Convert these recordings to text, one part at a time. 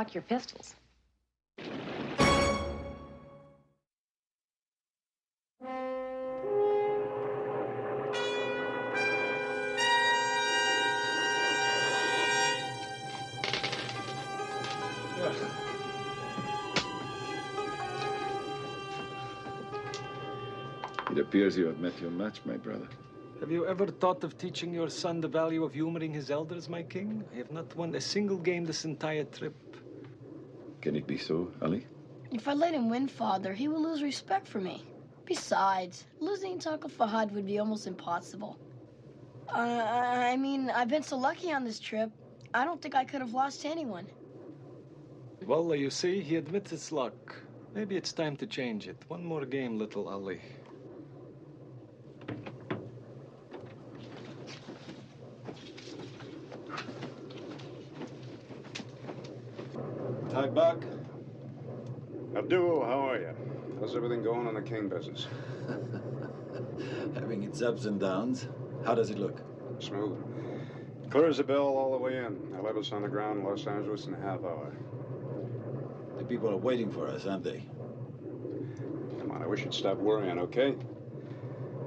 cock your pistols. It appears you have met your match, my brother. Have you ever thought of teaching your son the value of humoring his elders, my king? I have not won a single game this entire trip. Can it be so, Ali? If I let him win, Father, he will lose respect for me. Besides, losing to Uncle Fahad would be almost impossible. I mean, I've been so lucky on this trip, I don't think I could have lost to anyone. Well, you see, he admits it's luck. Maybe it's time to change it. One more game, little Ali. Hi, Buck. Abdul, how are you? How's everything going on the King business? Having its ups and downs. How does it look? Smooth. Clear as a bell all the way in. They'll have us on the ground in Los Angeles in a half hour. The people are waiting for us, aren't they? Come on, I wish you'd stop worrying, okay?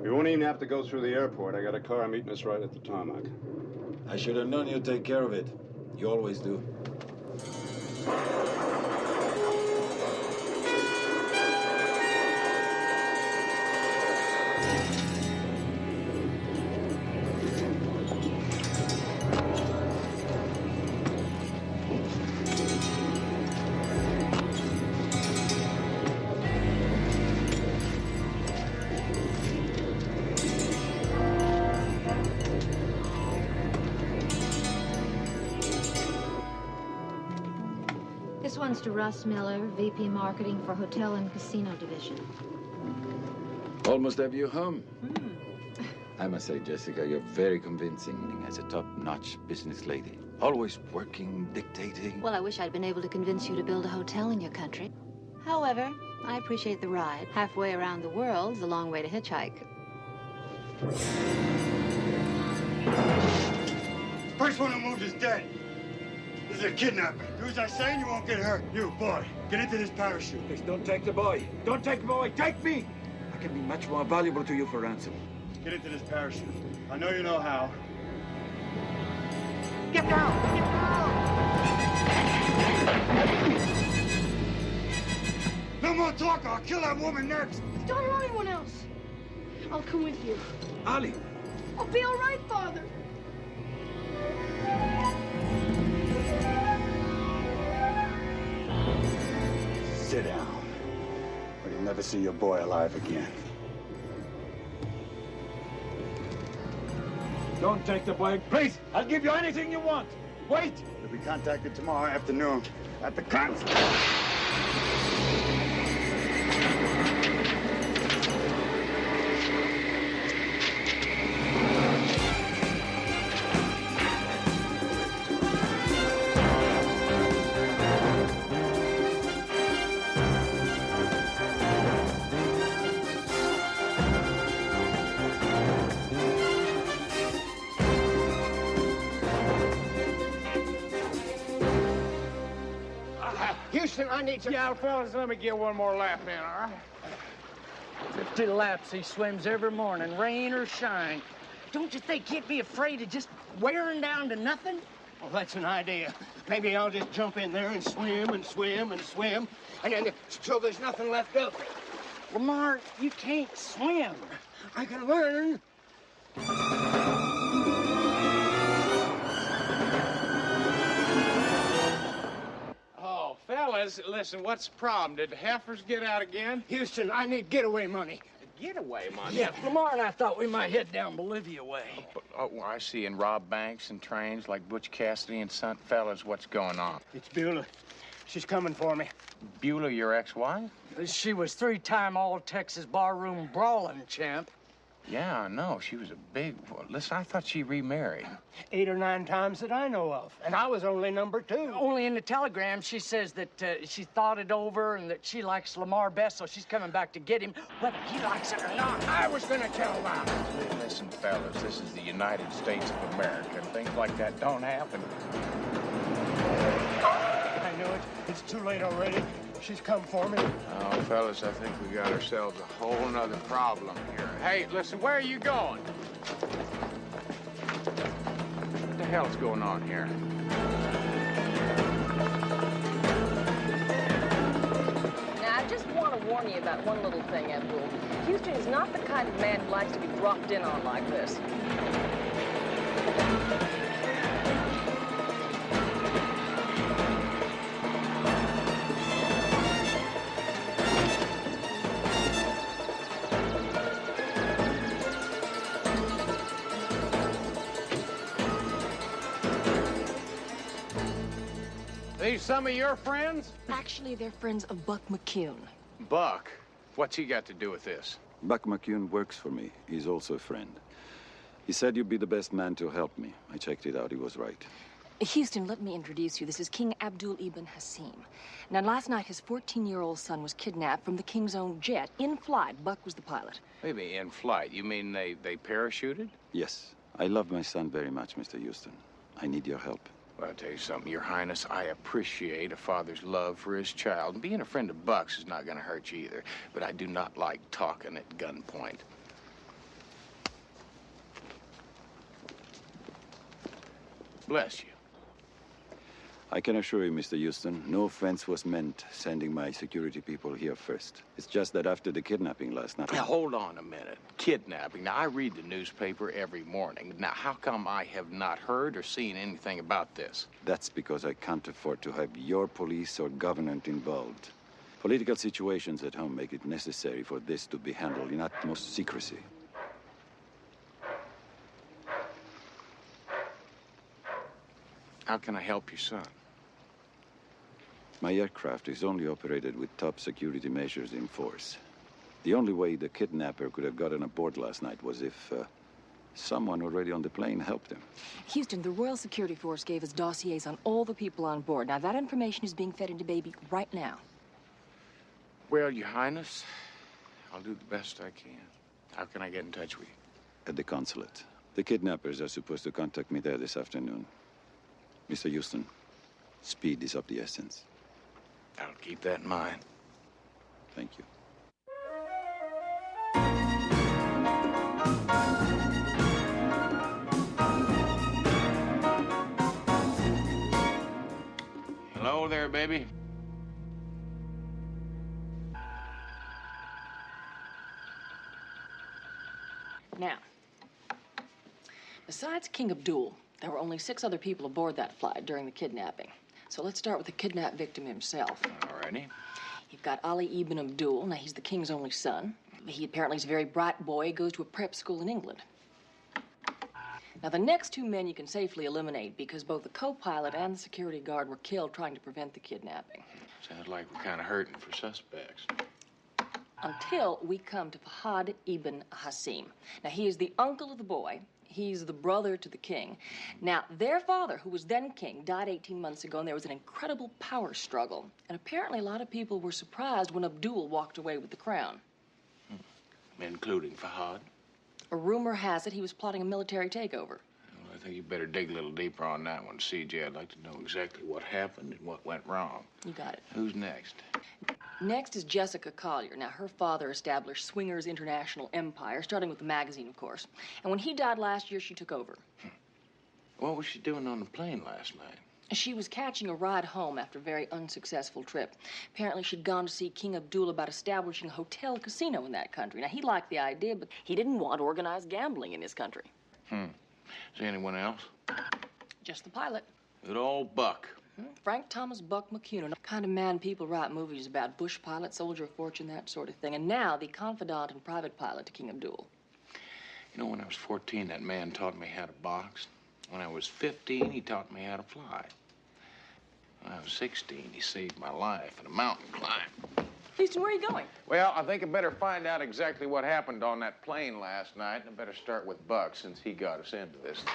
We won't even have to go through the airport. I got a car meeting us right at the tarmac. I should have known you'd take care of it. You always do. This one's to Russ Miller, VP Marketing for Hotel and Casino Division. Almost have you home. I must say, Jessica, you're very convincing as a top-notch business lady. Always working, dictating. Well, I wish I'd been able to convince you to build a hotel in your country. However, I appreciate the ride. Halfway around the world's a long way to hitchhike. First one who moves is dead. This is a kidnapping. Do as I say and you won't get hurt. You, boy, get into this parachute. Please don't take the boy. Don't take the boy. Take me. I can be much more valuable to you for ransom. Get into this parachute. I know you know how. Get down! Get down! No more talk, or I'll kill that woman next. Don't allow anyone else. I'll come with you. Ali. I'll be all right, Father. Sit down, or you'll never see your boy alive again. Don't take the boy. Please, I'll give you anything you want. Wait. You'll be contacted tomorrow afternoon at the consulate. Houston, I need to... Yeah, fellas, let me get one more lap in, all right? 50 laps he swims every morning, rain or shine. Don't you think he'd be afraid of just wearing down to nothing? Well, that's an idea. Maybe I'll just jump in there and swim and swim and swim, and then till there's nothing left of it. Lamar, you can't swim. I can learn. Oh, fellas, listen, what's the problem? Did the heifers get out again? Houston, I need getaway money. Getaway money? Yeah, Lamar and I thought we might head down Bolivia way. Oh, I see, and rob banks and trains like Butch Cassidy and Son. Fellas, what's going on? It's Beulah. She's coming for me. Beulah, your ex-wife? She was 3-time All-Texas barroom brawling champ. Yeah, I know. She was a big... Well, listen, I thought she remarried. 8 or 9 times that I know of. And I was only number 2. Only in the telegram, she says that she thought it over and that she likes Lamar best, so she's coming back to get him, whether he likes it or not. I was gonna tell that. Listen, fellas, this is the United States of America. Things like that don't happen. I knew know, it's too late already. She's come for me. Oh, fellas, I think we got ourselves a whole nother problem here. Hey, listen, where are you going? What the hell's going on here? Now, I just want to warn you about one little thing, Abdul. Houston is not the kind of man who likes to be dropped in on like this. These some of your friends? Actually, they're friends of Buck McCune. Buck? What's he got to do with this? Buck McCune works for me. He's also a friend. He said you'd be the best man to help me. I checked it out. He was right. Houston, let me introduce you. This is King Abdul Ibn Hassim. Now, last night, his 14-year-old son was kidnapped from the king's own jet. In flight, Buck was the pilot. Maybe in flight. You mean they parachuted? Yes. I love my son very much, Mr. Houston. I need your help. Well, I'll tell you something, Your Highness. I appreciate a father's love for his child. And being a friend of Buck's is not going to hurt you either. But I do not like talking at gunpoint. Bless you. I can assure you, Mr. Houston, no offense was meant sending my security people here first. It's just that after the kidnapping last night... Now, hold on a minute. Kidnapping. Now, I read the newspaper every morning. Now, how come I have not heard or seen anything about this? That's because I can't afford to have your police or government involved. Political situations at home make it necessary for this to be handled in utmost secrecy. How can I help your son? My aircraft is only operated with top security measures in force. The only way the kidnapper could have gotten aboard last night was if someone already on the plane helped him. Houston, the Royal Security Force gave us dossiers on all the people on board. Now, that information is being fed into Baby right now. Well, Your Highness, I'll do the best I can. How can I get in touch with you? At the consulate. The kidnappers are supposed to contact me there this afternoon. Mr. Houston, speed is of the essence. I'll keep that in mind. Thank you. Hello there, baby. Now, besides King Abdul, there were only 6 other people aboard that flight during the kidnapping. So let's start with the kidnapped victim himself. Alrighty. You've got Ali Ibn Abdul. Now, he's the king's only son. He apparently is a very bright boy, goes to a prep school in England. Now, the next 2 men you can safely eliminate because both the co-pilot and the security guard were killed trying to prevent the kidnapping. Sounds like we're kind of hurting for suspects. Until we come to Fahad Ibn Hassim. Now, he is the uncle of the boy. He's the brother to the king. Now, their father, who was then king, died 18 months ago, and there was an incredible power struggle. And apparently a lot of people were surprised when Abdul walked away with the crown. Including Fahad? A rumor has it he was plotting a military takeover. Well, I think you better dig a little deeper on that one, CJ. I'd like to know exactly what happened and what went wrong. You got it. Who's next? Next is Jessica Collier. Now, her father established Swingers International Empire, starting with the magazine, of course. And when he died last year, she took over. What was she doing on the plane last night? She was catching a ride home after a very unsuccessful trip. Apparently, she'd gone to see King Abdul about establishing a hotel casino in that country. Now, he liked the idea, but he didn't want organized gambling in his country. Is there anyone else? Just the pilot. Good old Buck. Frank Thomas Buck McCune, the kind of man people write movies about. Bush pilot, soldier of fortune, that sort of thing. And now, the confidant and private pilot to King Abdul. You know, when I was 14, that man taught me how to box. When I was 15, he taught me how to fly. When I was 16, he saved my life in a mountain climb. Houston, where are you going? Well, I think I better find out exactly what happened on that plane last night, and I better start with Buck since he got us into this thing.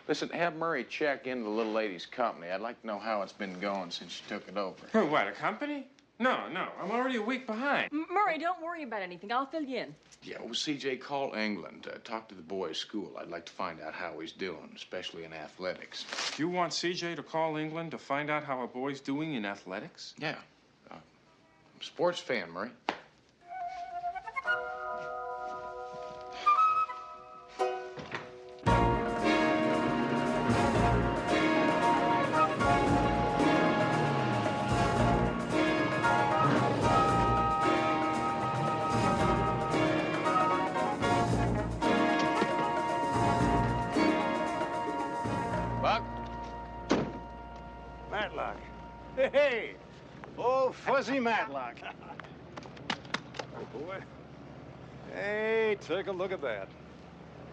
Listen, have Murray check into the little lady's company. I'd like to know how it's been going since she took it over. What, a company? No, I'm already a week behind. Murray, don't worry about anything. I'll fill you in. Yeah, well, CJ, call England. Talk to the boys' school. I'd like to find out how he's doing, especially in athletics. You want CJ to call England to find out how a boy's doing in athletics? Yeah. Sports fan, Murray. Matlock. Hey! Oh, Fuzzy Matlock. Oh, boy. Hey, take a look at that.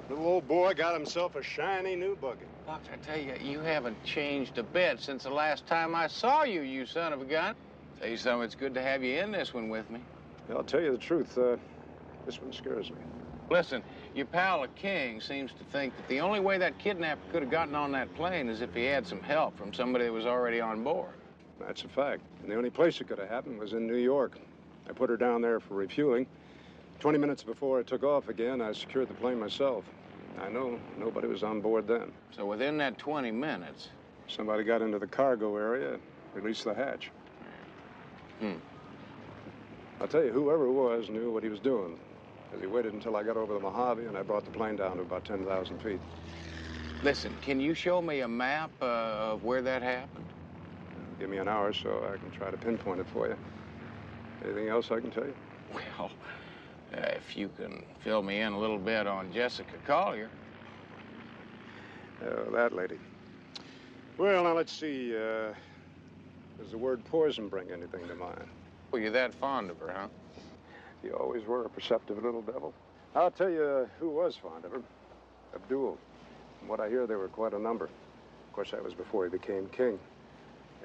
Little old boy got himself a shiny new buggy. Buck, I tell you, you haven't changed a bit since the last time I saw you, you son of a gun. Tell you something, it's good to have you in this one with me. Yeah, I'll tell you the truth. This one scares me. Listen, your pal, the King, seems to think that the only way that kidnapper could have gotten on that plane is if he had some help from somebody that was already on board. That's a fact. And the only place it could have happened was in New York. I put her down there for refueling. 20 minutes before I took off again, I secured the plane myself. I know nobody was on board then. So within that 20 minutes... Somebody got into the cargo area, released the hatch. I'll tell you, whoever it was knew what he was doing. Because he waited until I got over the Mojave and I brought the plane down to about 10,000 feet. Listen, can you show me a map of where that happened? Give me an hour so I can try to pinpoint it for you. Anything else I can tell you? Well, if you can fill me in a little bit on Jessica Collier. That lady. Well, now let's see. Does the word poison bring anything to mind? Well, you're that fond of her, huh? You always were a perceptive little devil. I'll tell you who was fond of her. Abdul. From what I hear, there were quite a number. Of course, that was before he became king.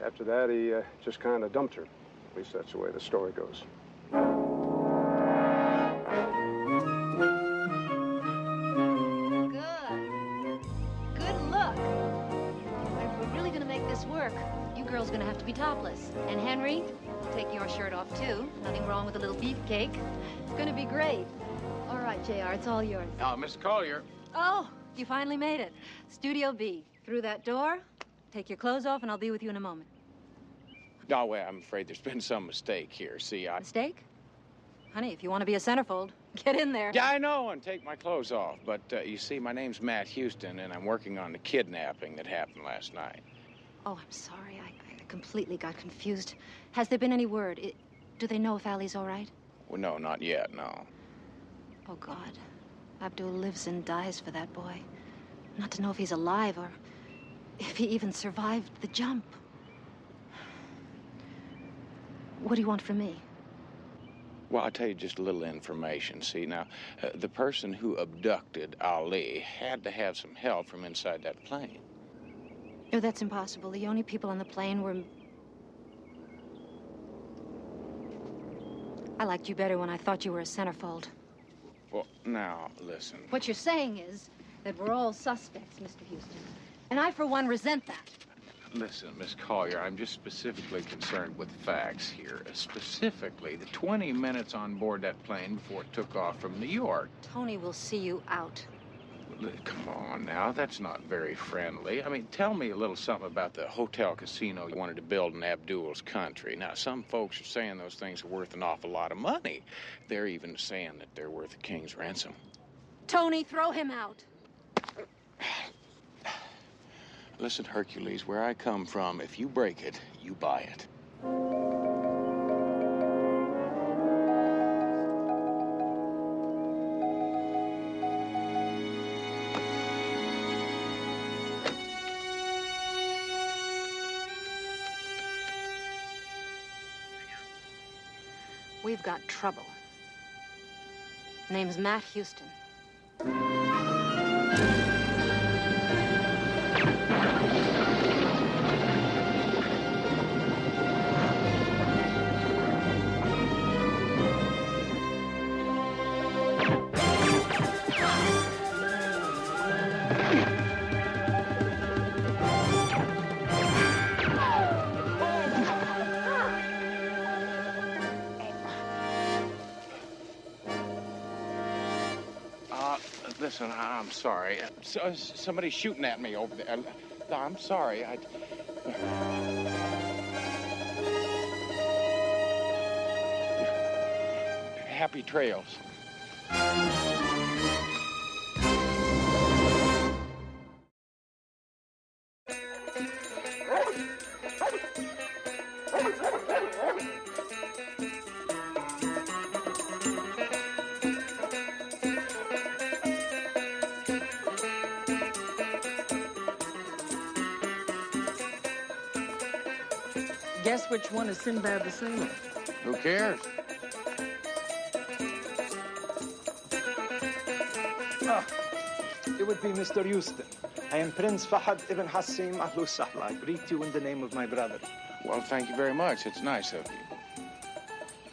After that, he just kind of dumped her. At least that's the way the story goes. Good look. If we're really gonna make this work, you girls gonna have to be topless. And Henry, take your shirt off too. Nothing wrong with a little beefcake. It's gonna be great. All right, JR, it's all yours. Miss Collier. Oh, you finally made it. Studio B. Through that door. Take your clothes off and I'll be with you in a moment. No, wait, I'm afraid there's been some mistake here. See, Mistake? Honey, if you want to be a centerfold, get in there. Yeah, I know, and take my clothes off. But, you see, my name's Matt Houston, and I'm working on the kidnapping that happened last night. Oh, I'm sorry. I completely got confused. Has there been any word? Do they know if Allie's all right? Well, no, not yet, no. Oh, God. Abdul lives and dies for that boy. Not to know if he's alive or if he even survived the jump. What do you want from me? Well, I'll tell you just a little information. See, now, the person who abducted Ali had to have some help from inside that plane. No, that's impossible. The only people on the plane were... I liked you better when I thought you were a centerfold. Well, now, listen. What you're saying is that we're all suspects, Mr. Houston. And I, for one, resent that. Listen, Miss Collier, I'm just specifically concerned with facts here. Specifically, the 20 minutes on board that plane before it took off from New York. Tony will see you out. Come on now, that's not very friendly. I mean, tell me a little something about the hotel casino you wanted to build in Abdul's country. Now, some folks are saying those things are worth an awful lot of money. They're even saying that they're worth a king's ransom. Tony, throw him out. Listen, Hercules, where I come from, if you break it, you buy it. We've got trouble. Name's Matt Houston. listen, I'm sorry. Somebody's shooting at me over there. I'm sorry. Happy trails. Guess which one is Sinbad the Sailor? Who cares? It would be Mr. Houston. I am Prince Fahad ibn Hassim Ahlu Sahla. I greet you in the name of my brother. Well, thank you very much. It's nice of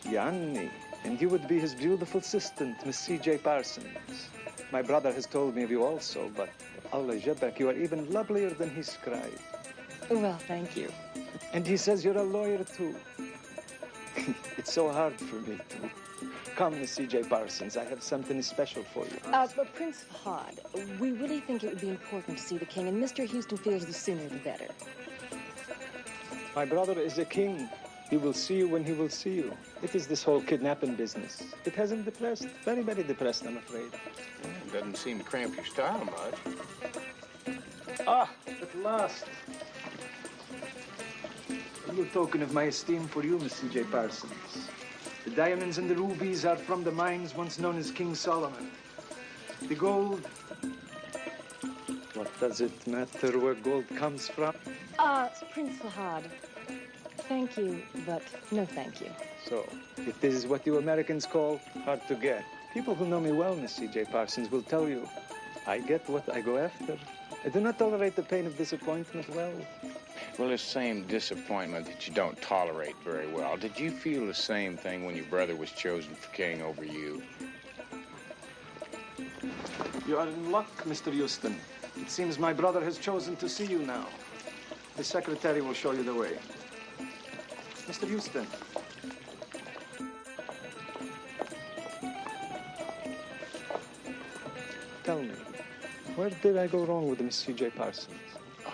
you. Yanni. And you would be his beautiful assistant, Miss C.J. Parsons. My brother has told me of you also, but Allah Jabak, you are even lovelier than he scribed. Well, thank you. And he says you're a lawyer, too. It's so hard for me to... Come, Miss C.J. Parsons. I have something special for you. But Prince Fahad, we really think it would be important to see the king, and Mr. Houston feels the sooner the better. My brother is a king. He will see you when he will see you. It is this whole kidnapping business. It has him depressed. Very, very depressed, I'm afraid. It doesn't seem to cramp your style much. Ah, at last. A little token of my esteem for you, Miss C.J. Parsons. The diamonds and the rubies are from the mines once known as King Solomon. The gold... What does it matter where gold comes from? Prince Fahad, thank you, but no thank you. So, if this is what you Americans call hard to get, people who know me well, Miss C.J. Parsons, will tell you, I get what I go after. I do not tolerate the pain of disappointment well. Well, this same disappointment that you don't tolerate very well, did you feel the same thing when your brother was chosen for king over you? You are in luck, Mr. Houston. It seems my brother has chosen to see you now. The secretary will show you the way. Mr. Houston. Tell me, where did I go wrong with Miss C.J. Parsons?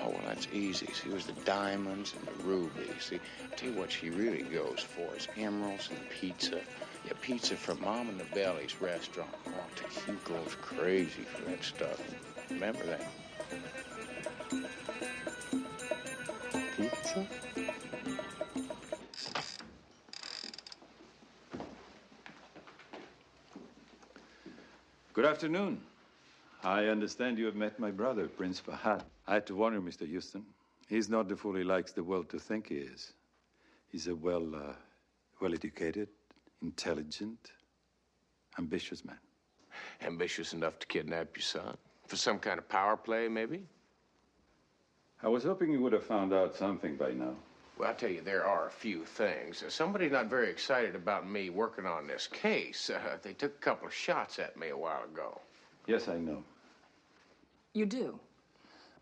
Oh, well, that's easy. See, it was the diamonds and the rubies. See, I'll tell you what she really goes for is emeralds and pizza. Yeah, pizza from Mom and the Belly's restaurant. Oh, he goes crazy for that stuff. Remember that? Pizza? Good afternoon. I understand you have met my brother, Prince Fahad. I had to warn you, Mr. Houston. He's not the fool he likes the world to think he is. He's a well-educated, intelligent, ambitious man. Ambitious enough to kidnap your son? For some kind of power play, maybe? I was hoping you would have found out something by now. Well, I'll tell you, there are a few things. Somebody's not very excited about me working on this case. They took a couple of shots at me a while ago. Yes, I know. You do?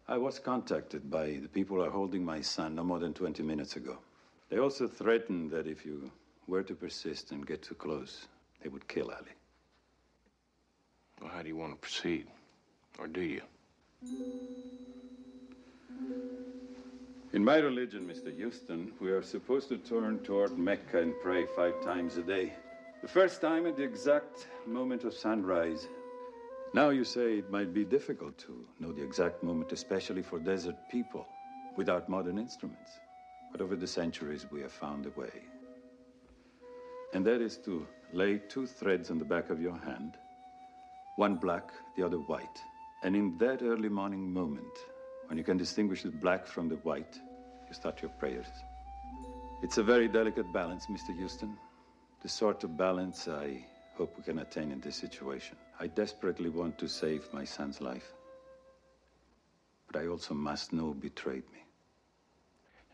I was contacted by the people who are holding my son no more than 20 minutes ago. They also threatened that if you were to persist and get too close, they would kill Ali. Well, how do you want to proceed? Or do you? In my religion, Mr. Houston, we are supposed to turn toward Mecca and pray 5 times a day. The first time at the exact moment of sunrise. Now you say it might be difficult to know the exact moment, especially for desert people, without modern instruments. But over the centuries, we have found a way. And that is to lay 2 threads on the back of your hand, one black, the other white. And in that early morning moment, when you can distinguish the black from the white, you start your prayers. It's a very delicate balance, Mr. Houston. The sort of balance I hope we can attain in this situation. I desperately want to save my son's life. But I also must know who betrayed me.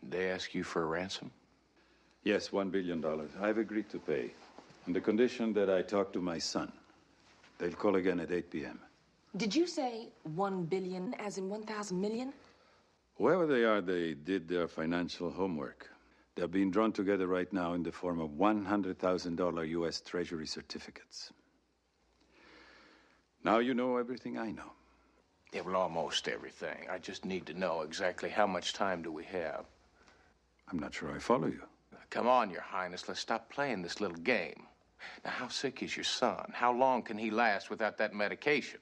Did they ask you for a ransom? Yes, $1 billion. I've agreed to pay. On the condition that I talk to my son. They'll call again at 8 p.m. Did you say 1 billion, as in 1,000 million? Whoever they are, they did their financial homework. They're being drawn together right now in the form of $100,000 U.S. Treasury certificates. Now you know everything I know. Yeah, well, almost everything. I just need to know exactly how much time do we have. I'm not sure I follow you. Come on, Your Highness, let's stop playing this little game. Now, how sick is your son? How long can he last without that medication?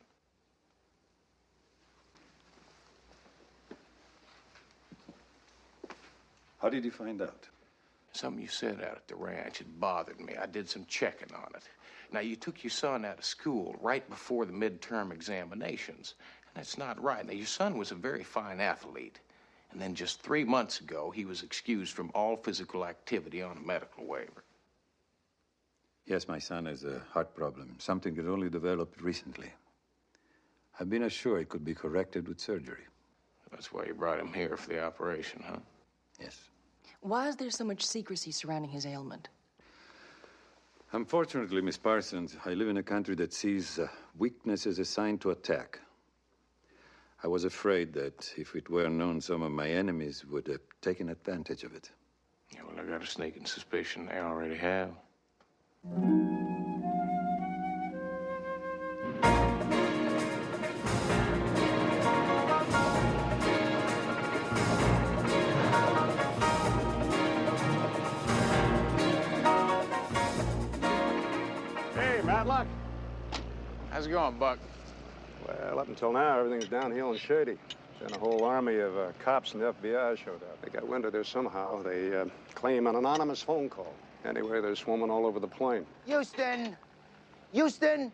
How did you find out? Something you said out at the ranch, it bothered me. I did some checking on it. Now, you took your son out of school right before the midterm examinations, and that's not right. Now, your son was a very fine athlete, and then just 3 months ago, he was excused from all physical activity on a medical waiver. Yes, my son has a heart problem, something that only developed recently. I've been assured it could be corrected with surgery. That's why you brought him here for the operation, huh? Yes. Why is there so much secrecy surrounding his ailment? Unfortunately, Miss Parsons, I live in a country that sees weakness as a sign to attack. I was afraid that if it were known, some of my enemies would have taken advantage of it. Yeah, well, I got a sneaking suspicion they already have. Hey, Matlock. How's it going, Buck? Well, up until now, everything's downhill and shady. Then a whole army of cops and the FBI showed up. They got wind of this somehow. They claim an anonymous phone call. Anyway, they're swarming all over the plain. Houston! Houston!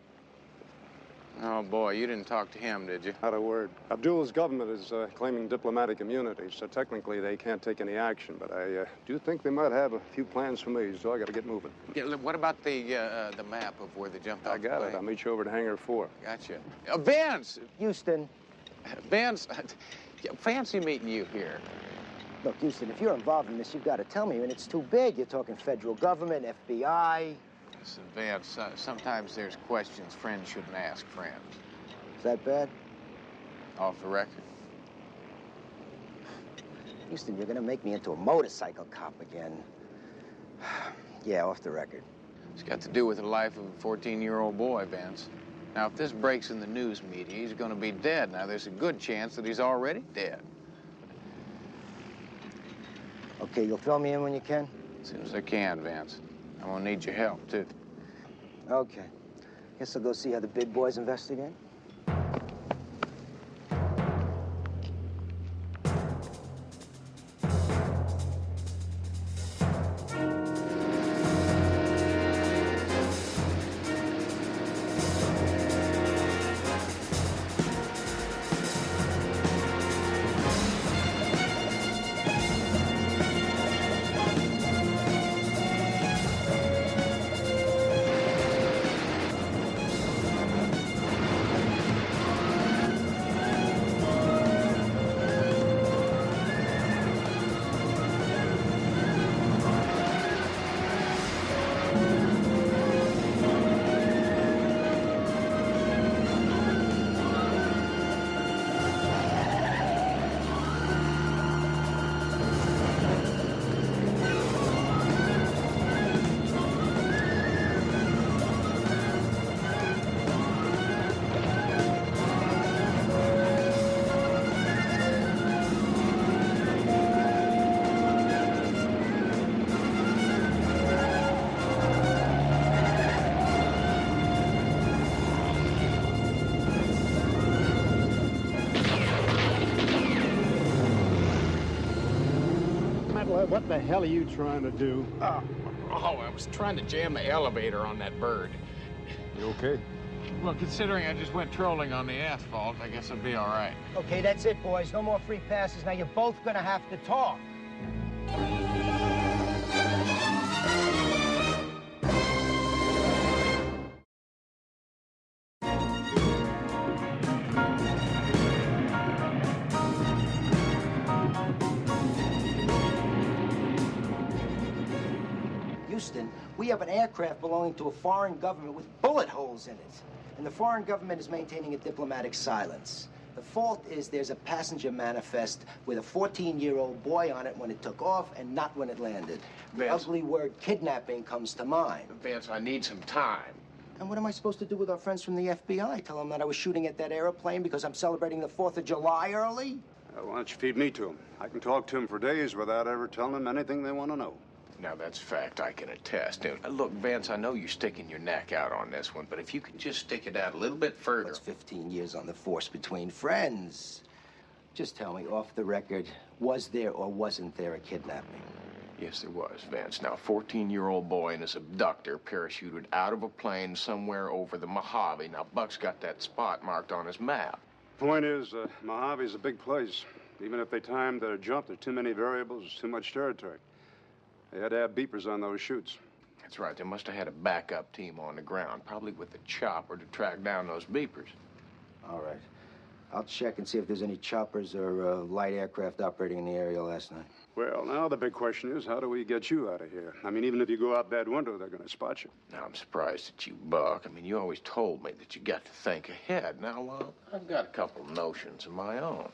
Oh, boy, you didn't talk to him, did you? Not a word. Abdul's government is claiming diplomatic immunity, so technically they can't take any action. But I do think they might have a few plans for me, so I got to get moving. Yeah, look, what about the map of where they jumped off I got the it. plane? I'll meet you over at Hangar 4. Gotcha. Vance! Houston. Vance, fancy meeting you here. Look, Houston, if you're involved in this, you've got to tell me. I mean, it's too big. You're talking federal government, FBI. Listen, Vance, sometimes there's questions friends shouldn't ask friends. Is that bad? Off the record. Houston, you're gonna make me into a motorcycle cop again. Yeah, off the record. It's got to do with the life of a 14-year-old boy, Vance. Now, if this breaks in the news media, he's gonna be dead. Now, there's a good chance that he's already dead. Okay, you'll fill me in when you can? As soon as I can, Vance. I'm gonna need your help, too. Okay. Guess I'll go see how the big boys investigate. What the hell are you trying to do? I was trying to jam the elevator on that bird. You okay? Well, considering I just went trolling on the asphalt, I guess I'll be all right. Okay, that's it, boys. No more free passes. Now you're both gonna have to talk. Houston, we have an aircraft belonging to a foreign government with bullet holes in it. And the foreign government is maintaining a diplomatic silence. The fault is there's a passenger manifest with a 14-year-old boy on it when it took off and not when it landed. The Vance. ugly word kidnapping comes to mind. Vance, I need some time. And what am I supposed to do with our friends from the FBI? Tell them that I was shooting at that airplane because I'm celebrating the 4th of July early? Why don't you feed me to them? I can talk to them for days without ever telling them anything they want to know. Now, that's fact I can attest. Now, look, Vince, I know you're sticking your neck out on this one, but if you could just stick it out a little bit further. What's 15 years on the force between friends? Just tell me, off the record, was there or wasn't there a kidnapping? Yes, there was, Vince. Now, a 14-year-old boy and his abductor parachuted out of a plane somewhere over the Mojave. Now, Buck's got that spot marked on his map. Point is, Mojave's a big place. Even if they timed their jump, there's too many variables, too much territory. They had to have beepers on those chutes. That's right. They must have had a backup team on the ground, probably with a chopper to track down those beepers. All right. I'll check and see if there's any choppers or light aircraft operating in the area last night. Well, now the big question is, how do we get you out of here? I mean, even if you go out that window, they're going to spot you. Now, I'm surprised at you, Buck. I mean, you always told me that you got to think ahead. Now, I've got a couple of notions of my own.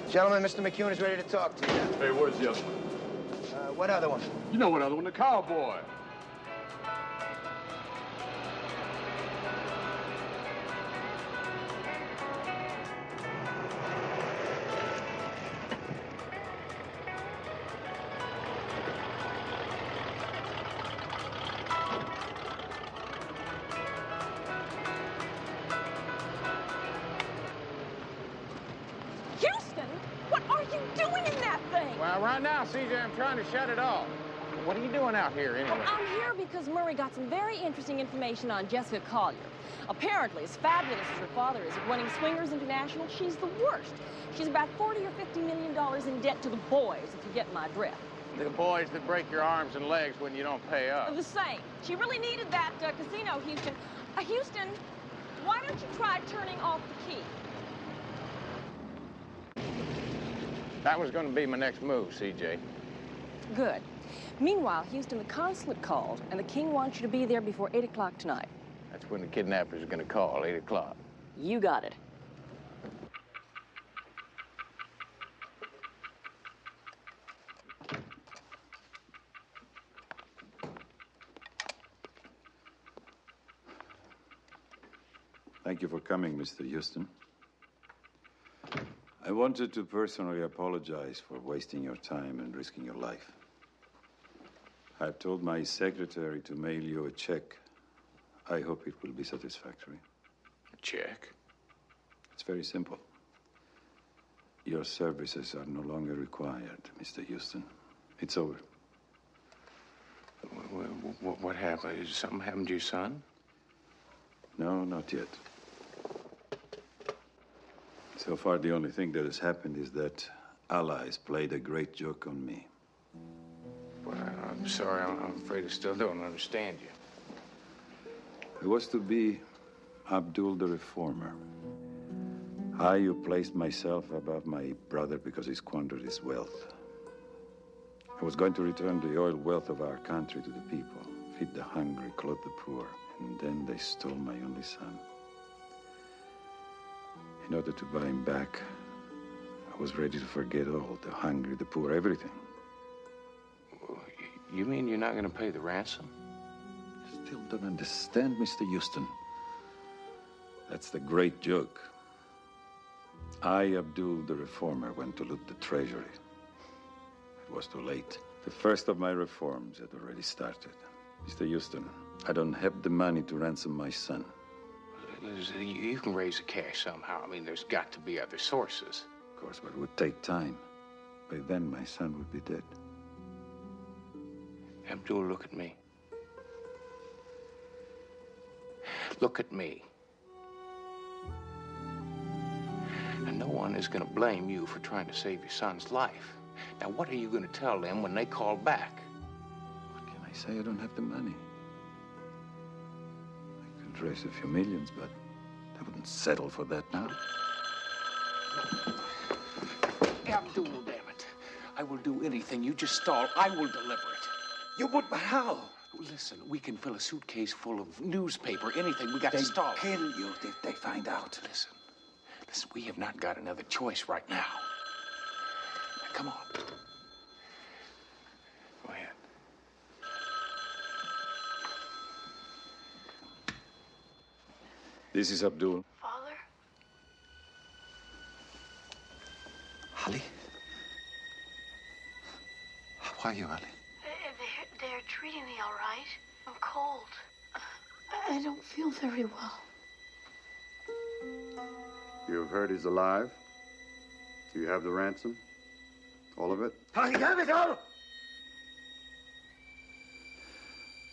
Gentlemen, Mr. McCune is ready to talk to you. Hey, where's the other one? What other one? You know what other one? The cowboy. Houston, what are you doing in that thing? Well, right now, CJ, I'm trying to shut it off. What are you doing out here, anyway? Well, I'm here because Murray got some very interesting information on Jessica Collier. Apparently, as fabulous as her father is at running Swingers International, she's the worst. She's about $40 or $50 million in debt to the boys, if you get my drift. The boys that break your arms and legs when you don't pay up. The same. She really needed that casino, Houston. Houston, why don't you try turning off the key? That was going to be my next move, CJ. Good. Meanwhile, Houston, the consulate called, and the king wants you to be there before 8 o'clock tonight. That's when the kidnappers are going to call, 8 o'clock. You got it. Thank you for coming, Mr. Houston. I wanted to personally apologize for wasting your time and risking your life. I've told my secretary to mail you a check. I hope it will be satisfactory. A check? It's very simple. Your services are no longer required, Mr. Houston. It's over. What happened? Did something happen to your son? No, not yet. So far, the only thing that has happened is that allies played a great joke on me. Well, I'm sorry. I'm afraid I still don't understand you. It was to be Abdul the Reformer. I, who placed myself above my brother because he squandered his wealth. I was going to return the oil wealth of our country to the people, feed the hungry, clothe the poor, and then they stole my only son. In order to buy him back, I was ready to forget all, the hungry, the poor, everything. You mean you're not going to pay the ransom? Still don't understand, Mr. Houston. That's the great joke. I, Abdul the Reformer, went to loot the treasury. It was too late. The first of my reforms had already started. Mr. Houston, I don't have the money to ransom my son. You can raise the cash somehow. I mean, there's got to be other sources. Of course, but it would take time. By then, my son would be dead. Abdul, look at me. Look at me. And no one is going to blame you for trying to save your son's life. Now, what are you going to tell them when they call back? What can I say? I don't have the money. I could raise a few millions, but I wouldn't settle for that now. Abdul, damn it. I will do anything. You just stall. I will deliver it. You would, but how? Listen, we can fill a suitcase full of newspaper, anything. We got to stall. They'll kill you if they find out. Listen, we have not got another choice right now. Now, come on. Go ahead. This is Abdul. Father? Ali? How are you, Ali? They're treating me all right. I'm cold. I don't feel very well. You've heard he's alive? Do you have the ransom? All of it? I have it all!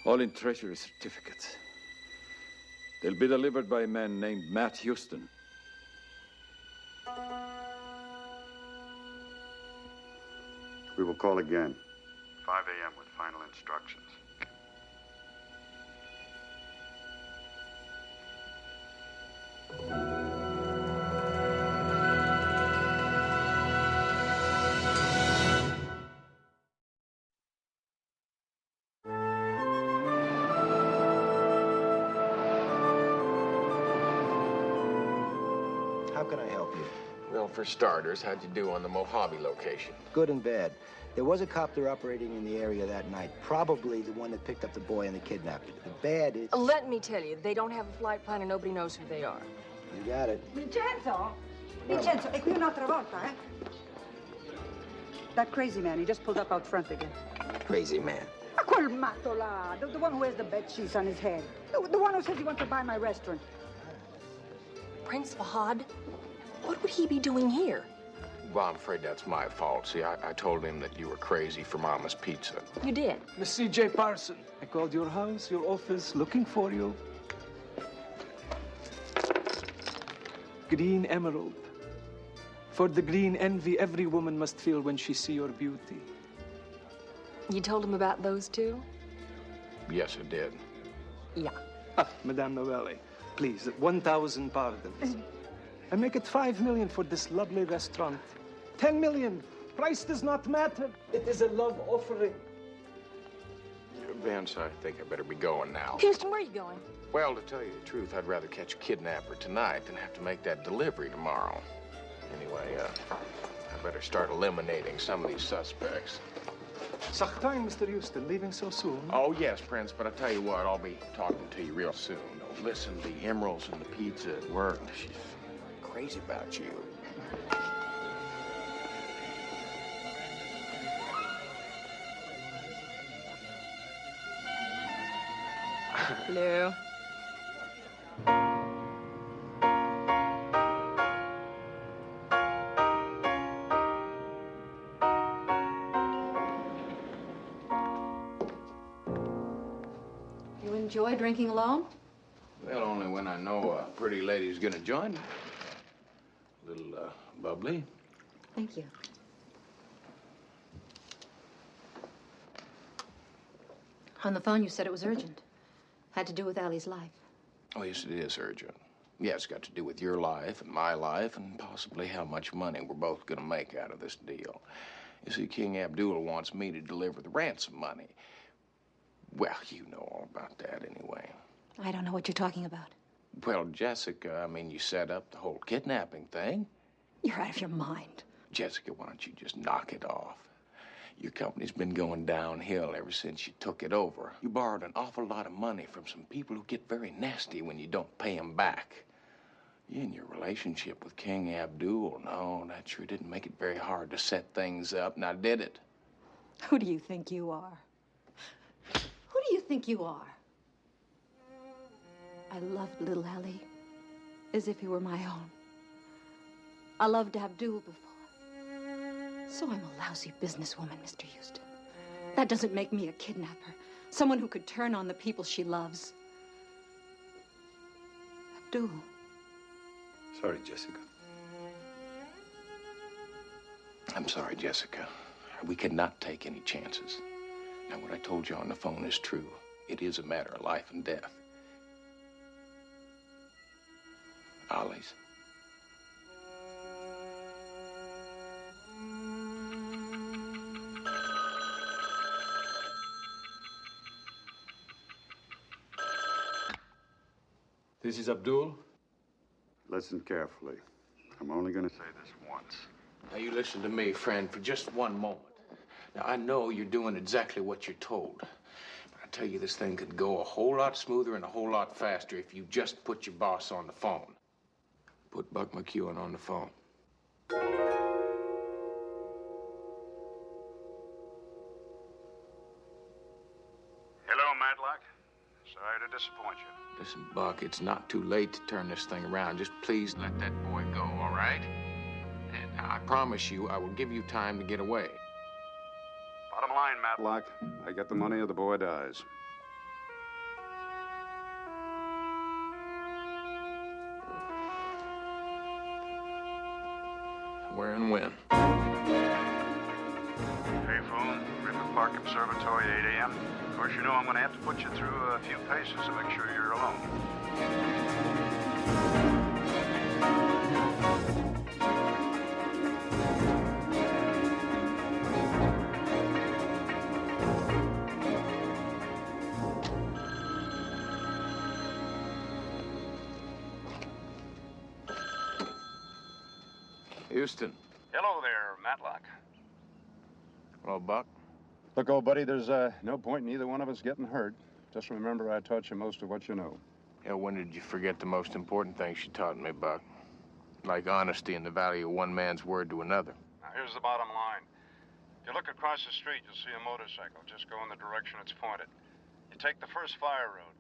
All in treasury certificates. They'll be delivered by a man named Matt Houston. We will call again. 5 a.m. with final instructions. How can I help you? Well, for starters, how'd you do on the Mojave location? Good and bad. There was a copter operating in the area that night, probably the one that picked up the boy and the kidnapper. The bad is... Let me tell you, they don't have a flight plan and nobody knows who they are. You got it. Vincenzo! Vincenzo, è qui un'altra volta, eh? That crazy man, he just pulled up out front again. Crazy man. Ma quel matto là, the one who has the bed sheets on his head. The one who says he wants to buy my restaurant. Prince Fahad? What would he be doing here? Well, I'm afraid that's my fault. See, I told him that you were crazy for Mama's Pizza. You did? Miss C.J. Parson, I called your house, your office, looking for you. Green emerald. For the green envy every woman must feel when she see your beauty. You told him about those two? Yes, I did. Yeah. Madame Novelli, please, 1,000 pardons. I make it 5 million for this lovely restaurant. 10 million. Price does not matter. It is a love offering. Vince, I think I better be going now. Houston, where are you going? Well, to tell you the truth, I'd rather catch a kidnapper tonight than have to make that delivery tomorrow. Anyway, I better start eliminating some of these suspects. Suck time, Mr. Houston, leaving so soon. Oh, yes, Prince, but I tell you what, I'll be talking to you real soon. Listen, the emeralds and the pizza at work, she's crazy about you. Hello. You enjoy drinking alone? Well, only when I know a pretty lady's gonna join me. A little, bubbly. Thank you. On the phone, you said it was urgent. Had to do with Allie's life. Oh, yes, it is urgent. Yeah, it's got to do with your life and my life and possibly how much money we're both gonna make out of this deal. You see, King Abdul wants me to deliver the ransom money. Well, you know all about that anyway. I don't know what you're talking about. Well, Jessica, I mean, you set up the whole kidnapping thing. You're out of your mind. Jessica, why don't you just knock it off? Your company's been going downhill ever since you took it over. You borrowed an awful lot of money from some people who get very nasty when you don't pay them back. You and your relationship with King Abdul, no, that sure didn't make it very hard to set things up, now did it? Who do you think you are? Who do you think you are? I loved little Ellie as if he were my own. I loved Abdul before. So I'm a lousy businesswoman, Mr. Houston. That doesn't make me a kidnapper. Someone who could turn on the people she loves. Abdul. Sorry, Jessica. I'm sorry, Jessica. We cannot take any chances. Now, what I told you on the phone is true. It is a matter of life and death. Ollie's. This is Abdul. Listen carefully. I'm only going to say this once. Now, you listen to me, friend, for just one moment. Now, I know you're doing exactly what you're told. But I tell you, this thing could go a whole lot smoother and a whole lot faster if you just put your boss on the phone. Put Buck McEwen on the phone. Hello, Matlock. Sorry to disappoint you. Listen, Buck, it's not too late to turn this thing around. Just please let that boy go, all right? And I promise you, I will give you time to get away. Bottom line, Matlock, I get the money or the boy dies. Where and when? Payphone, Griffith Park Observatory, 8 a.m. Of course, you know I'm going to have to put you through a few paces to make sure you're alone. Houston. Hello there, Matlock. Hello, Buck. Look, old buddy, there's no point in either one of us getting hurt. Just remember I taught you most of what you know. Yeah, when did you forget the most important things she taught me, Buck? Like honesty and the value of one man's word to another. Now, here's the bottom line. If you look across the street, you'll see a motorcycle. Just go in the direction it's pointed. You take the first fire road.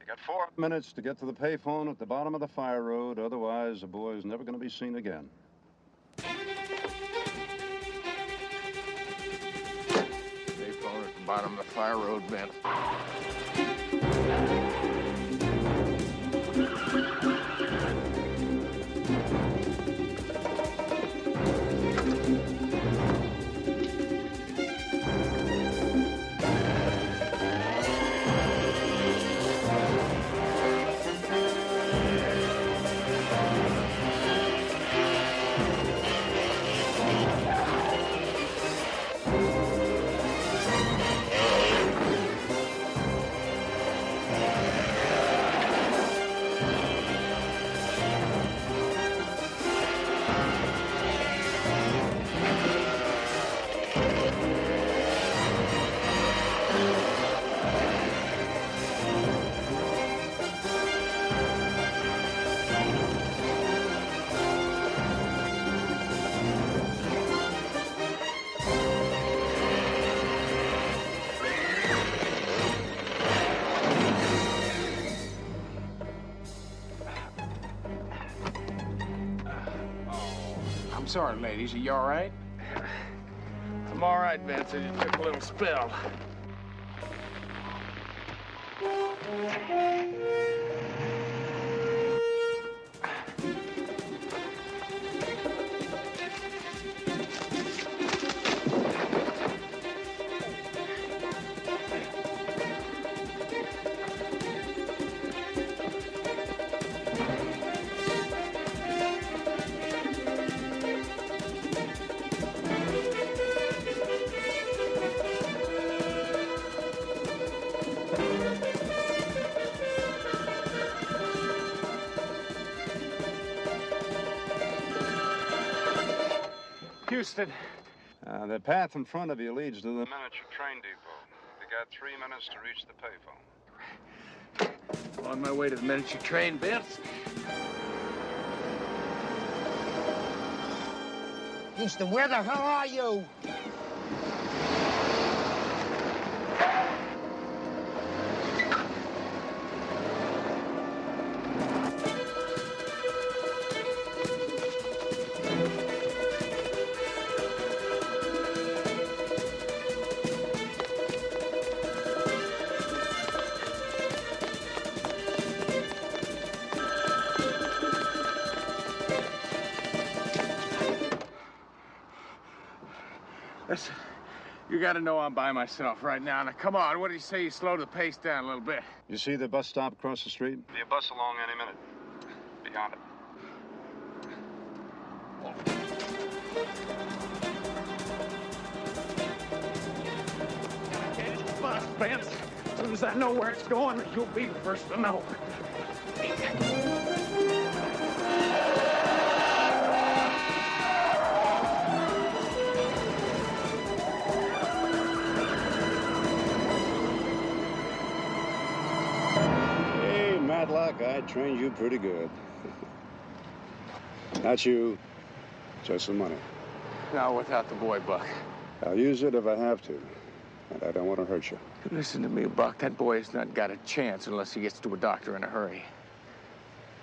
You got 4 minutes to get to the payphone at the bottom of the fire road. Otherwise, the boy's never going to be seen again. Payphone at the bottom of the fire road, Ben. I'm sorry, ladies. Are you all right? I'm all right, Vince. I just took a little spill. Houston. The path in front of you leads to the miniature train depot. You got 3 minutes to reach the payphone. On my way to the miniature train, Vince. Houston, where the hell are you? Listen, you gotta know I'm by myself right now. Now, come on, what do you say you slow the pace down a little bit? You see the bus stop across the street? Be a bus along any minute. Beyond it. Catch the bus, Vince. As soon as I know where it's going, you'll be the first to know. Matlock, I trained you pretty good. Not you, just some money. No, without the boy, Buck. I'll use it if I have to, and I don't want to hurt you. Listen to me, Buck. That boy has not got a chance unless he gets to a doctor in a hurry.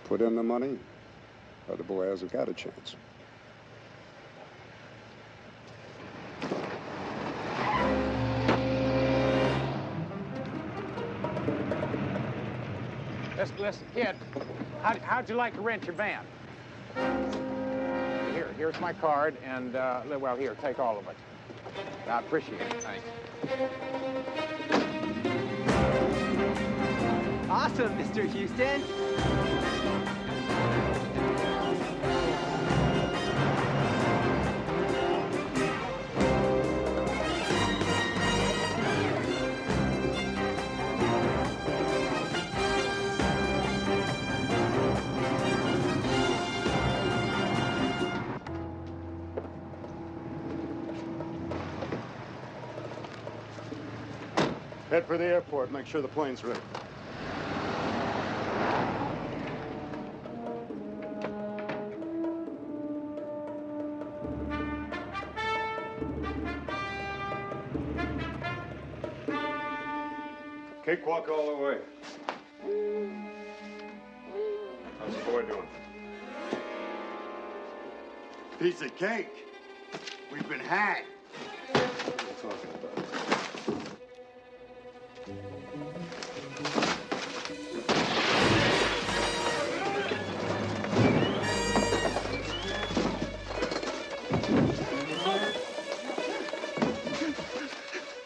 Put in the money, or the boy hasn't got a chance. Listen, kid, how'd you like to rent your van? Here's my card, and, well, here, take all of it. I appreciate it, thanks. Awesome, Mr. Houston. Head for the airport. Make sure the plane's ready. Cakewalk all the way. How's the boy doing? Piece of cake. We've been had. What are you talking about?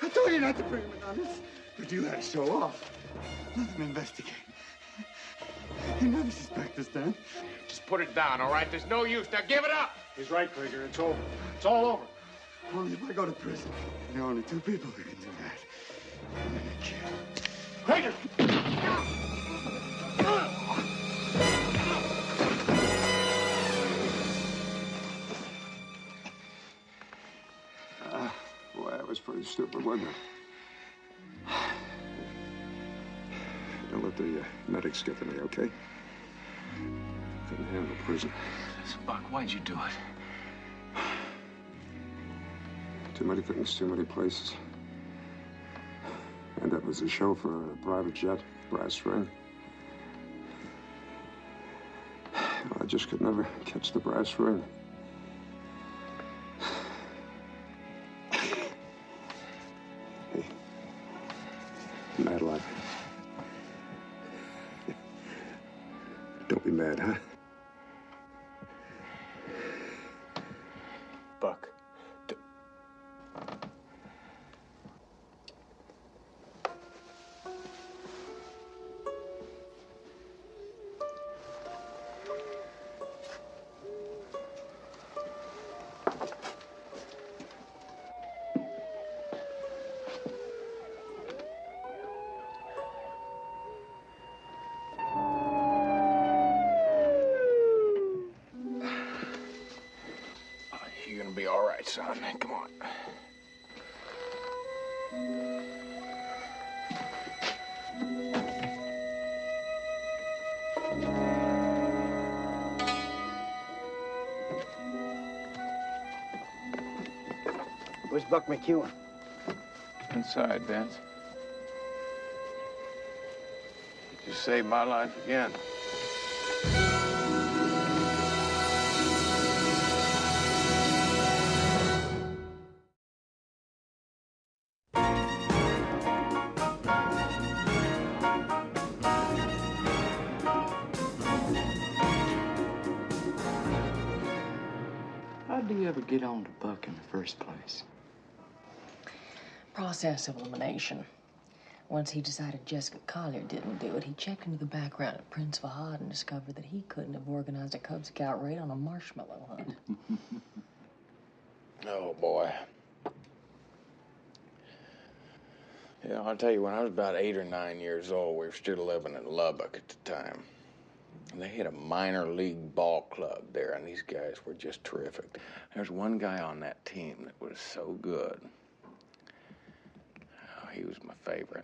I told you not to bring him in on this. But you had to show off. Let them investigate. You never suspect us, Dan. Just put it down, all right? There's no use. Now give it up! He's right, Krieger. It's over. It's all over. Only if I go to prison. There are only two people who can do that. I'm gonna kill. Krieger! Boy, that was pretty stupid, wasn't it? Don't let the medics get to me, okay? Couldn't handle prison. Buck, why'd you do it? Too many things, too many places. And that was a chauffeur, a private jet, brass ring. I just could never catch the brass ring. Hey, Madeline. Don't be mad, huh? Buck. You're gonna be all right, son. Come on. Where's Buck McEwen? Inside, Vince. You saved my life again. How'd you ever get on to Buck in the first place? Process of elimination. Once he decided Jessica Collier didn't do it, he checked into the background of Prince Fahad and discovered that he couldn't have organized a Cub Scout raid on a marshmallow hunt. Oh, boy. Yeah, I'll tell you, when I was about 8 or 9 years old, we were still living in Lubbock at the time. And they had a minor league ball club there, and these guys were just terrific. There's one guy on that team that was so good. Oh, he was my favorite.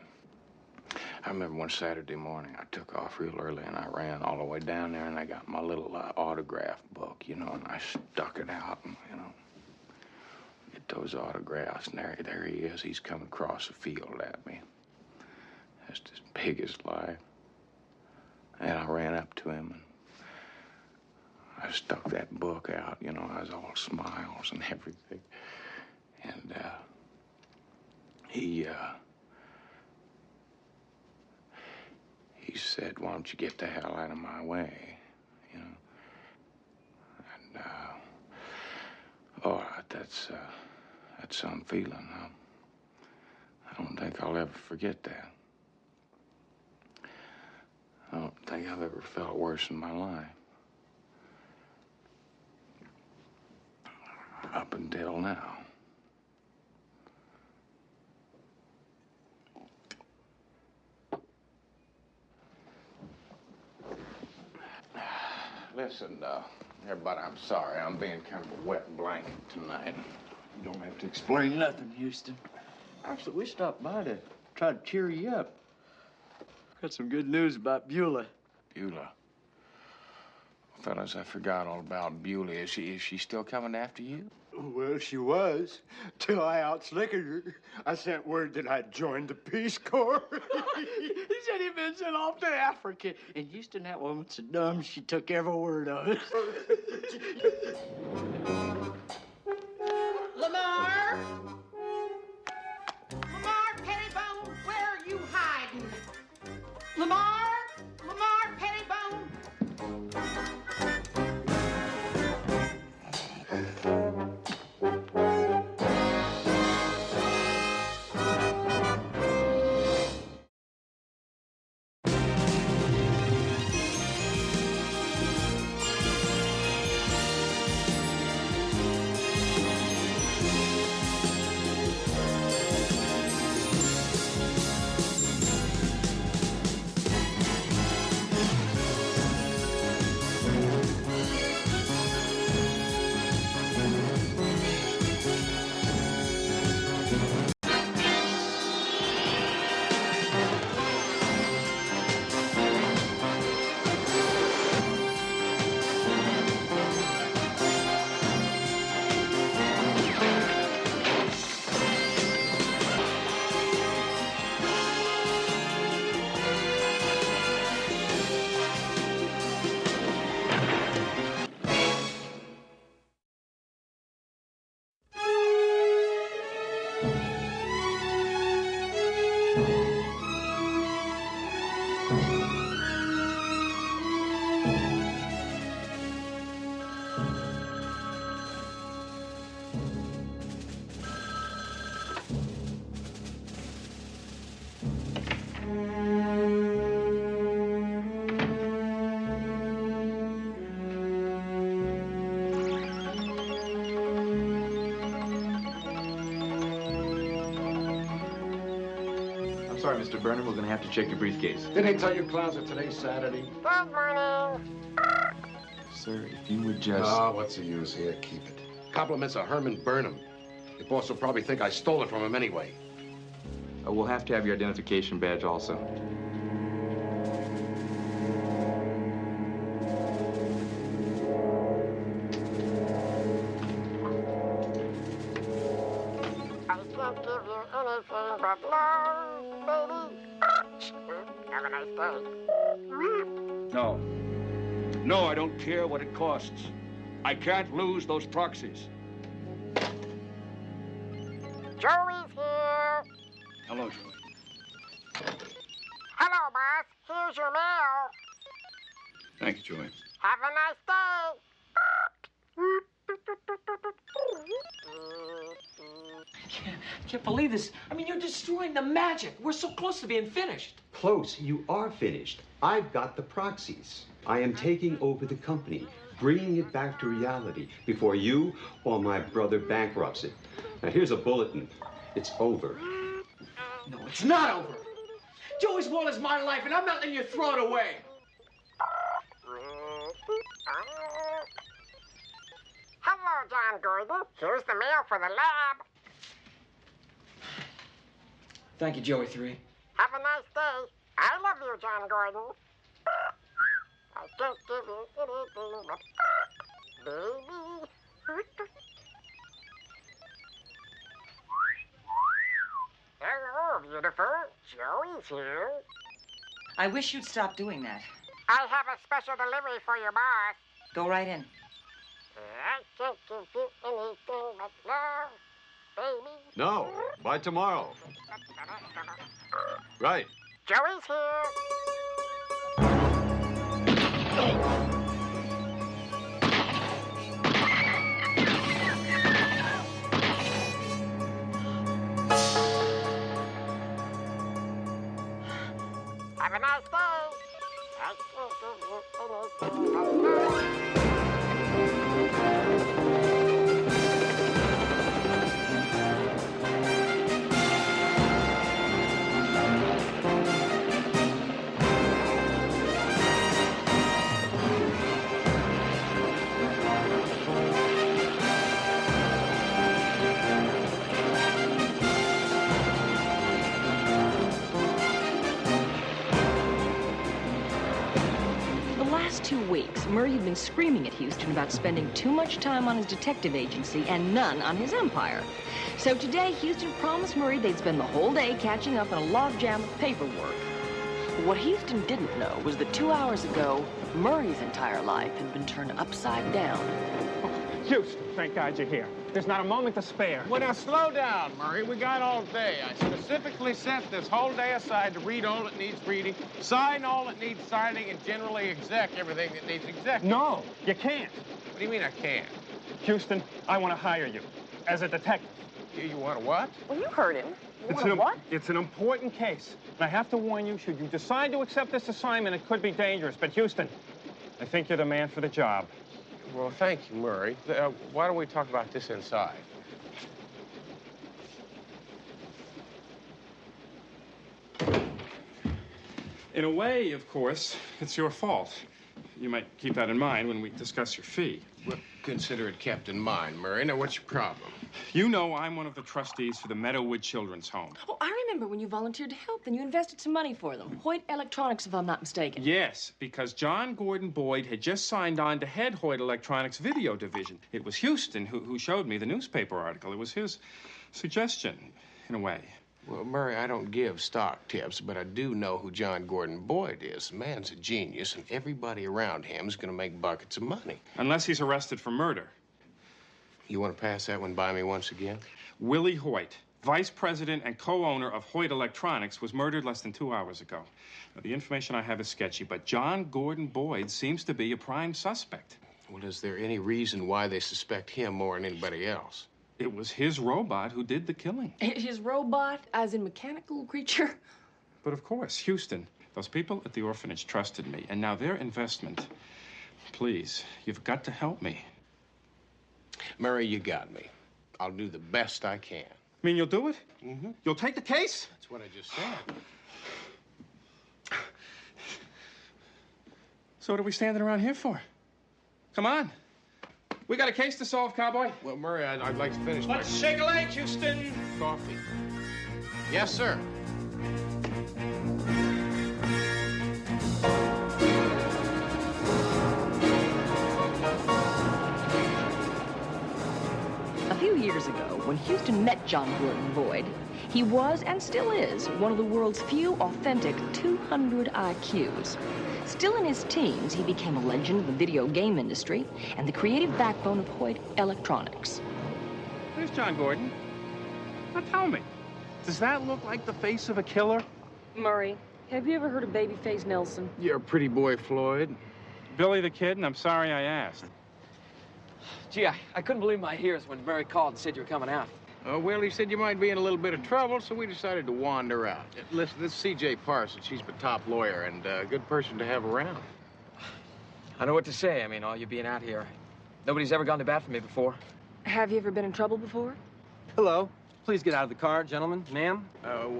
I remember one Saturday morning, I took off real early and I ran all the way down there and I got my little autograph book, you know, and I stuck it out and, you know, get those autographs. And there he is. He's coming across the field at me. Just as big as life. And I ran up to him and I stuck that book out, you know, I was all smiles and everything. And he said, "Why don't you get the hell out of my way?" You know. And oh, that's some feeling. I don't think I'll ever forget that. I don't think I've ever felt worse in my life. Up until now. Listen, everybody, I'm sorry. I'm being kind of a wet blanket tonight. You don't have to explain nothing, Houston. Actually, we stopped by to try to cheer you up. Got some good news about Beulah. Beulah. Fellas, I forgot all about Beulah. Is she still coming after you? Well, she was, till I outslickered her. I sent word that I'd joined the Peace Corps. He said he'd been sent off to Africa. And Houston, that woman's so dumb, she took every word of it. Lamar! Lamar Pettibone, where are you hiding? Lamar! Lamar Pettibone! Sorry, Mr. Burnham, we're gonna have to check your briefcase. Didn't I tell you clowns that today's Saturday? Good morning. Sir, if you would just... Ah, what's the use here? Keep it. Compliments of Herman Burnham. Your boss will probably think I stole it from him anyway. We'll have to have your identification badge also. I can't give you anything but love, baby. Have a nice day. No. No, I don't care what it costs. I can't lose those proxies. Joey's here. Hello, Joey. Hello, boss. Here's your mail. Thank you, Joey. Have a nice day. I can't believe this. I mean, you're destroying the magic. We're so close to being finished. Close, you are finished. I've got the proxies. I am taking over the company, bringing it back to reality before you or my brother bankrupts it. Now, here's a bulletin. It's over. No, it's not over. Joey's wall is my life, and I'm not letting you throw it away. Hello, John Gordon. Here's the mail for the lab. Thank you, Joey 3. Have a nice day. love you, John Gordon. I can't give you anything but baby. Hello, beautiful. Joey's here. I wish you'd stop doing that. I have a special delivery for your boss. Go right in. I can't give you anything but love, baby. No, by tomorrow. Right. Joey's here. Have a nice day. I can't give you anything but love. The last 2 weeks, Murray had been screaming at Houston about spending too much time on his detective agency and none on his empire. So today, Houston promised Murray they'd spend the whole day catching up on a logjam of paperwork. But what Houston didn't know was that 2 hours ago, Murray's entire life had been turned upside down. Houston, thank God you're here. There's not a moment to spare. Well, now, slow down, Murray. We got all day. I specifically set this whole day aside to read all that needs reading, sign all that needs signing, and generally exec everything that needs exec. No, you can't. What do you mean I can't? Houston, I want to hire you as a detective. You want a what? Well, you heard him. You want a what? It's an important case. And I have to warn you, should you decide to accept this assignment, it could be dangerous. But Houston, I think you're the man for the job. Well, thank you, Murray. Why don't we talk about this inside? In a way, of course, it's your fault. You might keep that in mind when we discuss your fee. Well, consider it kept in mind, Murray. Now, what's your problem? You know I'm one of the trustees for the Meadowood Children's Home. Oh, I remember when you volunteered to help and you invested some money for them. Hoyt Electronics, if I'm not mistaken. Yes, because John Gordon Boyd had just signed on to head Hoyt Electronics' video division. It was Houston who showed me the newspaper article. It was his suggestion, in a way. Well, Murray, I don't give stock tips, but I do know who John Gordon Boyd is. The man's a genius, and everybody around him is going to make buckets of money. Unless he's arrested for murder. You want to pass that one by me once again? Willie Hoyt, vice president and co-owner of Hoyt Electronics, was murdered less than 2 hours ago. Now, the information I have is sketchy, but John Gordon Boyd seems to be a prime suspect. Well, is there any reason why they suspect him more than anybody else? It was his robot who did the killing. His robot, as in mechanical creature? But of course, Houston, those people at the orphanage trusted me, and now their investment. Please, you've got to help me. Murray, you got me. I'll do the best I can. I mean, you'll do it? Mm-hmm. You'll take the case? That's what I just said. So what are we standing around here for? Come on. We got a case to solve, cowboy. Well, Murray, I'd like to finish Let's shake a leg, Houston. Coffee. Yes, sir. A few years ago, when Houston met John Gordon Boyd, he was, and still is, one of the world's few authentic 200 IQs. Still in his teens, he became a legend of the video game industry and the creative backbone of Hoyt Electronics. Where's John Gordon? Now tell me, does that look like the face of a killer? Murray, have you ever heard of Babyface Nelson? You're a pretty boy, Floyd. Billy the Kid, and I'm sorry I asked. Gee, I couldn't believe my ears when Murray called and said you were coming out. Well, he said you might be in a little bit of trouble, so we decided to wander out. Listen, this is C.J. Parsons. She's my top lawyer and a good person to have around. I know what to say. I mean, all you being out here. Nobody's ever gone to bat for me before. Have you ever been in trouble before? Hello. Please get out of the car, gentlemen. Ma'am?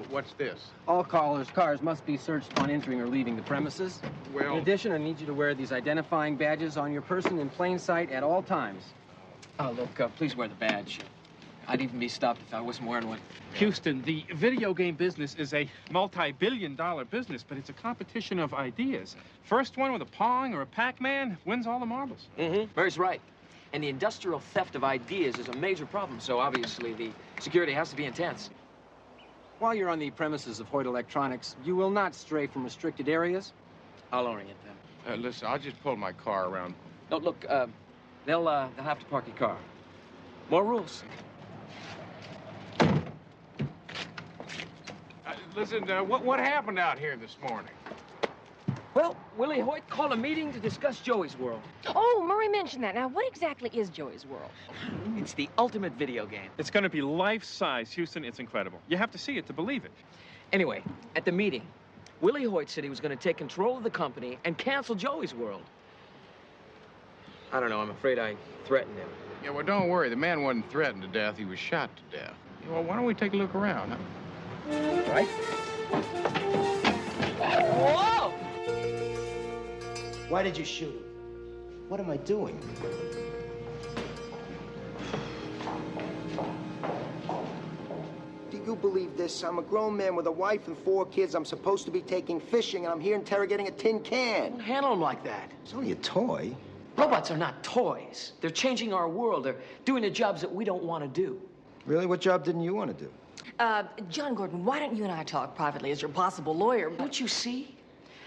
What's this? All callers' cars must be searched upon entering or leaving the premises. Well... In addition, I need you to wear these identifying badges on your person in plain sight at all times. Oh, look, please wear the badge. I'd even be stopped if I wasn't wearing one. Houston, the video game business is a multi-billion-dollar business, but it's a competition of ideas. First one with a Pong or a Pac-Man wins all the marbles. Mm-hmm. Murray's right. And the industrial theft of ideas is a major problem, so obviously the security has to be intense. While you're on the premises of Hoyt Electronics, you will not stray from restricted areas. I'll orient them. Listen, I'll just pull my car around. No, look, they'll have to park your car. More rules. Listen, what happened out here this morning? Well, Willie Hoyt called a meeting to discuss Joey's World. Oh, Murray mentioned that. Now, what exactly is Joey's World? It's the ultimate video game. It's going to be life-size, Houston. It's incredible. You have to see it to believe it. Anyway, at the meeting, Willie Hoyt said he was going to take control of the company and cancel Joey's World. I don't know. I'm afraid I threatened him. Yeah, well, don't worry. The man wasn't threatened to death. He was shot to death. Yeah, well, why don't we take a look around, huh? Right? Whoa! Why did you shoot him? What am I doing? Do you believe this? I'm a grown man with a wife and 4 kids. I'm supposed to be taking fishing, and I'm here interrogating a tin can. Don't handle him like that. It's only a toy. Robots are not toys. They're changing our world. They're doing the jobs that we don't want to do. Really? What job didn't you want to do? John Gordon, why don't you and I talk privately as your possible lawyer? Don't you see?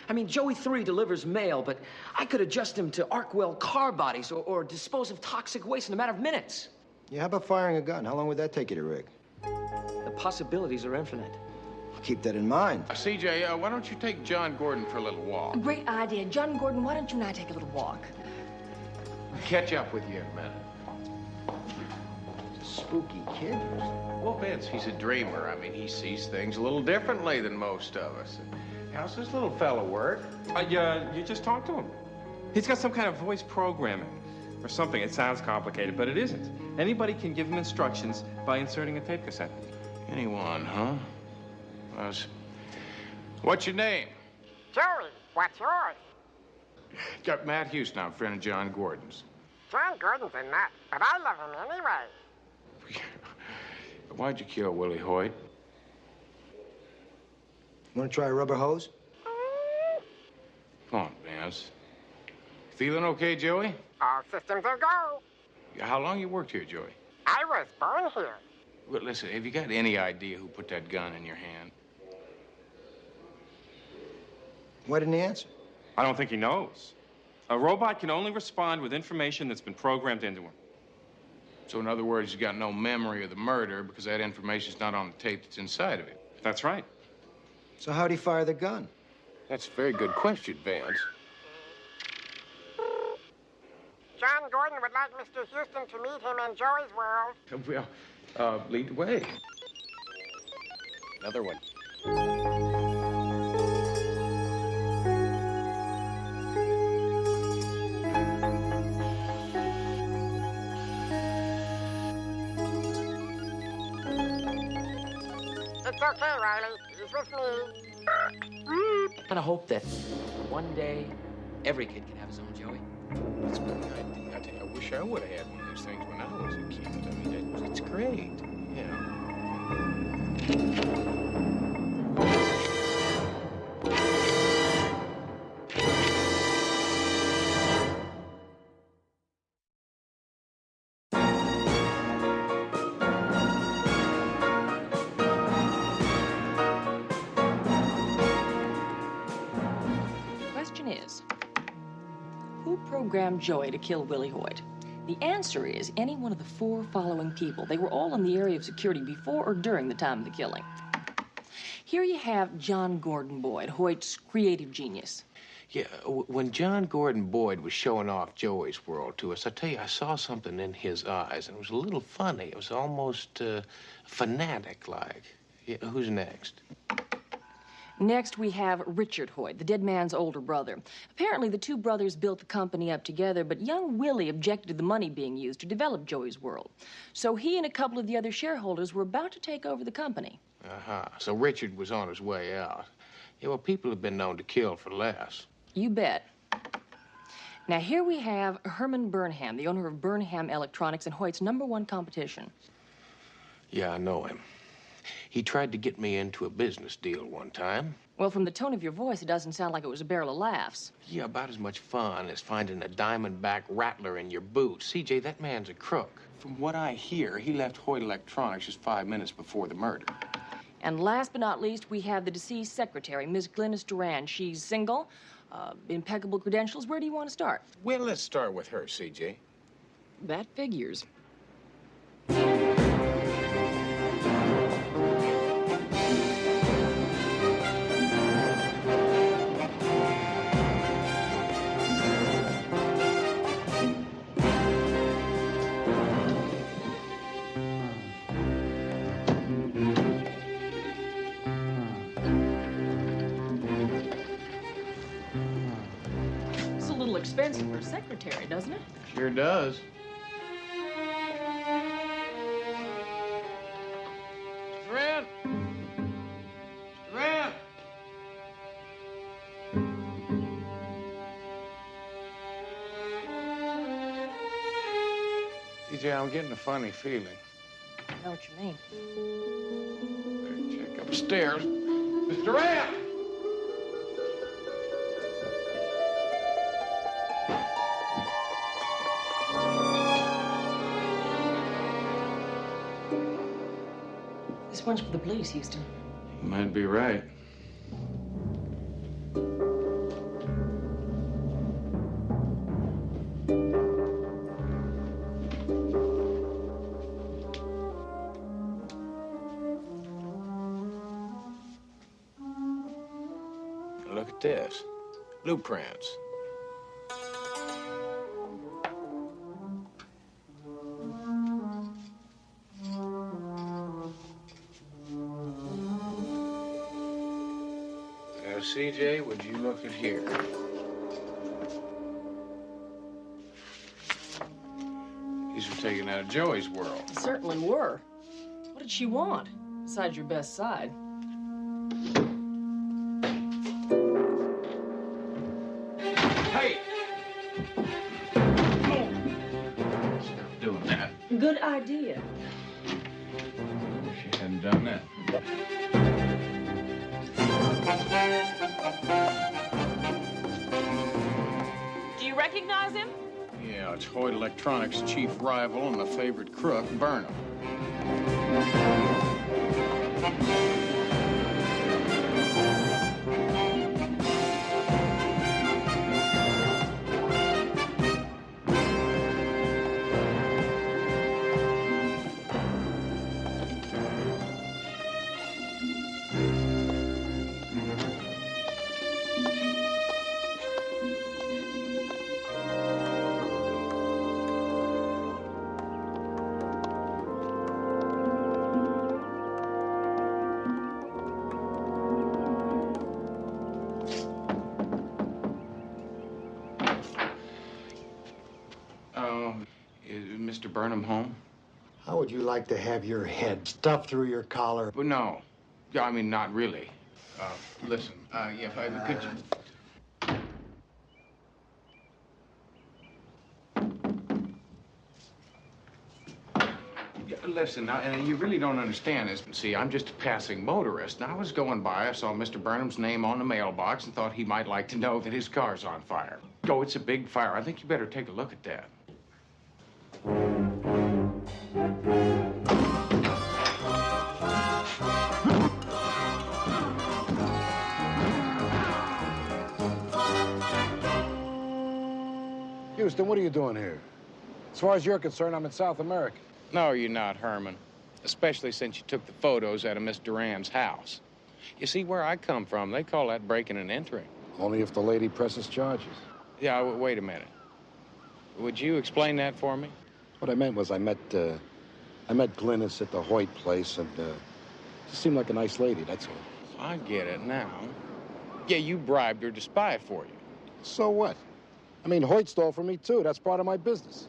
I mean, Joey 3 delivers mail, but I could adjust him to Arkwell car bodies or dispose of toxic waste in a matter of minutes. Yeah, how about firing a gun? How long would that take you to rig? The possibilities are infinite. Keep that in mind. CJ, why don't you take John Gordon for a little walk? Great idea. John Gordon, why don't you and I take a little walk? Catch up with you in a minute. He's a spooky kid. Well, Vince, he's a dreamer. I mean, he sees things a little differently than most of us. How's this little fella work? You just talk to him. He's got some kind of voice programming or something. It sounds complicated, but it isn't. Anybody can give him instructions by inserting a tape cassette. Anyone, huh? What's your name? Joey, what's yours? Got Matt Houston. I'm a friend of John Gordon's. John Gordon's a nut, but I love him anyway. Why'd you kill Willie Hoyt? Want to try a rubber hose? Come on, Vance. Feeling okay, Joey? All systems are go. How long you worked here, Joey? I was born here. Well, listen, have you got any idea who put that gun in your hand? Why didn't he answer? I don't think he knows. A robot can only respond with information that's been programmed into him. So, in other words, he's got no memory of the murder because that information's not on the tape that's inside of it. That's right. So how'd he fire the gun? That's a very good question, Vance. John Gordon would like Mr. Houston to meet him in Joey's World. Well, lead the way. Another one. It's okay, Riley. He's with me. And I hope that one day every kid can have his own Joey. That's a good idea. I tell you, I wish I would have had one of these things when I was a kid. I mean, it's great. Programmed Joey to kill Willie Hoyt? The answer is any one of the 4 following people. They were all in the area of security before or during the time of the killing. Here you have John Gordon Boyd, Hoyt's creative genius. Yeah, when John Gordon Boyd was showing off Joey's World to us, I tell you, I saw something in his eyes, and it was a little funny. It was almost fanatic-like. Yeah, who's next? Next, we have Richard Hoyt, the dead man's older brother. Apparently, the 2 brothers built the company up together, but young Willie objected to the money being used to develop Joey's World. So he and a couple of the other shareholders were about to take over the company. So Richard was on his way out. Yeah, well, people have been known to kill for less. You bet. Now, here we have Herman Burnham, the owner of Burnham Electronics and Hoyt's #1 competition. Yeah, I know him. He tried to get me into a business deal one time. Well, from the tone of your voice, it doesn't sound like it was a barrel of laughs. Yeah, about as much fun as finding a diamondback rattler in your boot. CJ, that man's a crook. From what I hear, he left Hoyt Electronics just 5 minutes before the murder. And last but not least, we have the deceased secretary, Miss Glynis Duran. She's single, impeccable credentials. Where do you want to start? Well, let's start with her, CJ. That figures. Expensive for a secretary, doesn't it? Sure does. Duran! Duran! CJ, I'm getting a funny feeling. I know what you mean. Better check upstairs. Miss Duran! This one's for the police, Houston. You might be right. Look at this. Blueprints. CJ, would you look at here? These were taken out of Joey's world. They certainly were. What did she want, besides your best side? Hey! Stop doing that. Good idea. She hadn't done that. Do you recognize him? Yeah, it's Hoyt Electronics' chief rival and the favorite crook, Burnham. Is Mr. Burnham home? How would you like to have your head stuffed through your collar? Well, no. Yeah, I mean, not really. Listen, yeah, if I could you... Yeah, listen, now, and you really don't understand this. See, I'm just a passing motorist. Now, I was going by, I saw Mr. Burnham's name on the mailbox and thought he might like to know that his car's on fire. Oh, it's a big fire. I think you better take a look at that. Houston, what are you doing here? As far as you're concerned, I'm in South America. No, you're not, Herman. Especially since you took the photos out of Miss Duran's house. You see, where I come from, they call that breaking and entering. Only if the lady presses charges. Yeah, wait a minute. Would you explain that for me? What I meant was I met Glynis at the Hoyt place, and she seemed like a nice lady, that's all. I get it now. Yeah, you bribed her to spy for you. So what? I mean, Hoyt stole from me, too. That's part of my business.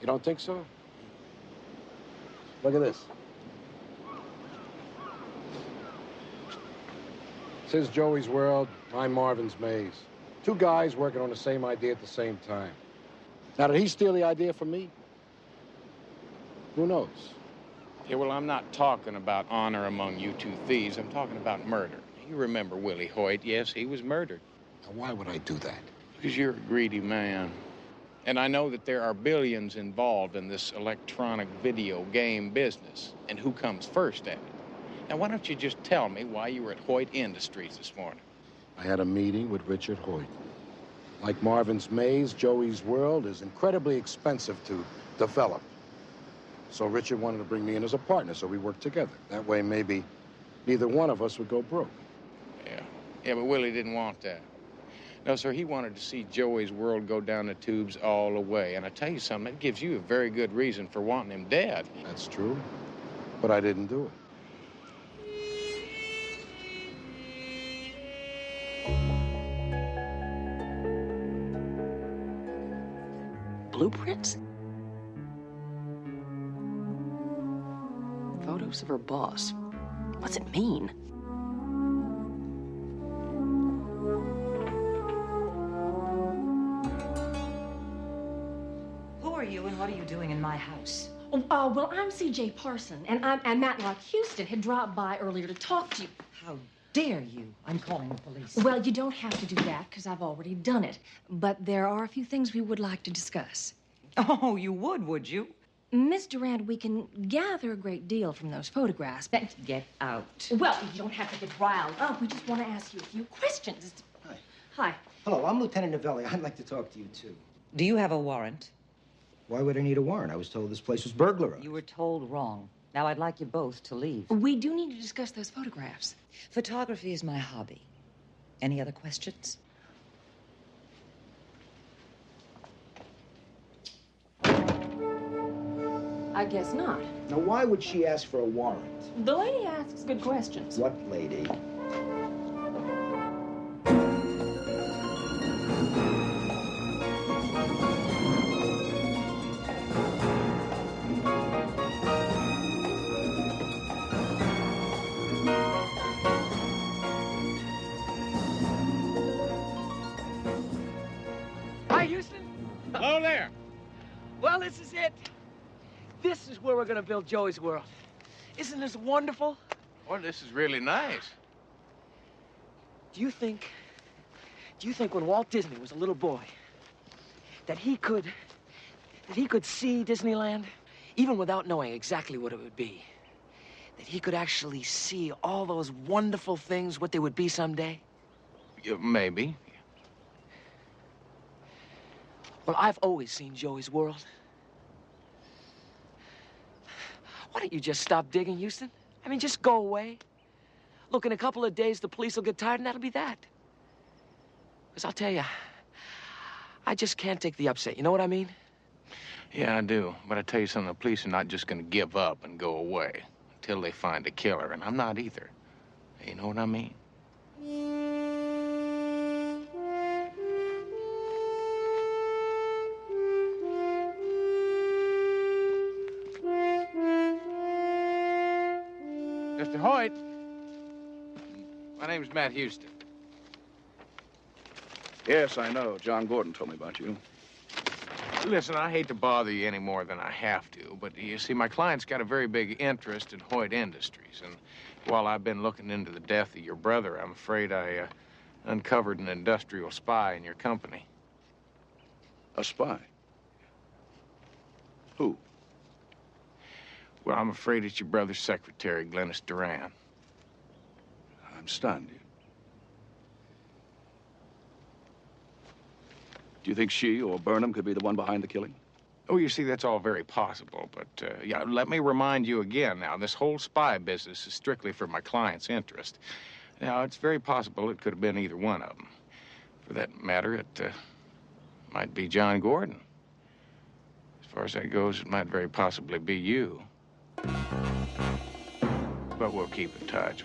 You don't think so? Look at this. This is Joey's World. I'm Marvin's Maze. Two guys working on the same idea at the same time. Now, did he steal the idea from me? Who knows? Yeah, well, I'm not talking about honor among you two thieves. I'm talking about murder. You remember Willie Hoyt. Yes, he was murdered. Now, why would I do that? Because you're a greedy man. And I know that there are billions involved in this electronic video game business. And who comes first at it? Now, why don't you just tell me why you were at Hoyt Industries this morning? I had a meeting with Richard Hoyt. Like Marvin's Maze, Joey's World is incredibly expensive to develop. So Richard wanted to bring me in as a partner, so we worked together. That way, maybe neither one of us would go broke. Yeah, but Willie didn't want that. No, sir, he wanted to see Joey's World go down the tubes all the way. And I tell you something, that gives you a very good reason for wanting him dead. That's true, but I didn't do it. Blueprints? Photos of her boss. What's it mean? Who are you and what are you doing in my house? Well, I'm C.J. Parson, and Matlock Houston had dropped by earlier to talk to you. How dare you? I'm calling the police. Well, you don't have to do that, because I've already done it. But there are a few things we would like to discuss. Oh, you would you? Miss Durand, we can gather a great deal from those photographs, but... Get out. Well, you don't have to get riled up. We just want to ask you a few questions. Hi. Hi. Hello, I'm Lieutenant Novelli. I'd like to talk to you, too. Do you have a warrant? Why would I need a warrant? I was told this place was burglarized. You were told wrong. Now I'd like you both to leave. We do need to discuss those photographs. Photography is my hobby. Any other questions? I guess not. Now, why would she ask for a warrant? The lady asks good questions. What lady? Hi, Houston. Hello there. Well, this is it. This is where we're gonna build Joey's World. Isn't this wonderful? Well, this is really nice. Do you think when Walt Disney was a little boy, that he could see Disneyland, even without knowing exactly what it would be? That he could actually see all those wonderful things, what they would be someday? Yeah, maybe. Well, I've always seen Joey's World. Why don't you just stop digging, Houston? I mean, just go away. Look, in a couple of days, the police will get tired, and that'll be that. Because I'll tell you, I just can't take the upset. You know what I mean? Yeah, I do. But I tell you something, the police are not just going to give up and go away until they find a killer, and I'm not either. You know what I mean? Mr. Hoyt, my name's Matt Houston. Yes, I know. John Gordon told me about you. Listen, I hate to bother you any more than I have to, but you see, my client's got a very big interest in Hoyt Industries, and while I've been looking into the death of your brother, I'm afraid I uncovered an industrial spy in your company. A spy? Who? Well, I'm afraid it's your brother's secretary, Glennis Durand. I'm stunned. Do you think she or Burnham could be the one behind the killing? Oh, you see, that's all very possible, but, yeah, let me remind you again now, this whole spy business is strictly for my client's interest. Now, it's very possible it could have been either one of them. For that matter, it might be John Gordon. As far as that goes, it might very possibly be you. But we'll keep in touch.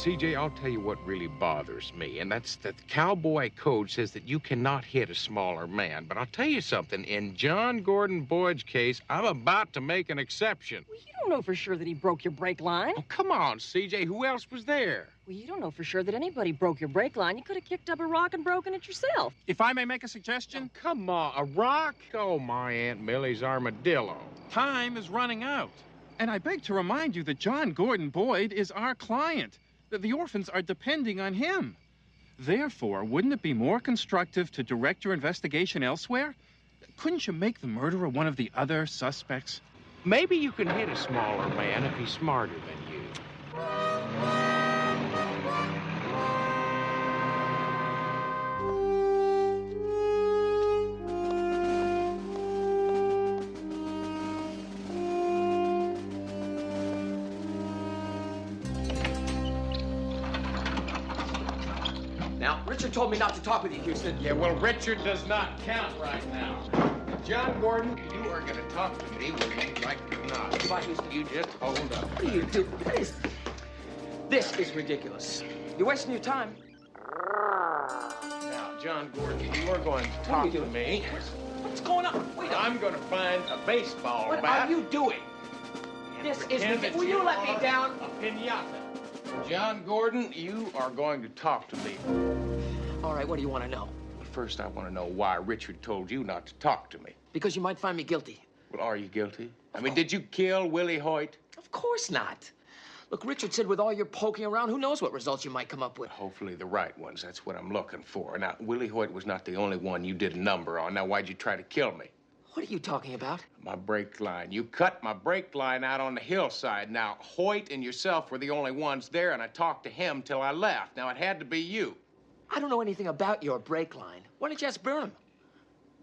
CJ, I'll tell you what really bothers me, and that's that the cowboy code says that you cannot hit a smaller man. But I'll tell you something, in John Gordon Boyd's case, I'm about to make an exception. Well, you don't know for sure that he broke your brake line. Oh, come on, CJ, who else was there? Well, you don't know for sure that anybody broke your brake line. You could have kicked up a rock and broken it yourself. If I may make a suggestion? Oh, come on, a rock? Oh, my Aunt Millie's armadillo. Time is running out. And I beg to remind you that John Gordon Boyd is our client. The orphans are depending on him. Therefore, wouldn't it be more constructive to direct your investigation elsewhere? Couldn't you make the murderer one of the other suspects? Maybe you can hit a smaller man if he's smarter than you. Now, Richard told me not to talk with you, Houston. Yeah, well, Richard does not count right now. John Gordon, you are going to talk to me whether you like it or not. Goodbye, Houston. You just hold up. What do you do? This is ridiculous. You're wasting your time. Now, John Gordon, you are going to talk to me. What's going on? Wait, I'm going to find a baseball what bat. are you doing? This is ridiculous. Will you let me down? A piñata. John Gordon, you are going to talk to me. All right, what do you want to know? First, I want to know why Richard told you not to talk to me. Because you might find me guilty. Well, are you guilty? I mean, did you kill Willie Hoyt? Of course not. Look, Richard said with all your poking around, who knows what results you might come up with. Hopefully the right ones. That's what I'm looking for. Now, Willie Hoyt was not the only one you did a number on. Now, why'd you try to kill me? What are you talking about? My brake line. You cut my brake line out on the hillside. Now, Hoyt and yourself were the only ones there, and I talked to him till I left. Now, it had to be you. I don't know anything about your brake line. Why didn't you ask Burnham?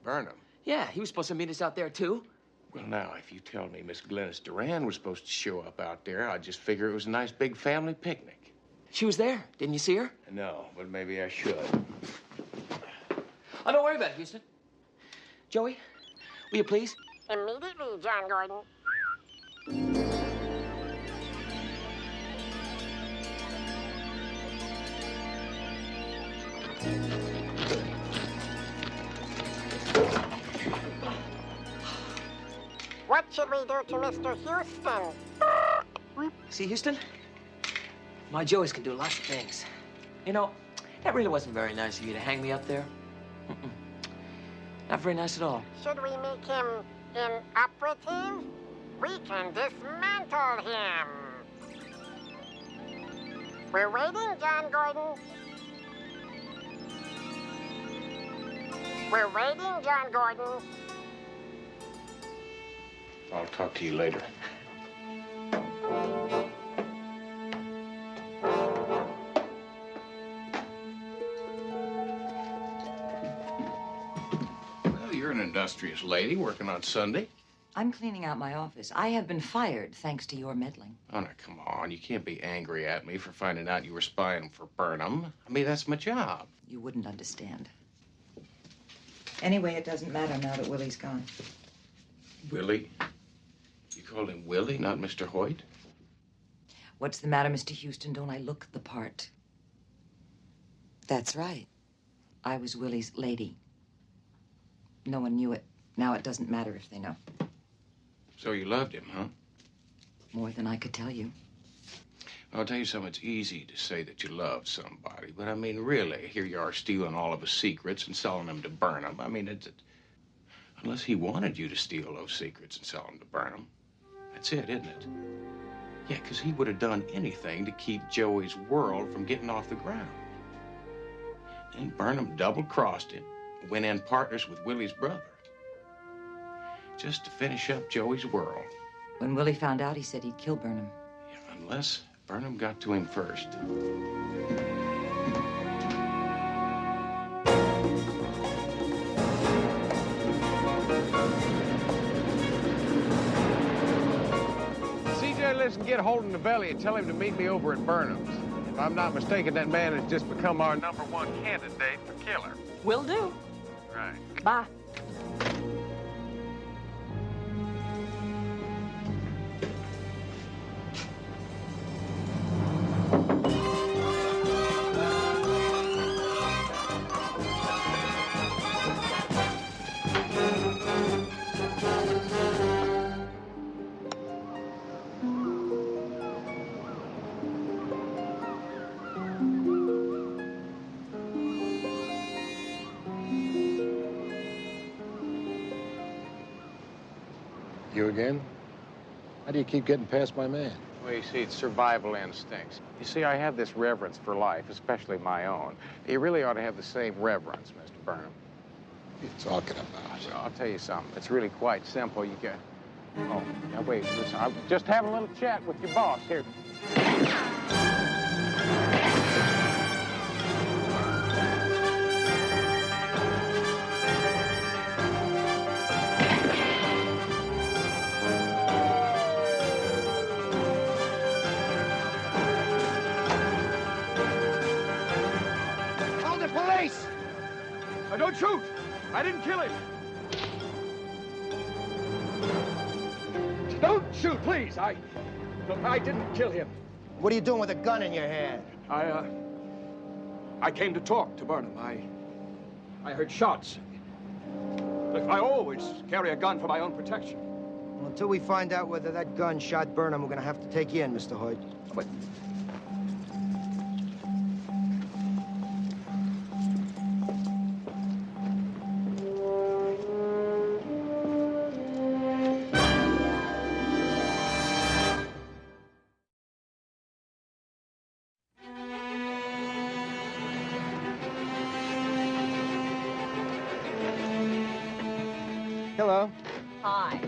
Burnham? Yeah, he was supposed to meet us out there, too. Well, now, if you tell me Miss Glennis Duran was supposed to show up out there, I just figure it was a nice big family picnic. She was there. Didn't you see her? No, but maybe I should. Oh, don't worry about it, Houston. Joey, will you please? Immediately, John Gordon. What should we do to Mr. Houston? See, Houston? My Joey's can do lots of things. You know, that really wasn't very nice of you to hang me up there. Not very nice at all. Should we make him inoperative? We can dismantle him. We're waiting, John Gordon. We're waiting, John Gordon. I'll talk to you later. Well, you're an industrious lady working on Sunday. I'm cleaning out my office. I have been fired thanks to your meddling. Oh, now, come on. You can't be angry at me for finding out you were spying for Burnham. I mean, that's my job. You wouldn't understand. Anyway, it doesn't matter now that Willie's gone. Willie? You called him Willie, not Mr. Hoyt? What's the matter, Mr. Houston? Don't I look the part? That's right. I was Willie's lady. No one knew it. Now it doesn't matter if they know. So you loved him, huh? More than I could tell you. I'll tell you something, it's easy to say that you love somebody, but I mean, really, here you are stealing all of his secrets and selling them to Burnham. I mean, unless he wanted you to steal those secrets and sell them to Burnham. That's it, isn't it? Yeah, because he would have done anything to keep Joey's world from getting off the ground. And Burnham double-crossed him, went in partners with Willie's brother. Just to finish up Joey's world. When Willie found out, he said he'd kill Burnham. Yeah, unless Burnham got to him first. CJ, listen, get Holden Novelli and tell him to meet me over at Burnham's. If I'm not mistaken, that man has just become our #1 candidate for killer. Will do. Right. Bye. You again? How do you keep getting past my man? Well, you see, it's survival instincts. You see, I have this reverence for life, especially my own. You really ought to have the same reverence, Mr. Burnham. What are you talking about? Well, I'll tell you something. It's really quite simple. You can... Oh, now wait, listen. I'm just having a little chat with your boss here. Call the police! Don't shoot! I didn't kill him! Don't shoot, please! I didn't kill him. What are you doing with a gun in your hand? I came to talk to Burnham. I heard shots. Look, I always carry a gun for my own protection. Well, until we find out whether that gun shot Burnham, we're gonna have to take you in, Mr. Hoyt. But Hello. Hi.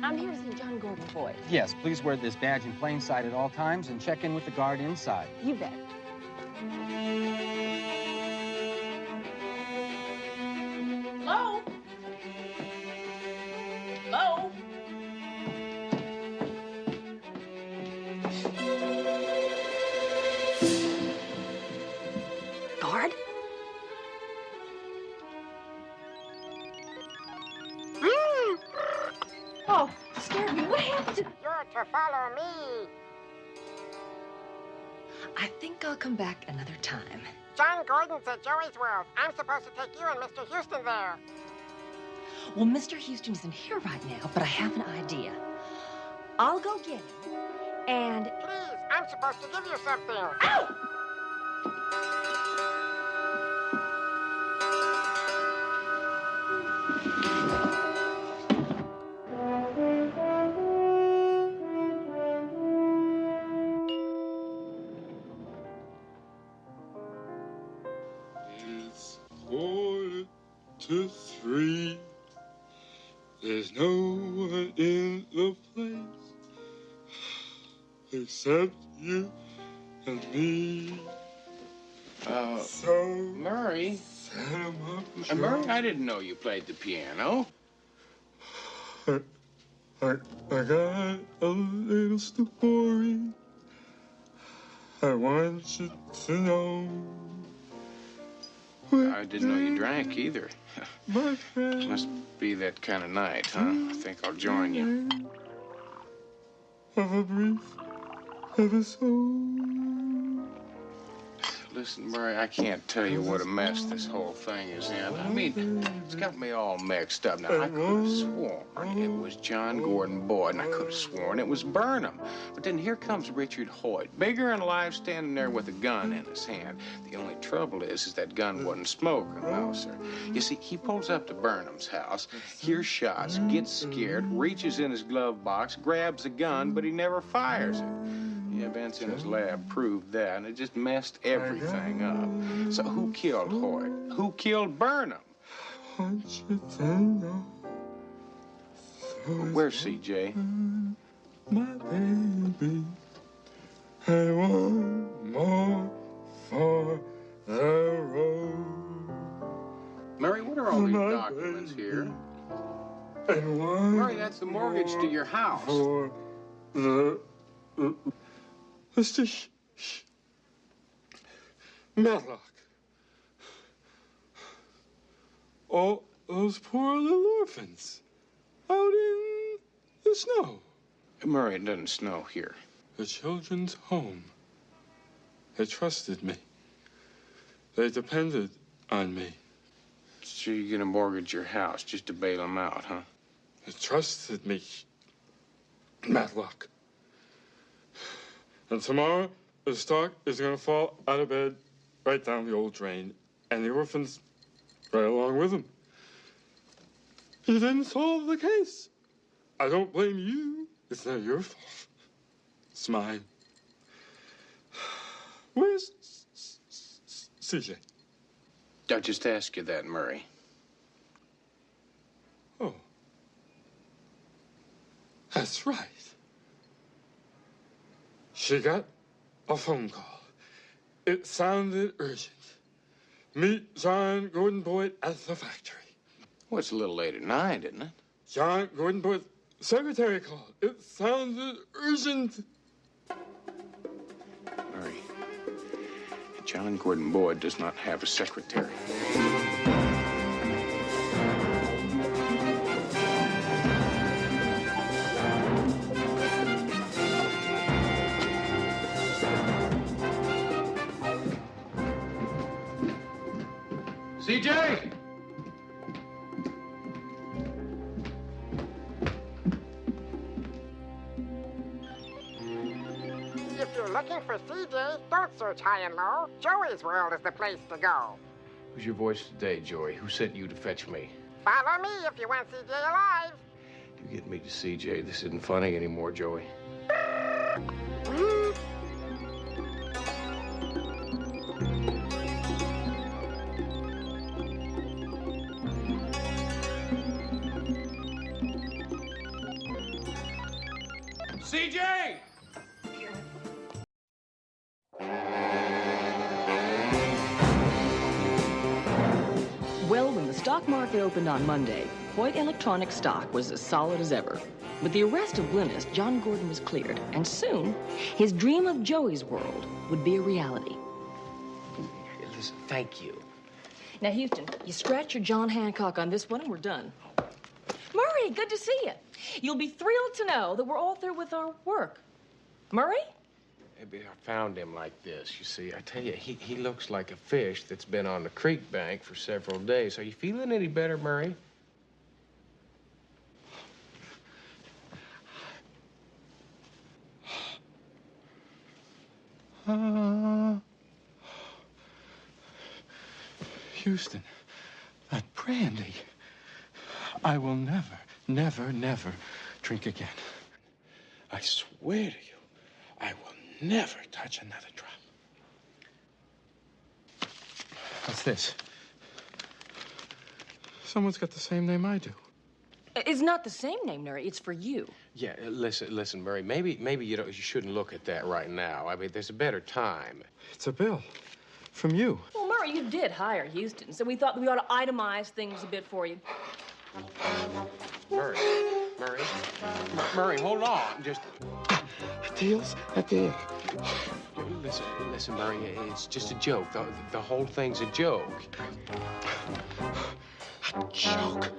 I'm here to see John Gordon Boyd. Yes, please wear this badge in plain sight at all times and check in with the guard inside. You bet. Hello? Hello? Guard? Oh, scared me. What happened to... You're to follow me. I think I'll come back another time. John Gordon's at Joey's World. I'm supposed to take you and Mr. Houston there. Well, Mr. Houston isn't here right now, but I have an idea. I'll go get him, and... Please, I'm supposed to give you something. Ow! It's 2:45. There's no one in the place except you and me. Murray? Murray, I didn't know you played the piano. I got a little story I want you to know. I didn't know you drank either. Must be that kind of night, huh? I think I'll join you. Of a brief episode. Listen, Murray, I can't tell you what a mess this whole thing is in. I mean, it's got me all mixed up. Now, I could have sworn it was John Gordon Boyd, and I could have sworn it was Burnham. But then here comes Richard Hoyt, bigger and alive, standing there with a gun in his hand. The only trouble is that gun wasn't smoking, no, sir. You see, he pulls up to Burnham's house, hears shots, gets scared, reaches in his glove box, grabs a gun, but he never fires it. The events in his lab proved that, and it just messed everything up. So who killed Hoyt? Who killed Burnham? Want you to know. Where's CJ? My baby. And one more for the road. Murray, what are all these documents here? And one Murray, that's the mortgage to your house. For the... Mr. Matlock. All those poor little orphans out in the snow. Murray, it doesn't snow here. The children's home. They trusted me. They depended on me. So you're gonna mortgage your house just to bail them out, huh? They trusted me, Matlock. And tomorrow, the stock is going to fall out of bed right down the old drain, and the orphans right along with him. You didn't solve the case. I don't blame you. It's not your fault. It's mine. Where's CJ? I just asked you that, Murray. Oh. That's right. She got a phone call. It sounded urgent. Meet John Gordon Boyd at the factory. Well, it's a little late at night, isn't it? John Gordon Boyd's secretary called. It sounded urgent. Murray, John Gordon Boyd does not have a secretary. CJ! If you're looking for CJ, don't search high and low. Joey's World is the place to go. Who's your voice today, Joey? Who sent you to fetch me? Follow me if you want CJ alive. You get me to CJ. This isn't funny anymore, Joey. CJ! Well, when the stock market opened on Monday, Hoyt Electronics stock was as solid as ever. With the arrest of Glynis, John Gordon was cleared, and soon, his dream of Joey's World would be a reality. Listen, thank you. Now, Houston, you scratch your John Hancock on this one, and we're done. Murray, good to see you. You'll be thrilled to know that we're all through with our work. Murray? Maybe I found him like this, you see. I tell you, he looks like a fish that's been on the creek bank for several days. Are you feeling any better, Murray? Houston, that brandy. I will never, never, never drink again. I swear to you, I will never touch another drop. What's this? Someone's got the same name I do. It's not the same name, Murray. It's for you. Yeah, listen, Murray. Maybe you shouldn't look at that right now. I mean, there's a better time. It's a bill from you. Well, Murray, you did hire Houston, so we thought we ought to itemize things a bit for you. Murray, hold on. Just a deal's a deal. Listen, Murray. It's just a joke. The whole thing's a joke. A joke.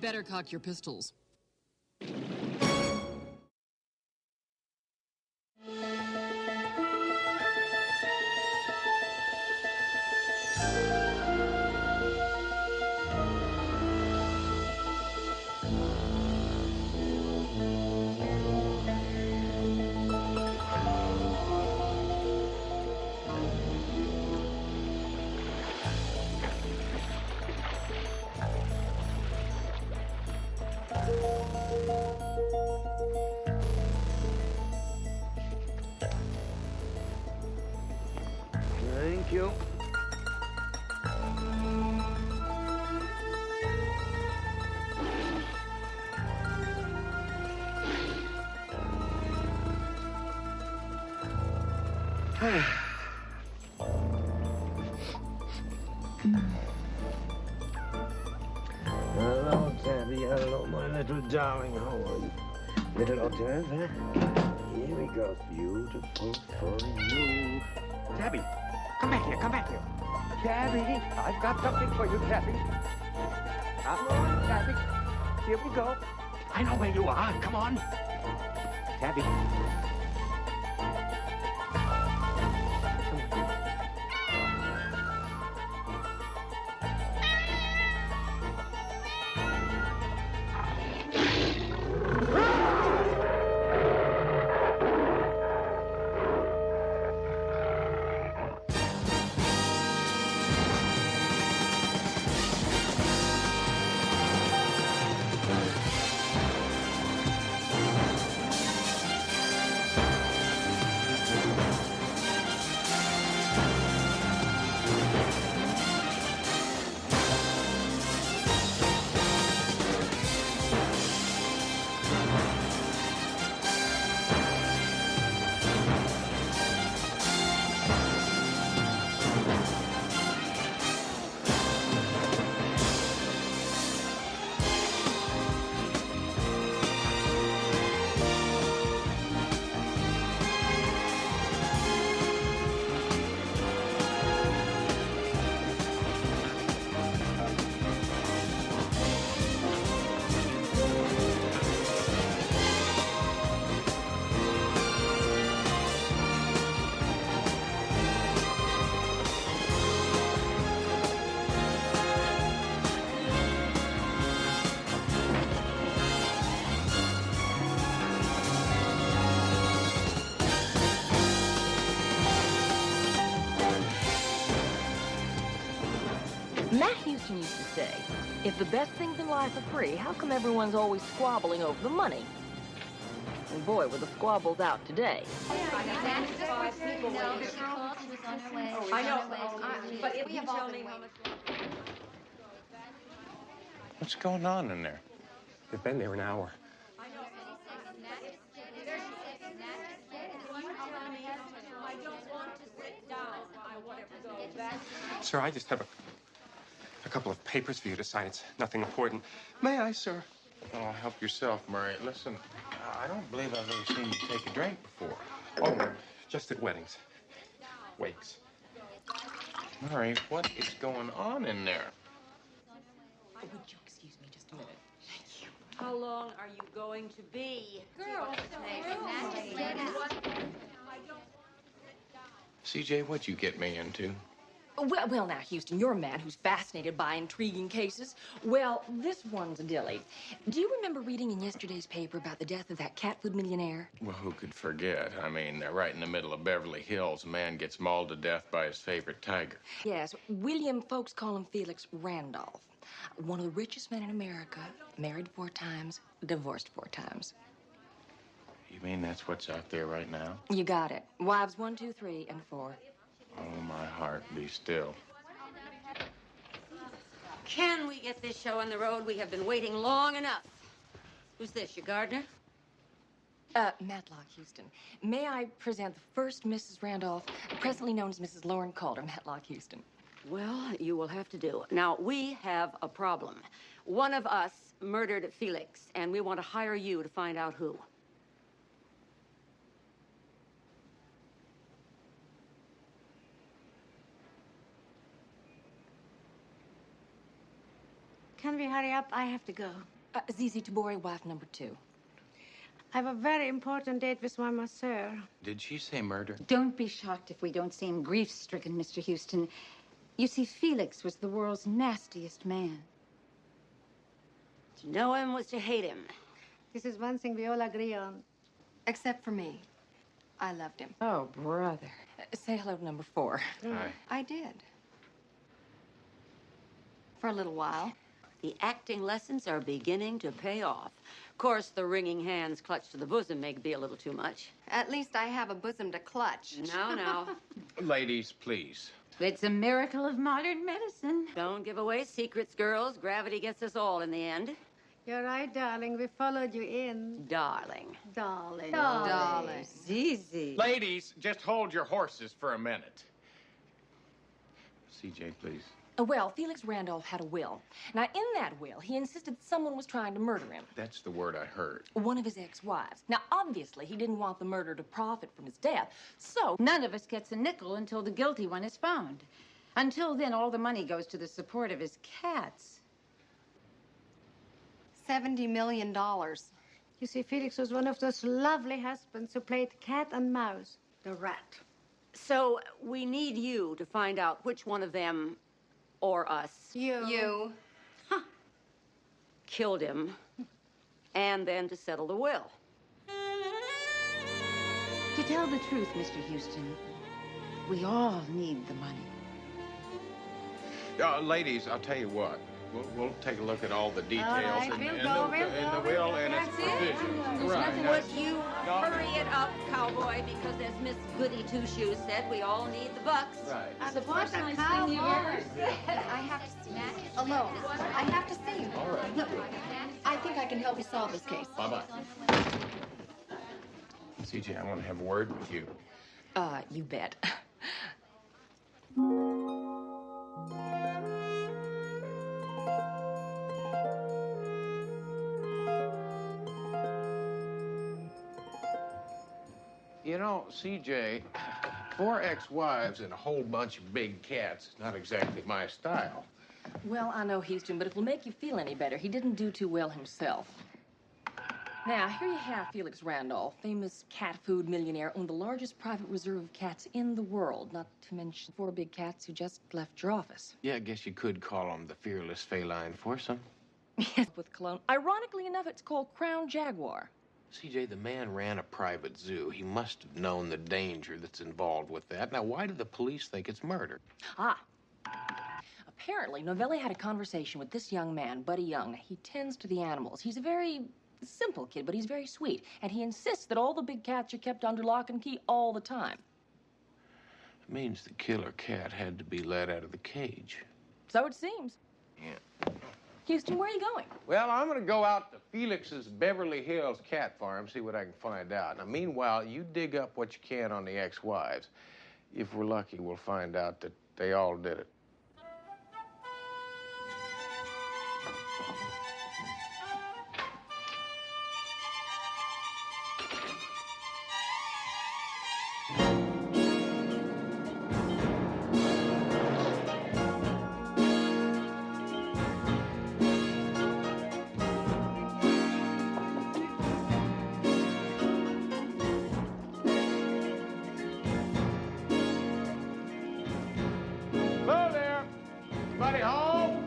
Better cock your pistols. Hello, Tabby. Hello, my little darling. How are you? Little hors d'oeuvre, huh? Here we go. Beautiful for you. Tabby, come back here, come back here. Tabby, I've got something for you, Tabby. Come on, Tabby. Here we go. I know where you are. Come on. Tabby. Matt Houston used to say, if the best things in life are free, how come everyone's always squabbling over the money? And boy, were the squabbles out today. I know, but if you tell me how much... What's going on in there? They've been there an hour. Sir, I just have a couple of papers for you to sign. It's nothing important. May I, sir? Oh, help yourself, Murray. Listen, I don't believe I've ever seen you take a drink before. Oh, just at weddings. Wakes. Murray, what is going on in there? Would you excuse me just a minute? Thank you. How long are you going to be? Girls, CJ, what'd you get me into? Well, now, Houston, you're a man who's fascinated by intriguing cases. Well, this one's a dilly. Do you remember reading in yesterday's paper about the death of that cat food millionaire? Well, who could forget? I mean, right in the middle of Beverly Hills, a man gets mauled to death by his favorite tiger. Yes, William, folks call him Felix Randolph. One of the richest men in America, married 4 times, divorced 4 times. You mean that's what's out there right now? You got it. Wives 1, 2, 3, and 4. Oh, my heart, be still. Can we get this show on the road? We have been waiting long enough. Who's this, your gardener? Matlock Houston. May I present the first Mrs. Randolph, presently known as Mrs. Lauren Calder, Matlock Houston. Well, you will have to do. Now, we have a problem. One of us murdered Felix, and we want to hire you to find out who. Can we hurry up? I have to go. Zizi Tabori, wife number 2. I have a very important date with my masseur. Did she say murder? Don't be shocked if we don't seem grief-stricken, Mr. Houston. You see, Felix was the world's nastiest man. To know him was to hate him. This is one thing we all agree on. Except for me. I loved him. Oh, brother. Say hello to number 4. Hi. I did. For a little while. The acting lessons are beginning to pay off. Of course, the wringing hands clutched to the bosom may be a little too much. At least I have a bosom to clutch. Now. Ladies, please. It's a miracle of modern medicine. Don't give away secrets, girls. Gravity gets us all in the end. You're right, darling. We followed you in. Darling. Darling. Darling. Zizi. Ladies, just hold your horses for a minute. CJ, please. Well, Felix Randolph had a will. Now, in that will, he insisted someone was trying to murder him. That's the word I heard. One of his ex-wives. Now, obviously, he didn't want the murderer to profit from his death, so... None of us gets a nickel until the guilty one is found. Until then, all the money goes to the support of his cats. $70 million. You see, Felix was one of those lovely husbands who played cat and mouse, the rat. So we need you to find out which one of them, or us, You. killed him, and then to settle the will. To tell the truth, Mr. Houston, we all need the money. Ladies, I'll tell you what. We'll take a look at all the details right, in we'll the go. will and its provisions. Right. Would you hurry it up, cowboy? Because as Miss Goody Two-Shoes said, we all need the bucks. Right. Support the cowboy. I have to see you. Alone. I have to see you. All right. Look, I think I can help you solve this case. Bye-bye. CJ, I want to have a word with you. You bet. You know, CJ, 4 ex-wives and a whole bunch of big cats is not exactly my style. Well, I know, Houston, but if it'll make you feel any better, he didn't do too well himself. Now, here you have Felix Randolph, famous cat food millionaire, owned the largest private reserve of cats in the world, not to mention 4 big cats who just left your office. Yeah, I guess you could call him the fearless feline foursome. Yes, with cologne. Ironically enough, it's called Crown Jaguar. CJ, the man ran a private zoo. He must have known the danger that's involved with that. Now, why do the police think it's murder? Apparently, Novelli had a conversation with this young man, Buddy Young. He tends to the animals. He's a very simple kid, but he's very sweet. And he insists that all the big cats are kept under lock and key all the time. It means the killer cat had to be let out of the cage. So it seems. Yeah. Houston, where are you going? Well, I'm going to go out to Felix's Beverly Hills cat farm, see what I can find out. Now, meanwhile, you dig up what you can on the ex-wives. If we're lucky, we'll find out that they all did it. Hello there. Anybody home?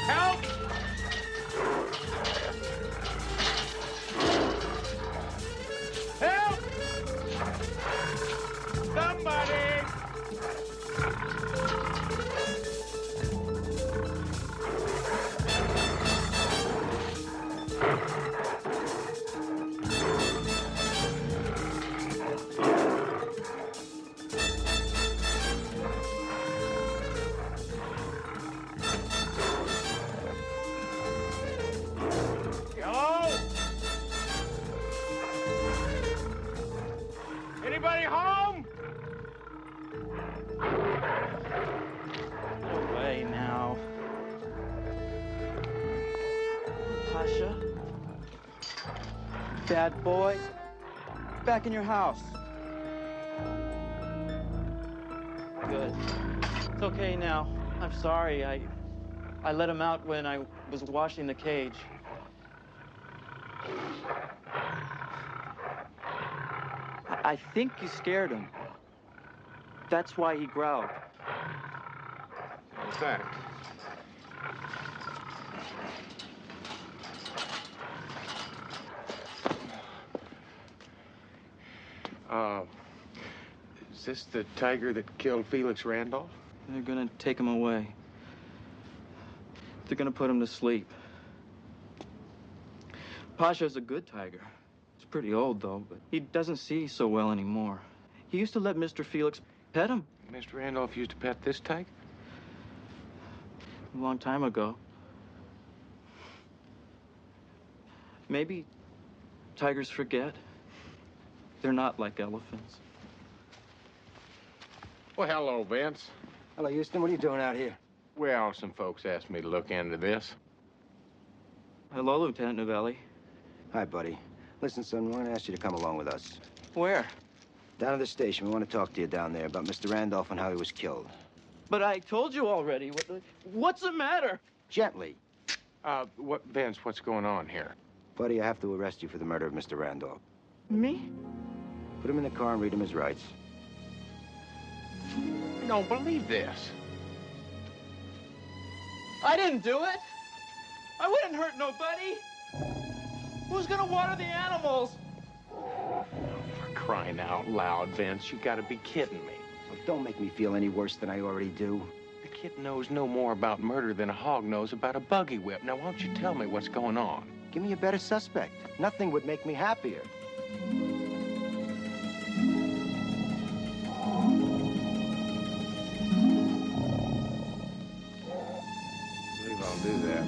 Help! Help! Somebody! Hello? Anybody home? Away now. Pasha? bad boy. Back in your house. Good. It's okay now. I'm sorry. I let him out when I was washing the cage. I think you scared him. That's why he growled. What's that? Is this the tiger that killed Felix Randolph? They're gonna take him away. They're gonna put him to sleep. Pasha's a good tiger. He's pretty old, though, but he doesn't see so well anymore. He used to let Mr. Felix pet him. Mr. Randolph used to pet this tiger? A long time ago. Maybe tigers forget. They're not like elephants. Well, hello, Vince. Hello, Houston. What are you doing out here? Well, some folks asked me to look into this. Hello, Lieutenant Novelli. Hi, buddy. Listen, son, we're going to ask you to come along with us. Where? Down to the station. We want to talk to you down there about Mr. Randolph and how he was killed. But I told you already. What's the matter? Gently. Vince, what's going on here? Buddy, I have to arrest you for the murder of Mr. Randolph. Me? Put him in the car and read him his rights. I don't believe this. I didn't do it. I wouldn't hurt nobody. Who's gonna water the animals? For crying out loud, Vince, you gotta be kidding me. Well, don't make me feel any worse than I already do. The kid knows no more about murder than a hog knows about a buggy whip. Now, won't you tell me what's going on? Give me a better suspect. Nothing would make me happier. I believe I'll do that.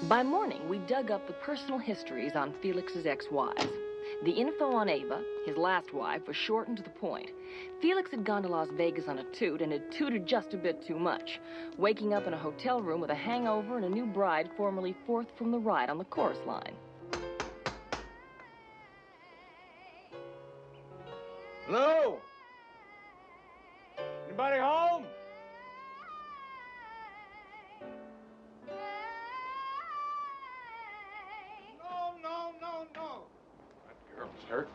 By morning, we dug up the personal histories on Felix's ex-wives. The info on Ava, his last wife, was shortened to the point. Felix had gone to Las Vegas on a toot and had tooted just a bit too much, waking up in a hotel room with a hangover and a new bride formerly fourth from the right on the chorus line. Hello? Anybody home? No. That girl's hurting.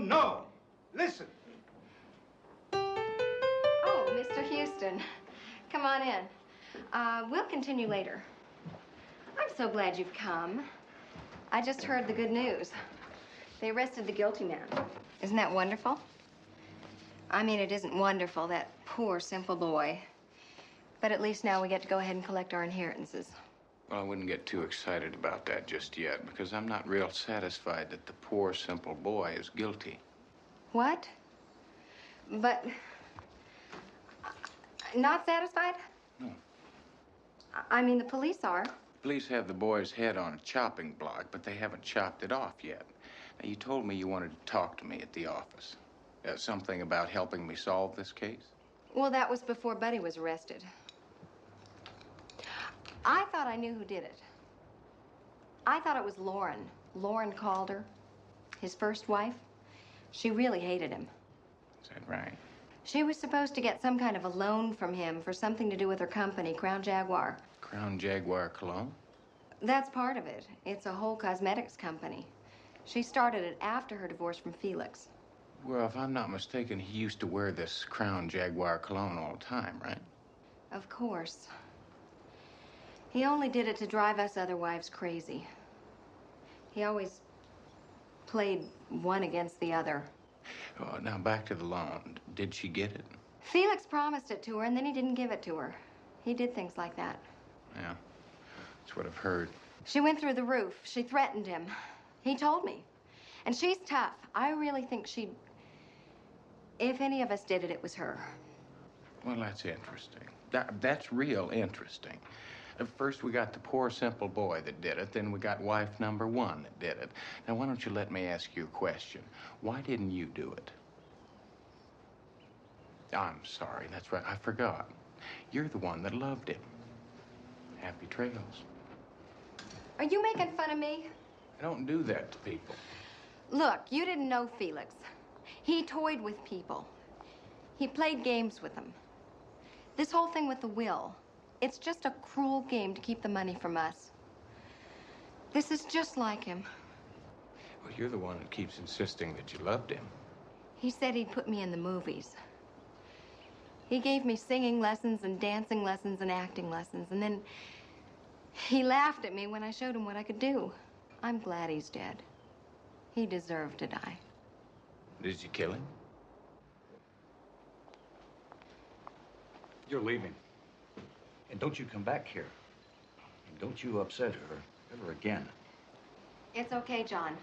No. Listen. Oh, Mr. Houston. Come on in. We'll continue later. I'm so glad you've come. I just heard the good news. They arrested the guilty man. Isn't that wonderful? I mean, it isn't wonderful, that poor, simple boy. But at least now we get to go ahead and collect our inheritances. Well, I wouldn't get too excited about that just yet, because I'm not real satisfied that the poor, simple boy is guilty. What? But... not satisfied? No. I mean, the police are. Police have the boy's head on a chopping block, but they haven't chopped it off yet. Now, you told me you wanted to talk to me at the office. Something about helping me solve this case? Well, that was before Buddy was arrested. I thought I knew who did it. I thought it was Lauren. Lauren Calder, his first wife. She really hated him. Is that right? She was supposed to get some kind of a loan from him for something to do with her company, Crown Jaguar. Crown Jaguar Cologne? That's part of it. It's a whole cosmetics company. She started it after her divorce from Felix. Well, if I'm not mistaken, he used to wear this Crown Jaguar cologne all the time, right? Of course. He only did it to drive us other wives crazy. He always played one against the other. Oh, now back to the loan. Did she get it? Felix promised it to her, and then he didn't give it to her. He did things like that. Yeah, that's what I've heard. She went through the roof. She threatened him. He told me. And she's tough. I really think she'd... If any of us did it, it was her. Well, that's interesting. That's real interesting. First, we got the poor, simple boy that did it. Then we got wife number one that did it. Now, why don't you let me ask you a question? Why didn't you do it? I'm sorry. That's right. I forgot. You're the one that loved him. Happy trails. Are you making fun of me? I don't do that to people. Look, you didn't know Felix. He toyed with people. He played games with them. This whole thing with the will, it's just a cruel game to keep the money from us. This is just like him. Well, you're the one that keeps insisting that you loved him. He said he'd put me in the movies. He gave me singing lessons and dancing lessons and acting lessons, and then he laughed at me when I showed him what I could do. I'm glad he's dead. He deserved to die. Did you kill him? You're leaving. And don't you come back here. And don't you upset her ever again. It's okay, John.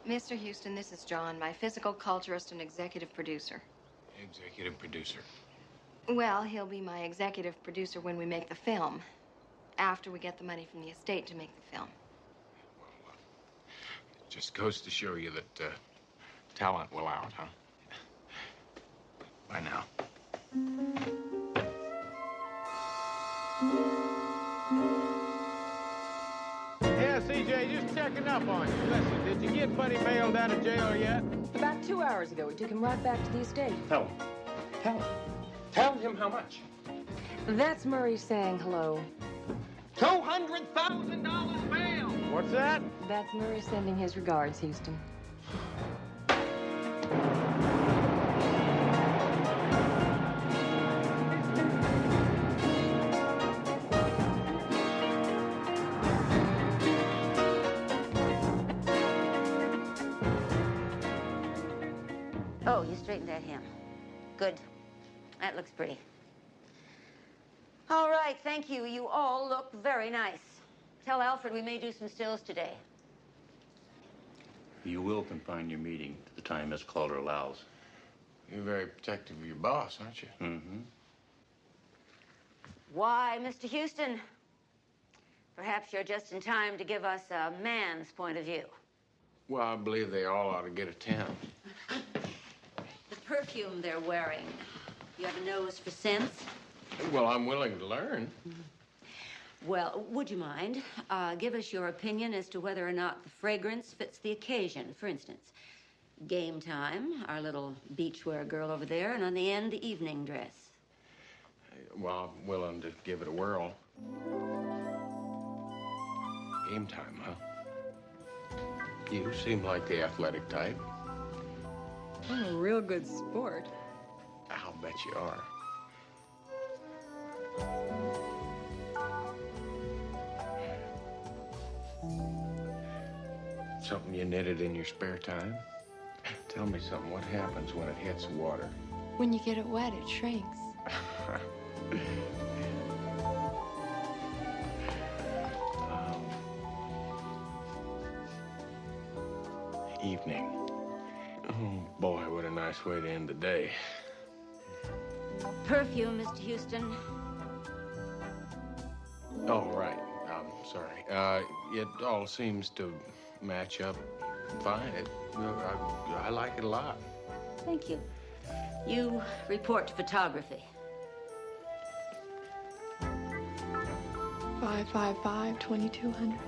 Mr. Houston, this is John, my physical culturist and executive producer. Executive producer. Well, he'll be my executive producer when we make the film, after we get the money from the estate to make the film. It just goes to show you that talent will out, huh? Bye now. Yeah, CJ, just checking up on you. Listen, did you get Buddy bailed out of jail yet? About 2 hours ago, we took him right back to the estate. Tell him. Tell him. Tell him how much. That's Murray saying hello. $200,000 bail! What's that? That's Murray sending his regards, Houston. Oh, you straightened that hem. Good. That looks pretty. All right, thank you. You all look very nice. Tell Alfred we may do some stills today. You will confine your meeting to the time Miss Calder allows. You're very protective of your boss, aren't you? Mm-hmm. Why, Mr. Houston, perhaps you're just in time to give us a man's point of view. Well, I believe they all ought to get a 10. The perfume they're wearing. You have a nose for scents? Well, I'm willing to learn. Well, would you mind? Give us your opinion as to whether or not the fragrance fits the occasion. For instance, game time, our little beachwear girl over there, and on the end, the evening dress. Well, I'm willing to give it a whirl. Game time, huh? You seem like the athletic type. I'm a real good sport. I'll bet you are. Something you knitted in your spare time? Tell me something. What happens when it hits water? When you get it wet, it shrinks. Evening. Oh, boy, what a nice way to end the day. Perfume, Mr. Houston. Oh, right. I'm sorry. It all seems to match up fine. I like it a lot. Thank you. You report photography. 555 2200.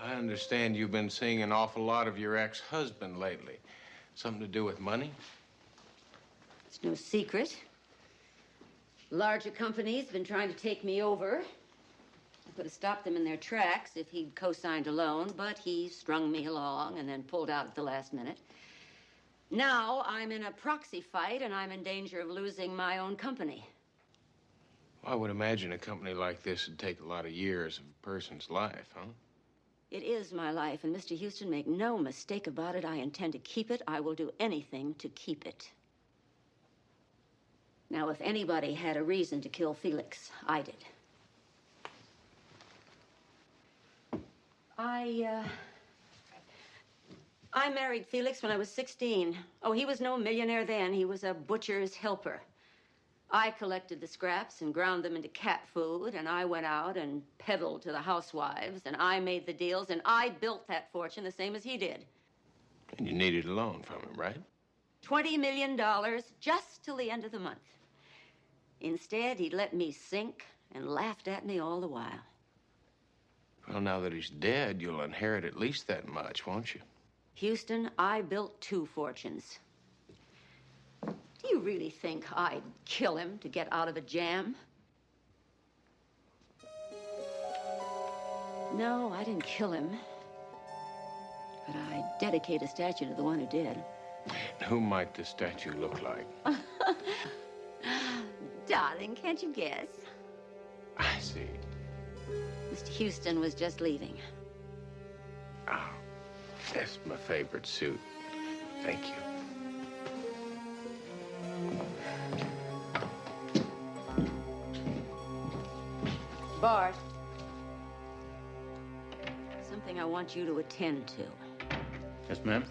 I understand you've been seeing an awful lot of your ex-husband lately. Something to do with money? It's no secret. Larger companies have been trying to take me over. I could have stopped them in their tracks if he'd co-signed a loan, but he strung me along and then pulled out at the last minute. Now I'm in a proxy fight, and I'm in danger of losing my own company. Well, I would imagine a company like this would take a lot of years of a person's life, huh? It is my life, and Mr. Houston, make no mistake about it. I intend to keep it. I will do anything to keep it. Now, if anybody had a reason to kill Felix, I did. I married Felix when I was 16. Oh, he was no millionaire then. He was a butcher's helper. I collected the scraps and ground them into cat food, and I went out and peddled to the housewives, and I made the deals, and I built that fortune the same as he did. And you needed a loan from him, right? $20 million just till the end of the month. Instead, he let me sink and laughed at me all the while. Well, now that he's dead, you'll inherit at least that much, won't you? Houston, I built 2 fortunes. Do you really think I'd kill him to get out of a jam? No, I didn't kill him. But I dedicate a statue to the one who did. Who might the statue look like? Darling, can't you guess? I see. Mr. Houston was just leaving. Oh, that's my favorite suit. Thank you. Bart, something I want you to attend to. Yes, ma'am.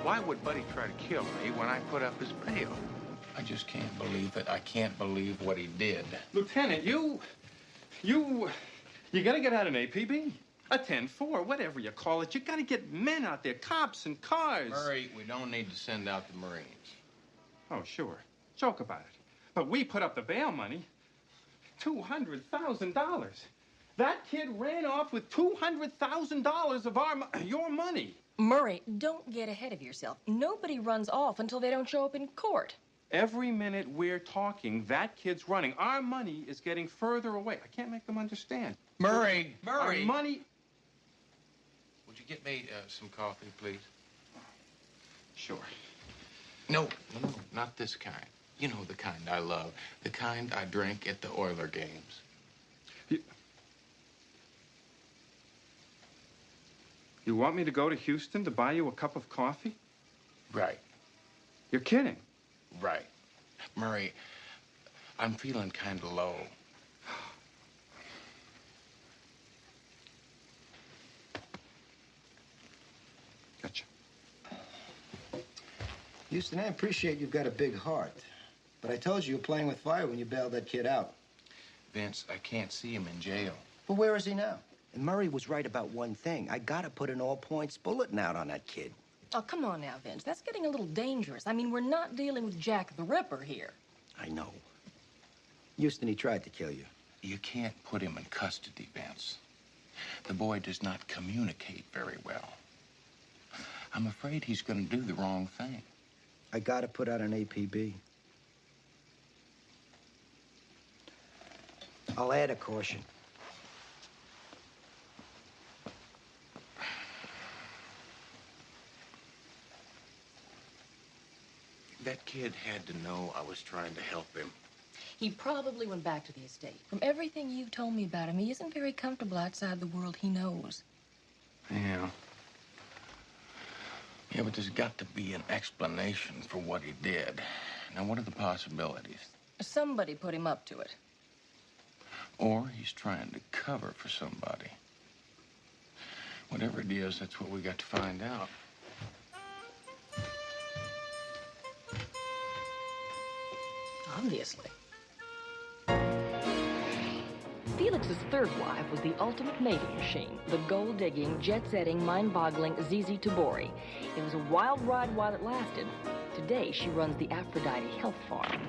Why would Buddy try to kill me when I put up his bail? I just can't believe it. I can't believe what he did. Lieutenant, you gotta get out an APB. A 10-4, whatever you call it. You gotta get men out there, cops and cars. Murray, we don't need to send out the Marines. Oh, sure. Joke about it. But we put up the bail money. $200,000. That kid ran off with $200,000 of your money. Murray, don't get ahead of yourself. Nobody runs off until they don't show up in court. Every minute we're talking, that kid's running. Our money is getting further away. I can't make them understand. Murray! Our money... Would you get me some coffee, please? Sure. No, not this kind. You know the kind I love. The kind I drink at the Oiler games. You want me to go to Houston to buy you a cup of coffee? Right. You're kidding. Right. Murray, I'm feeling kind of low. Gotcha. Houston, I appreciate you've got a big heart. But I told you were playing with fire when you bailed that kid out. Vince, I can't see him in jail. Well, where is he now? And Murray was right about one thing. I gotta put an all-points bulletin out on that kid. Oh, come on now, Vince. That's getting a little dangerous. I mean, we're not dealing with Jack the Ripper here. I know. Houston, he tried to kill you. You can't put him in custody, Vince. The boy does not communicate very well. I'm afraid he's going to do the wrong thing. I gotta put out an APB. I'll add a caution. That kid had to know I was trying to help him. He probably went back to the estate. From everything you've told me about him, he isn't very comfortable outside the world he knows. Yeah. Yeah, but there's got to be an explanation for what he did. Now, what are the possibilities? Somebody put him up to it. Or he's trying to cover for somebody. Whatever it is, that's what we got to find out. Obviously. Felix's third wife was the ultimate mating machine, the gold-digging, jet-setting, mind-boggling Zizi Tabori. It was a wild ride while it lasted. Today, she runs the Aphrodite Health Farm.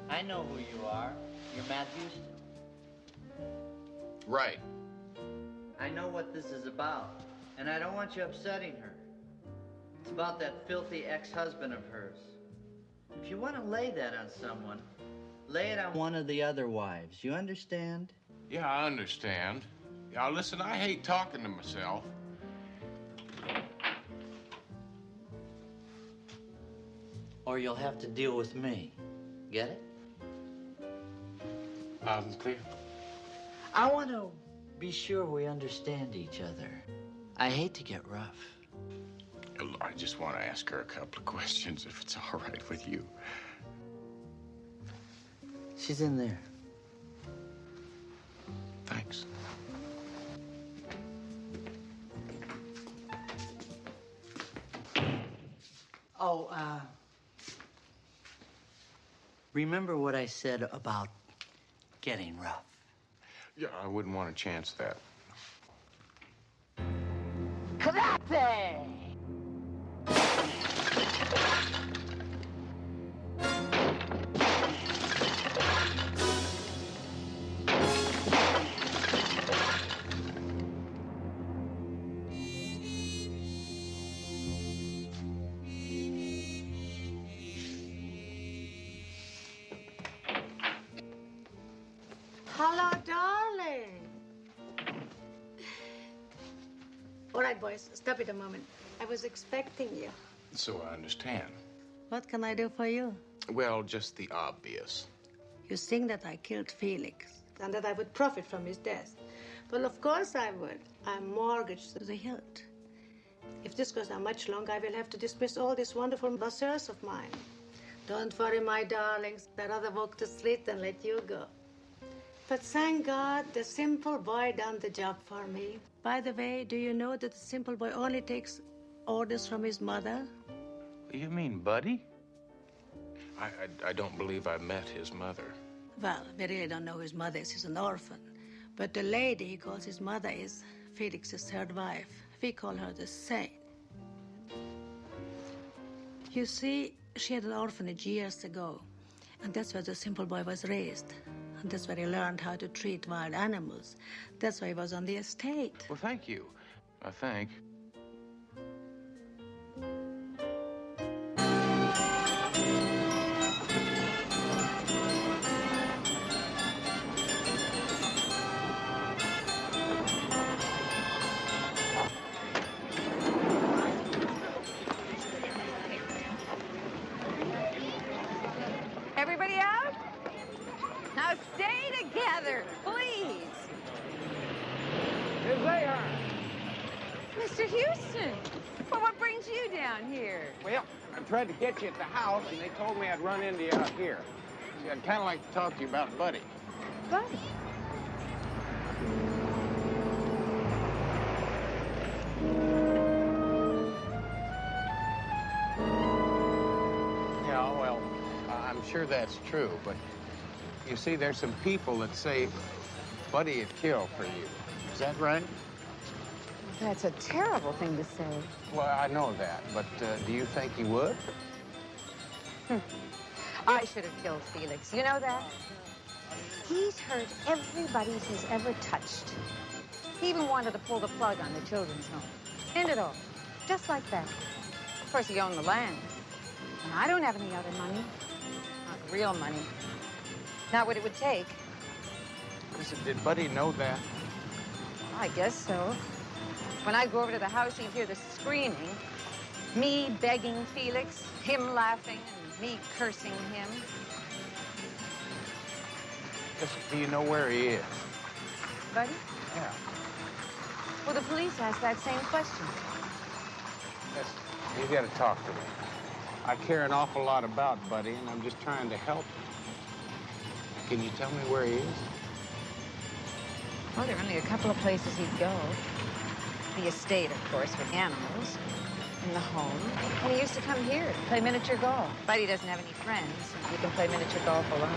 I know who you are. You're Matt Houston. Right. I know what this is about, and I don't want you upsetting her. It's about that filthy ex-husband of hers. If you want to lay that on someone, lay it on one of the other wives. You understand? Yeah, I understand. Yeah, listen, I hate talking to myself. Or you'll have to deal with me. Get it? Loud and clear. I want to be sure we understand each other. I hate to get rough. I just want to ask her a couple of questions, if it's all right with you. She's in there. Thanks. Oh, remember what I said about getting rough? Yeah, I wouldn't want to chance that. Karate! Hello, darling. All right, boys, stop it a moment. I was expecting you. So I understand. What can I do for you? Well, just the obvious. You think that I killed Felix and that I would profit from his death. Well, of course I would. I'm mortgaged to the hilt. If this goes on much longer, I will have to dismiss all these wonderful masseurs of mine. Don't worry, my darlings. I'd rather walk the street than let you go. But thank God, the simple boy done the job for me. By the way, do you know that the simple boy only takes orders from his mother? You mean Buddy? I don't believe I met his mother. Well, we really don't know who his mother is. He's an orphan. But the lady he calls his mother is Felix's third wife. We call her the Saint. You see, she had an orphanage years ago. And that's where the simple boy was raised. And that's where he learned how to treat wild animals. That's why he was on the estate. Well, thank you. I think. Everybody out? Now stay together, please. Here they are. Mr. Houston, well, what brings you down here? Well, I tried to get you at the house, and they told me I'd run into you out here. See, I'd kind of like to talk to you about Buddy. Buddy? Yeah, well, I'm sure that's true, but you see, there's some people that say Buddy would kill for you. Is that right? That's a terrible thing to say. Well, I know that, but do you think he would? I should have killed Felix. You know that? He's hurt everybody he's ever touched. He even wanted to pull the plug on the children's home. End it all. Just like that. Of course, he owned the land. And I don't have any other money. Not real money. Not what it would take. Listen, did Buddy know that? I guess so. When I'd go over to the house, he'd hear the screaming. Me begging Felix, him laughing, and me cursing him. Listen, do you know where he is? Buddy? Yeah. Well, the police asked that same question. Listen, you gotta talk to me. I care an awful lot about Buddy, and I'm just trying to help him. Can you tell me where he is? Well, there are only a couple of places he'd go. The estate, of course, for animals. And the home. And he used to come here to play miniature golf. Buddy doesn't have any friends. He can play miniature golf alone.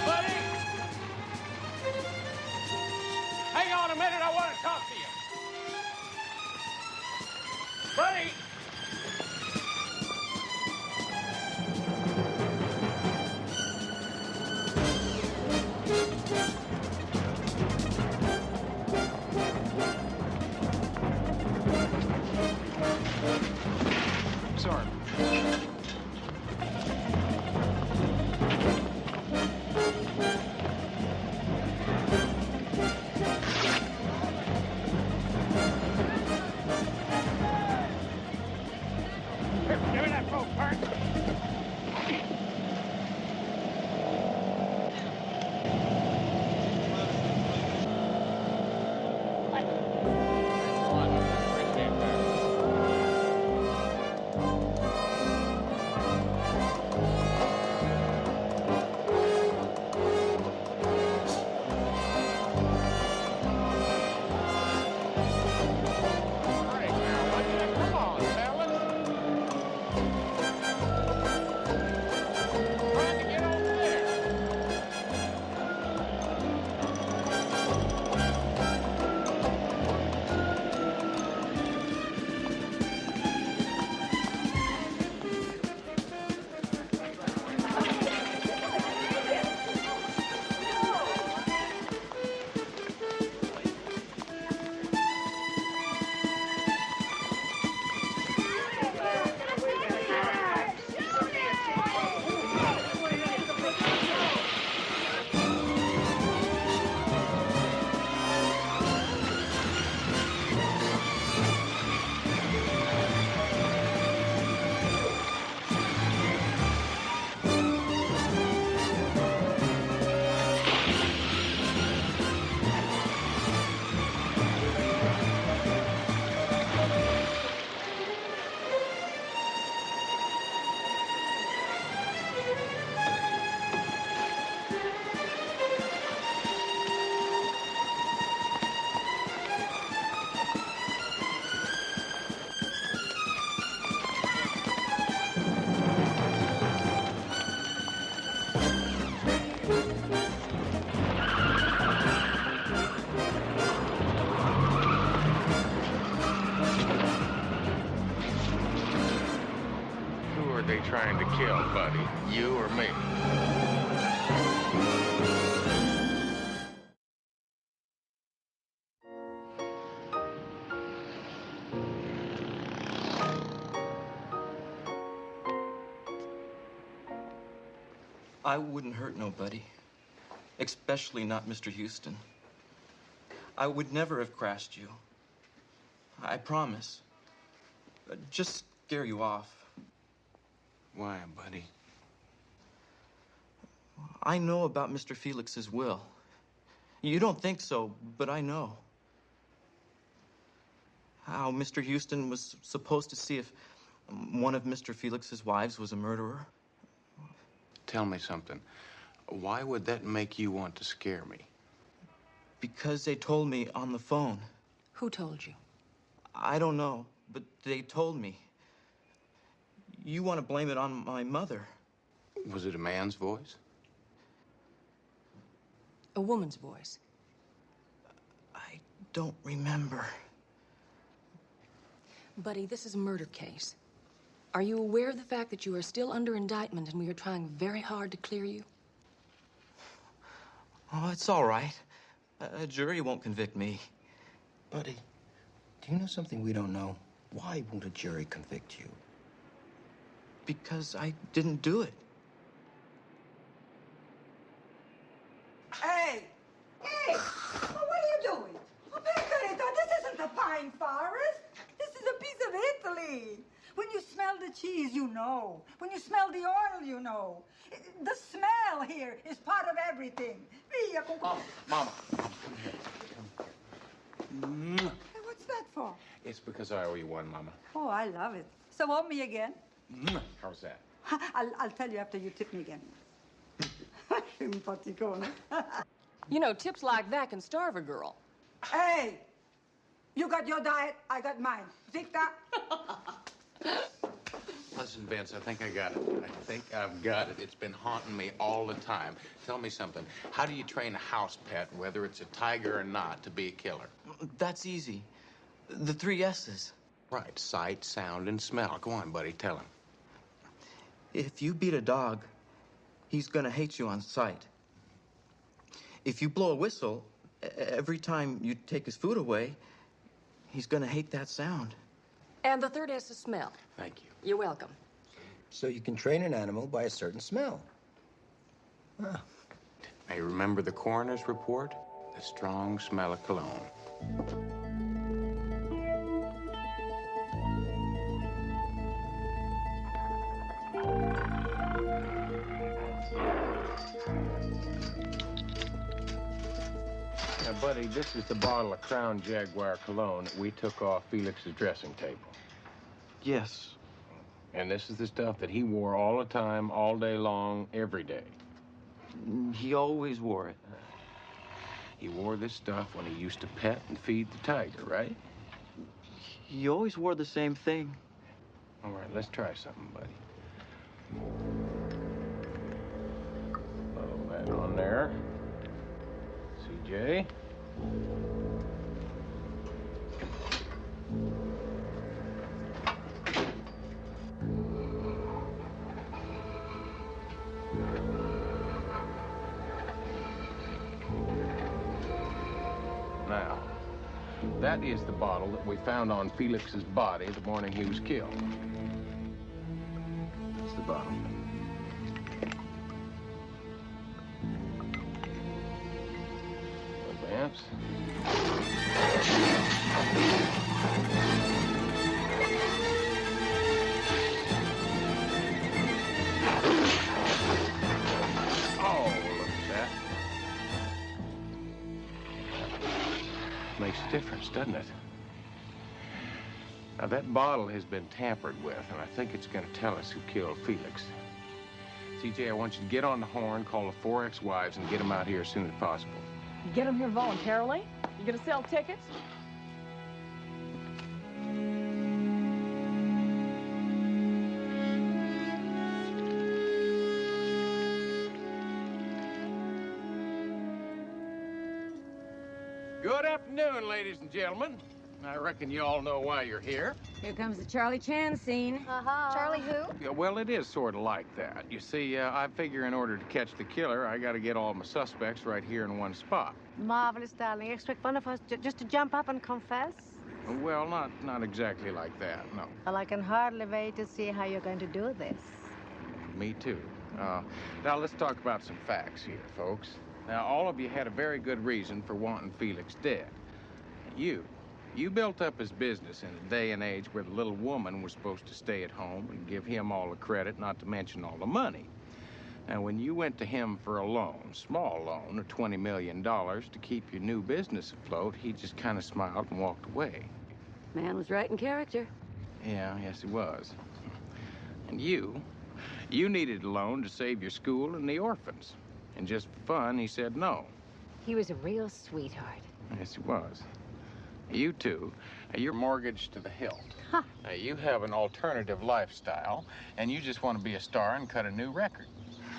Buddy! Hang on a minute, I want to talk to you. Buddy! Sorry. Here, give me that rope, Bert. They trying to kill, Buddy? You or me? I wouldn't hurt nobody, especially not Mr. Houston. I would never have crashed you. I promise. Just scare you off. Why, Buddy? I know about Mr. Felix's will. You don't think so, but I know. How Mr. Houston was supposed to see if one of Mr. Felix's wives was a murderer. Tell me something. Why would that make you want to scare me? Because they told me on the phone. Who told you? I don't know, but they told me. You want to blame it on my mother. Was it a man's voice? A woman's voice. I don't remember. Buddy, this is a murder case. Are you aware of the fact that you are still under indictment and we are trying very hard to clear you? Oh, it's all right. A jury won't convict me. Buddy, do you know something we don't know? Why won't a jury convict you? Because I didn't do it. Hey! Hey! What are you doing? Oh, Margarita, this isn't a pine forest. This is a piece of Italy. When you smell the cheese, you know. When you smell the oil, you know. The smell here is part of everything. Via con... Oh, Mama. Hey, what's that for? It's because I owe you one, Mama. Oh, I love it. So owe me again. How's that? I'll tell you after you tip me again. Simpaticone. You know, tips like that can starve a girl. Hey! You got your diet, I got mine. Victor? Listen, Vince, I think I got it. I think I've got it. It's been haunting me all the time. Tell me something. How do you train a house pet, whether it's a tiger or not, to be a killer? That's easy. The 3 S's. Right. Sight, sound, and smell. Go on, buddy. Tell him. If you beat a dog, he's gonna hate you on sight. If you blow a whistle, every time you take his food away, he's gonna hate that sound. And the 3rd S is smell. Thank you. You're welcome. So you can train an animal by a certain smell. Ah. Now, you remember the coroner's report? The strong smell of cologne. Now, buddy, this is the bottle of Crown Jaguar cologne that we took off Felix's dressing table. Yes. And this is the stuff that he wore all the time, all day long, every day. He always wore it. He wore this stuff when he used to pet and feed the tiger, right? He always wore the same thing. All right, let's try something, buddy. Load that on there. CJ. Now, that is the bottle that we found on Felix's body the morning he was killed. That's the bottle. Advance. Oh, look at that. Makes a difference, doesn't it? Now, that bottle has been tampered with, and I think it's going to tell us who killed Felix. CJ, I want you to get on the horn, call the 4 ex-wives, and get them out here as soon as possible. You get them here voluntarily? You gonna sell tickets? Good afternoon, ladies and gentlemen. I reckon you all know why you're here. Here comes the Charlie Chan scene. Charlie who? Yeah, well, it is sort of like that. You see, I figure in order to catch the killer, I got to get all my suspects right here in one spot. Marvelous, darling. You expect one of us just to jump up and confess? Well, not exactly like that, no. Well, I can hardly wait to see how you're going to do this. Me too. Now, let's talk about some facts here, folks. Now, all of you had a very good reason for wanting Felix dead. You built up his business in a day and age where the little woman was supposed to stay at home and give him all the credit, not to mention all the money. Now, when you went to him for a loan, small loan of $20 million to keep your new business afloat, he just kind of smiled and walked away. Man was right in character. Yeah, yes, he was. And you needed a loan to save your school and the orphans. And just for fun, he said no. He was a real sweetheart. Yes, he was. You two, you're mortgaged to the hilt. Huh. Now, you have an alternative lifestyle, and you just want to be a star and cut a new record.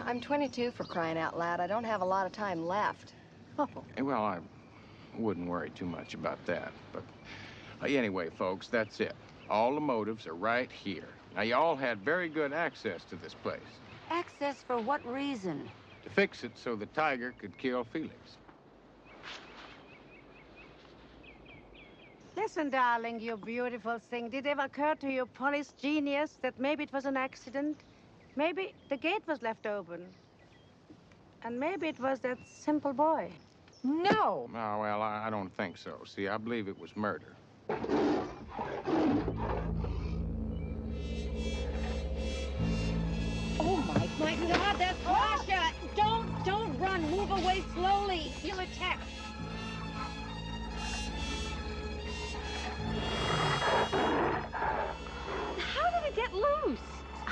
I'm 22, for crying out loud. I don't have a lot of time left. Well, I wouldn't worry too much about that. But anyway, folks, that's it. All the motives are right here. Now, you all had very good access to this place. Access for what reason? To fix it so the tiger could kill Felix. Listen, darling, you beautiful thing. Did it ever occur to you, police genius, that maybe it was an accident? Maybe the gate was left open. And maybe it was that simple boy. No! Oh, well, I don't think so. See, I believe it was murder. Oh, my God, that's Pasha! Don't run. Move away slowly. He'll attack. How did it get loose?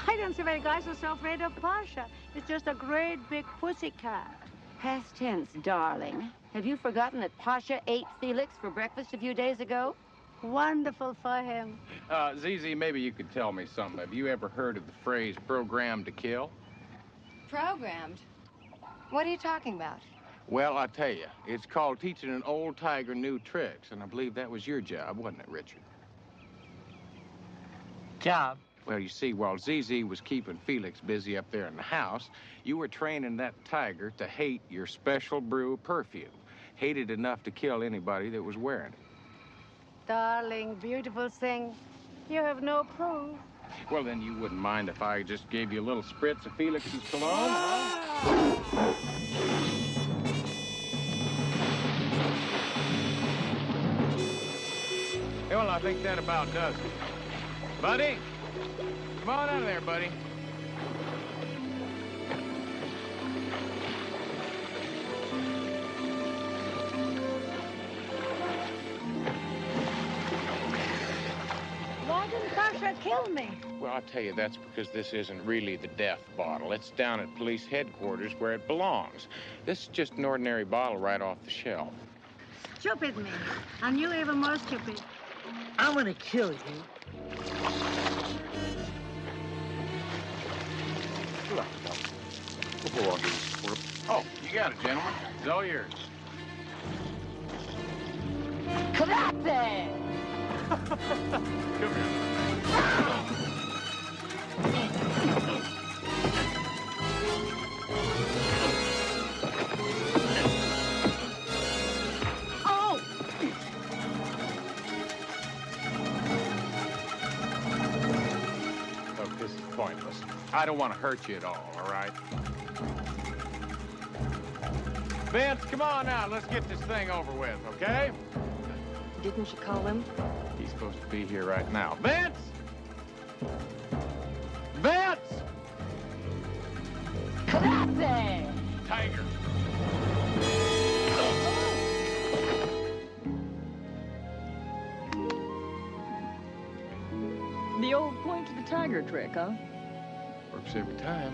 I don't see why guys are so afraid of Pasha. It's just a great big pussycat. Past tense, darling. Have you forgotten that Pasha ate Felix for breakfast a few days ago? Wonderful for him. ZZ, maybe you could tell me something. Have you ever heard of the phrase programmed to kill? Programmed? What are you talking about? Well, I tell you, it's called teaching an old tiger new tricks, and I believe that was your job, wasn't it, Richard? Job? Well, you see, while ZZ was keeping Felix busy up there in the house, you were training that tiger to hate your special brew perfume. Hated enough to kill anybody that was wearing it. Darling, beautiful thing. You have no proof. Well, then you wouldn't mind if I just gave you a little spritz of Felix's cologne, huh? Well, I think that about does it. Buddy, come on out of there, buddy. Why didn't Pasha kill me? Well, I'll tell you, that's because this isn't really the death bottle. It's down at police headquarters where it belongs. This is just an ordinary bottle right off the shelf. Stupid me. And you even more stupid. I'm gonna kill you. Oh, you got it, gentlemen. It's all yours. Karate! Come here. Oh! Look, this is pointless. I don't want to hurt you at all right? Vince, come on now. Let's get this thing over with, okay? Didn't you call him? He's supposed to be here right now. Vince! Vince! Karate! Tiger. The old point to the tiger trick, huh? Works every time.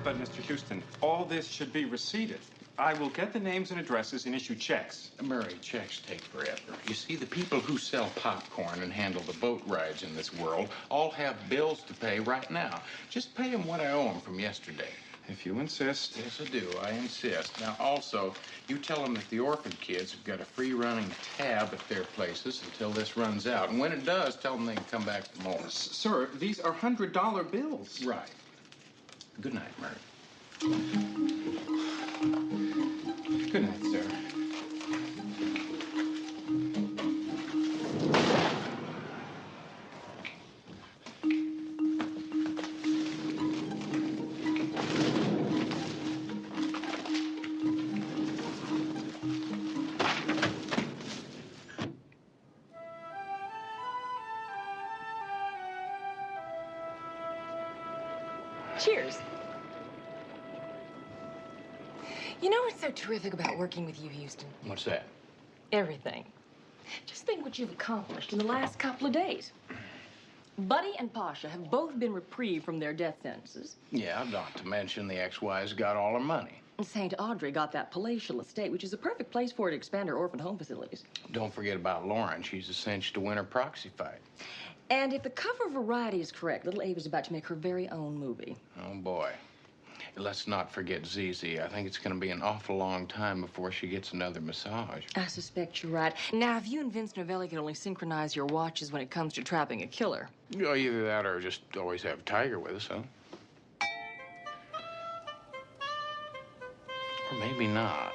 But, Mr. Houston, all this should be receipted. I will get the names and addresses and issue checks. Murray, checks take forever. You see, the people who sell popcorn and handle the boat rides in this world all have bills to pay right now. Just pay them what I owe them from yesterday. If you insist. Yes, I do. I insist. Now, also, you tell them that the orphan kids have got a free running tab at their places until this runs out. And when it does, tell them they can come back for more. Sir, these are $100 bills. Right. Good night, Murray. Good night, sir. Cheers. You know what's so terrific about working with you, Houston? What's that? Everything. Just think what you've accomplished in the last couple of days. Buddy and Pasha have both been reprieved from their death sentences. Yeah, not to mention the ex-wives got all her money. St. Audrey got that palatial estate, which is a perfect place for her to expand her orphan home facilities. Don't forget about Lauren. She's a cinch to win her proxy fight. And if the cover of Variety is correct, little Ava is about to make her very own movie. Oh, boy. Let's not forget Zizi. I think it's going to be an awful long time before she gets another massage. I suspect you're right. Now, if you and Vince Novelli could only synchronize your watches when it comes to trapping a killer. You know, either that or just always have Tiger with us, huh? Or maybe not.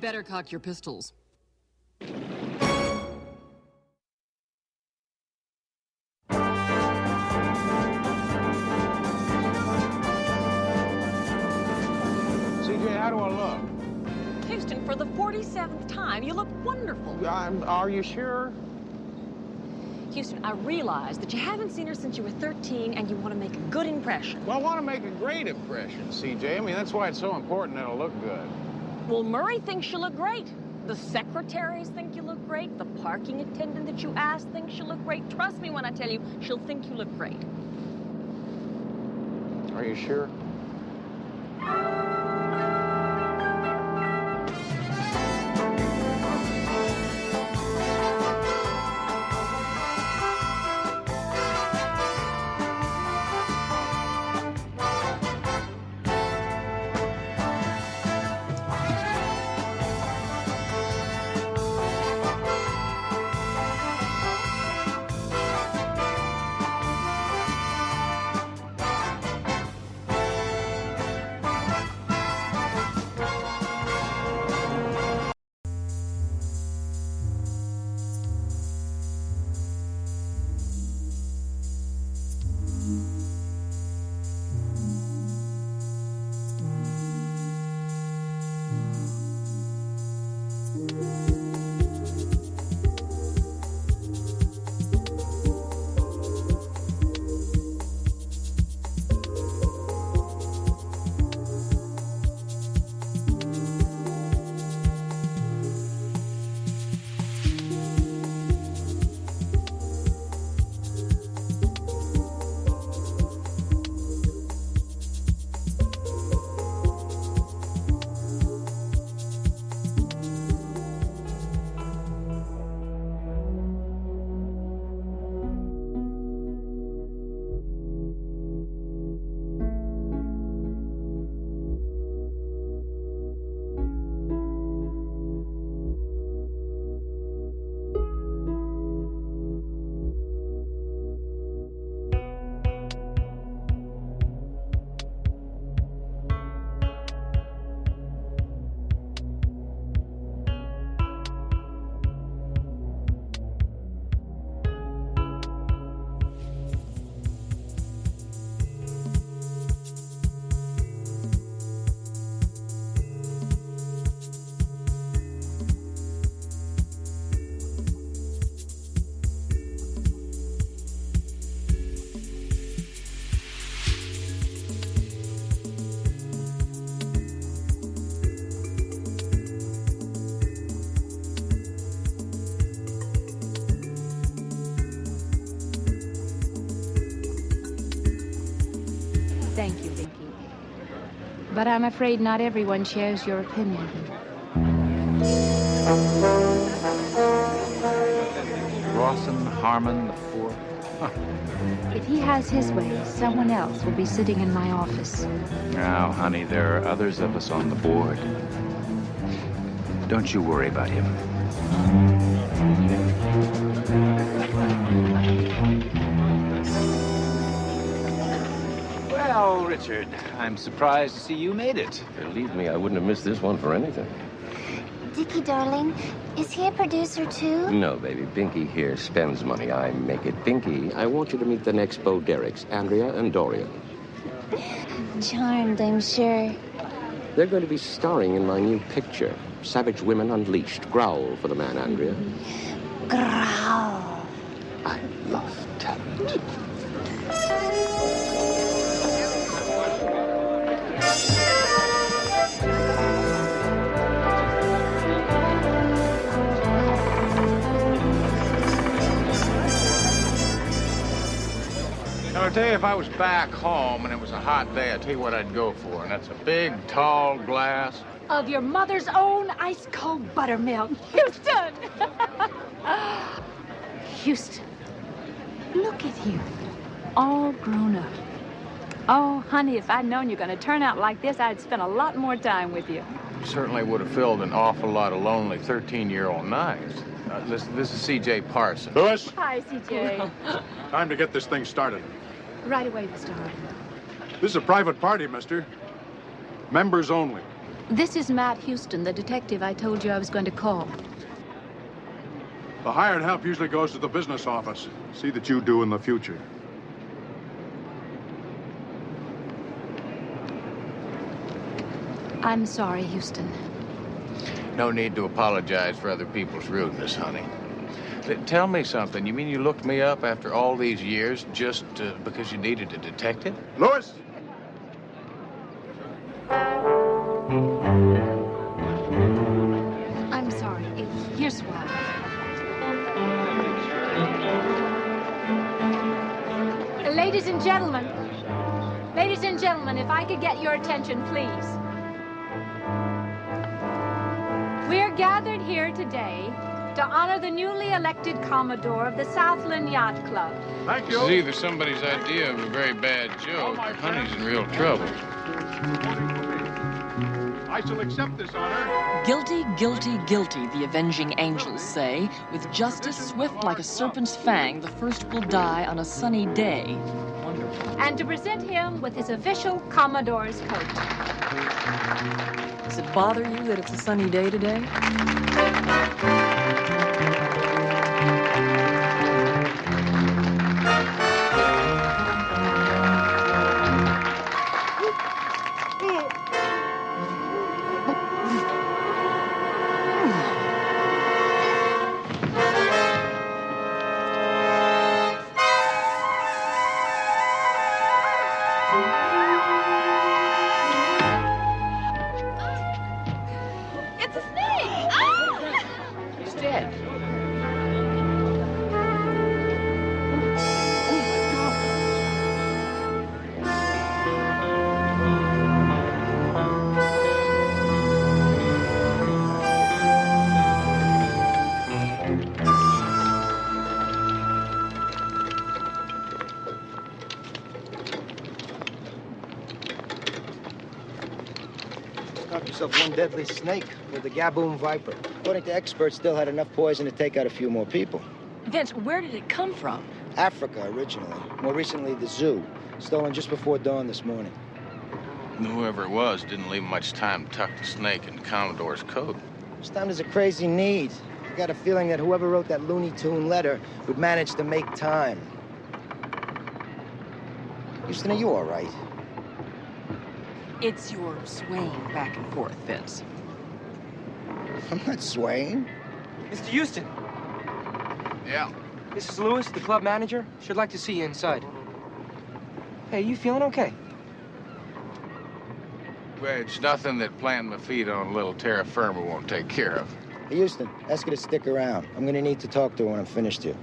Better cock your pistols. CJ, how do I look? Houston, for the 47th time, you look wonderful. Are you sure? Houston, I realize that you haven't seen her since you were 13 and you want to make a good impression. Well, I want to make a great impression, CJ. I mean, that's why it's so important that it'll look good. Well, Murray thinks you look great. The secretaries think you look great. The parking attendant that you asked thinks you look great. Trust me when I tell you, she'll think you look great. Are you sure? Thank you, Vicky. But I'm afraid not everyone shares your opinion. Rawson Harmon the Fourth. If he has his way, someone else will be sitting in my office. Now, honey, there are others of us on the board. Don't you worry about him. Well, Richard, I'm surprised to see you made it. Believe me, I wouldn't have missed this one for anything. Dickie, darling, is he a producer too? No, baby. Pinky here spends money. I make it. Pinky, I want you to meet the next Bo Derricks, Andrea and Dorian. Charmed, I'm sure. They're going to be starring in my new picture, Savage Women Unleashed. Growl for the man, Andrea. Growl. I love talent. Now, I'll tell you, if I was back home and it was a hot day, I'd tell you what I'd go for, and that's a big, tall glass. Of your mother's own ice-cold buttermilk. Houston! Houston, look at you, all grown up. Oh, honey, if I'd known you're going to turn out like this, I'd spend a lot more time with you. You certainly would have filled an awful lot of lonely 13-year-old nights. This is C.J. Parsons. Lewis, Hi, CJ. time to get this thing started. Right away, Mr. Harden. This is a private party, mister. Members only. This is Matt Houston, the detective I told you I was going to call. The hired help usually goes to the business office. See that you do in the future. I'm sorry, Houston. No need to apologize for other people's rudeness, honey. Tell me something. You mean you looked me up after all these years just because you needed a detective? Lewis! I'm sorry. Here's why. Ladies and gentlemen, if I could get your attention, please. We are gathered here today to honor the newly elected Commodore of the Southland Yacht Club. Thank This is either somebody's idea of a very bad joke or honey's in real trouble. I shall accept this honor. Guilty, guilty, guilty, the avenging angels say. With justice swift like a serpent's fang, the first will die on a sunny day. Wonderful. And to present him with his official Commodore's coat. Does it bother you that it's a sunny day today? It's a snake! Ah! He's dead. Got yourself one deadly snake with the Gaboon Viper. According to experts, still had enough poison to take out a few more people. Vince, where did it come from? Africa, originally. More recently, the zoo. Stolen just before dawn this morning. Whoever it was didn't leave much time to tuck the snake in Commodore's coat. This time there's a crazy need. I got a feeling that whoever wrote that Looney Tune letter would manage to make time. Houston, are you all right? It's your swaying back and forth, Vince. I'm not swaying. Mr. Houston. Yeah. This is Lewis, the club manager. Should like to see you inside. Hey, you feeling okay? Well, it's nothing that planting my feet on a little terra firma won't take care of. Hey, Houston, ask her to stick around. I'm gonna need to talk to her when I'm finished here.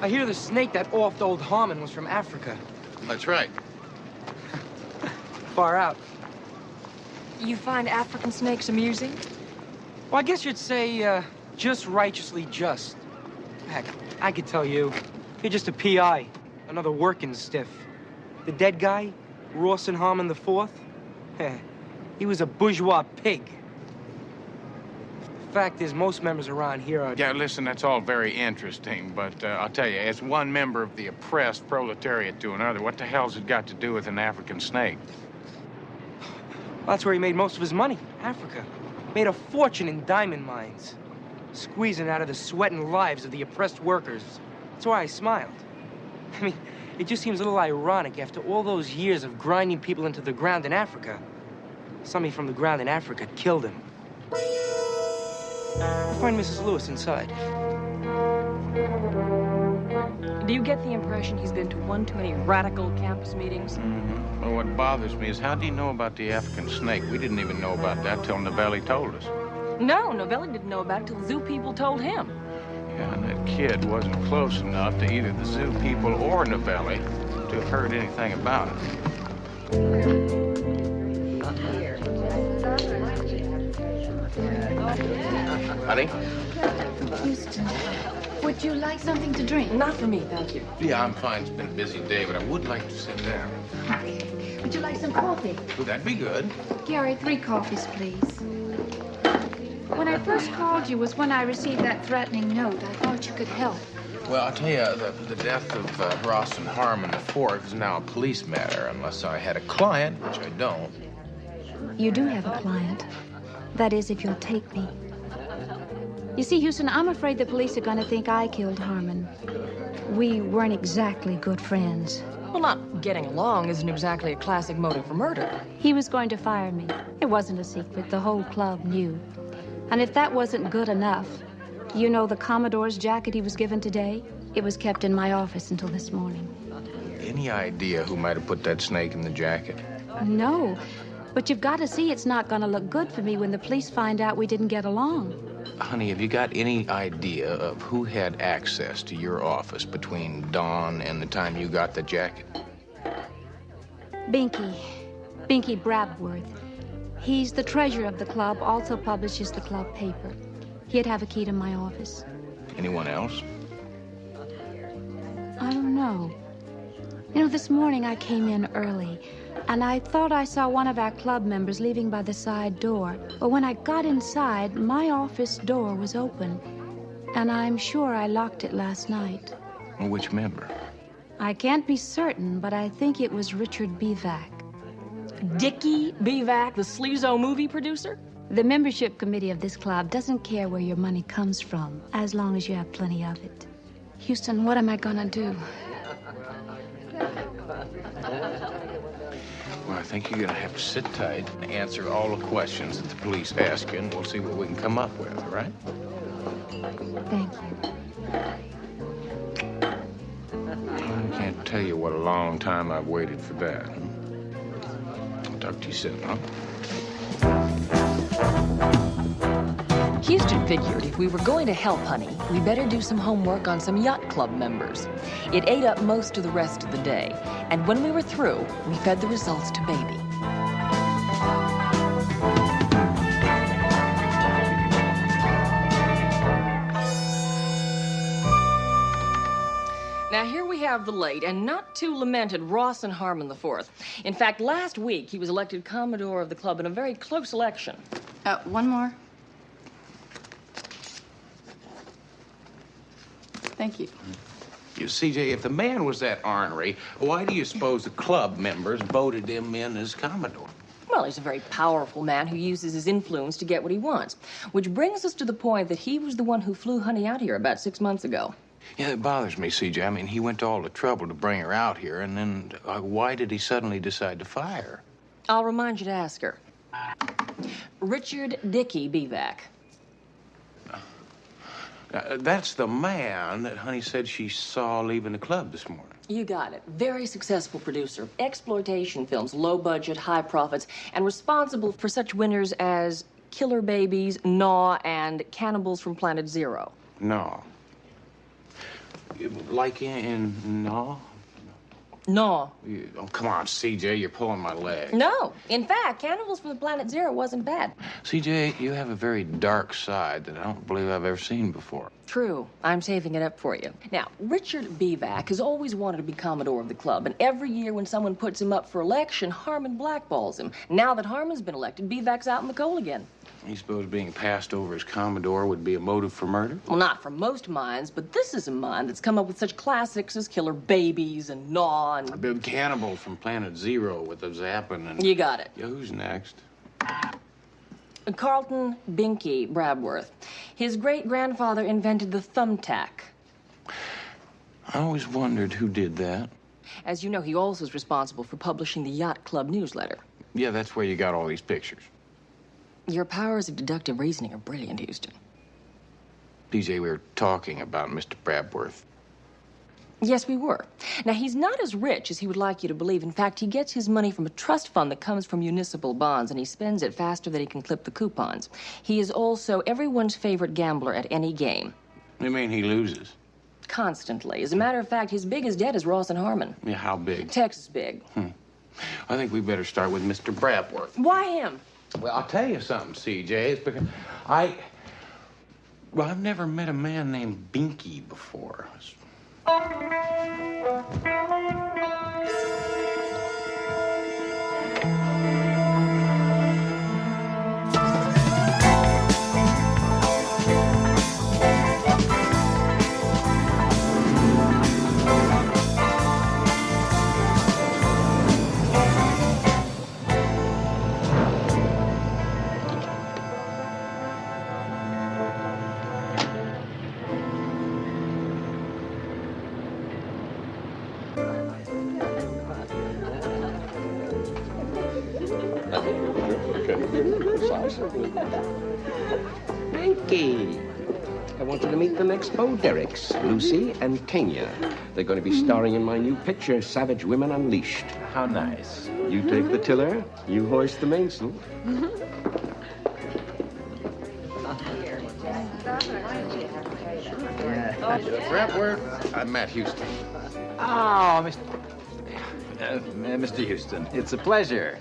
I hear the snake that offed old Harmon was from Africa. That's right. Far out. You find African snakes amusing? Well, I guess you'd say, just righteously just. Heck, I could tell you. You're just a P.I., another working stiff. The dead guy, Rawson Harmon IV, he was a bourgeois pig. The fact is, most members around here are... Yeah, listen, that's all very interesting, but I'll tell you, as one member of the oppressed proletariat to another, what the hell's it got to do with an African snake? Well, that's where he made most of his money, Africa. Made a fortune in diamond mines, squeezing out of the sweat and lives of the oppressed workers. That's why I smiled. I mean, it just seems a little ironic after all those years of grinding people into the ground in Africa. Somebody from the ground in Africa killed him. Find Mrs. Lewis inside. Do you get the impression he's been to one too many radical campus meetings? Mm-hmm. Well, what bothers me is how do you know about the African snake? We didn't even know about that till Novelli told us. No, Novelli didn't know about it till the zoo people told him. Yeah, and that kid wasn't close enough to either the zoo people or Novelli to have heard anything about it. Honey? Houston, would you like something to drink? Not for me, thank you. Yeah, I'm fine. It's been a busy day, but I would like to sit down. Okay. Would you like some coffee? Well, that'd be good. Gary, 3 coffees, please. When I first called you was when I received that threatening note. I thought you could help. Well, I'll tell you, the death of Rawson Harmon IV is now a police matter, unless I had a client, which I don't. You do have a client. That is, if you'll take me. You see, Houston, I'm afraid the police are going to think I killed Harmon. We weren't exactly good friends. Well, not getting along isn't exactly a classic motive for murder. He was going to fire me. It wasn't a secret. The whole club knew. And if that wasn't good enough, you know the Commodore's jacket he was given today? It was kept in my office until this morning. Any idea who might have put that snake in the jacket? No, but you've got to see it's not going to look good for me when the police find out we didn't get along. Honey, have you got any idea of who had access to your office between dawn and the time you got the jacket? Binky Brabworth. He's the treasurer of the club, also publishes the club paper. He'd have a key to my office. Anyone else? I don't know. You know, this morning I came in early, and I thought I saw one of our club members leaving by the side door. But when I got inside, my office door was open, and I'm sure I locked it last night. Well, which member? I can't be certain, but I think it was Richard Bevac. Dickie Bevac, the sleazo movie producer? The membership committee of this club doesn't care where your money comes from, as long as you have plenty of it. Houston, what am I gonna do? Well, I think you're gonna have to sit tight and answer all the questions that the police ask you, and we'll see what we can come up with, all right? Thank you. I can't tell you what a long time I've waited for that. I'll talk to you soon, huh? Houston figured if we were going to help Honey, we better do some homework on some yacht club members. It ate up most of the rest of the day, and when we were through, we fed the results to Baby. Now, here we have the late and not too lamented Rawson Harmon IV. In fact, last week, he was elected Commodore of the club in a very close election. One more. Thank you. You see, Jay, if the man was that ornery, why do you suppose the club members voted him in as Commodore? Well, he's a very powerful man who uses his influence to get what he wants. Which brings us to the point that he was the one who flew Honey out here about 6 months ago. Yeah, it bothers me, CJ. I mean, he went to all the trouble to bring her out here, and then why did he suddenly decide to fire her? I'll remind you to ask her. Richard Dickie Bevac. That's the man that Honey said she saw leaving the club this morning. You got it. Very successful producer. Exploitation films, low budget, high profits, and responsible for such winners as Killer Babies, Gnaw, and Cannibals from Planet Zero. No. Like in No? No. Oh, come on, CJ, you're pulling my leg. No. In fact, Cannibals from the Planet Zero wasn't bad. CJ, you have a very dark side that I don't believe I've ever seen before. True. I'm saving it up for you. Now, Richard Bevac has always wanted to be Commodore of the club, and every year when someone puts him up for election, Harmon blackballs him. Now that Harmon's been elected, Bevac's out in the cold again. You suppose being passed over as Commodore would be a motive for murder? Well, not for most minds, but this is a mind that's come up with such classics as Killer Babies and Gnaw and... A big cannibal from Planet Zero with the zapping and... You got it. Yeah, who's next? Carlton Binky Brabworth. His great-grandfather invented the thumbtack. I always wondered who did that. As you know, he also is responsible for publishing the Yacht Club newsletter. Yeah, that's where you got all these pictures. Your powers of deductive reasoning are brilliant, Houston. DJ, we were talking about Mr. Brabworth. Yes, we were. Now, he's not as rich as he would like you to believe. In fact, he gets his money from a trust fund that comes from municipal bonds, and he spends it faster than he can clip the coupons. He is also everyone's favorite gambler at any game. You mean he loses? Constantly. As a matter of fact, his biggest debt is Ross and Harmon. Yeah, how big? Texas big. I think we better start with Mr. Brabworth. Why him? Well, I'll tell you something, CJ. It's because I've never met a man named Binky before. Binky, I want you to meet the next Bo Derricks, Lucy and Tanya. They're going to be starring in my new picture, Savage Women Unleashed. How nice. You take the tiller, you hoist the mainsail. Brabworth, I'm Matt Houston. Oh, Mr. Houston, it's a pleasure.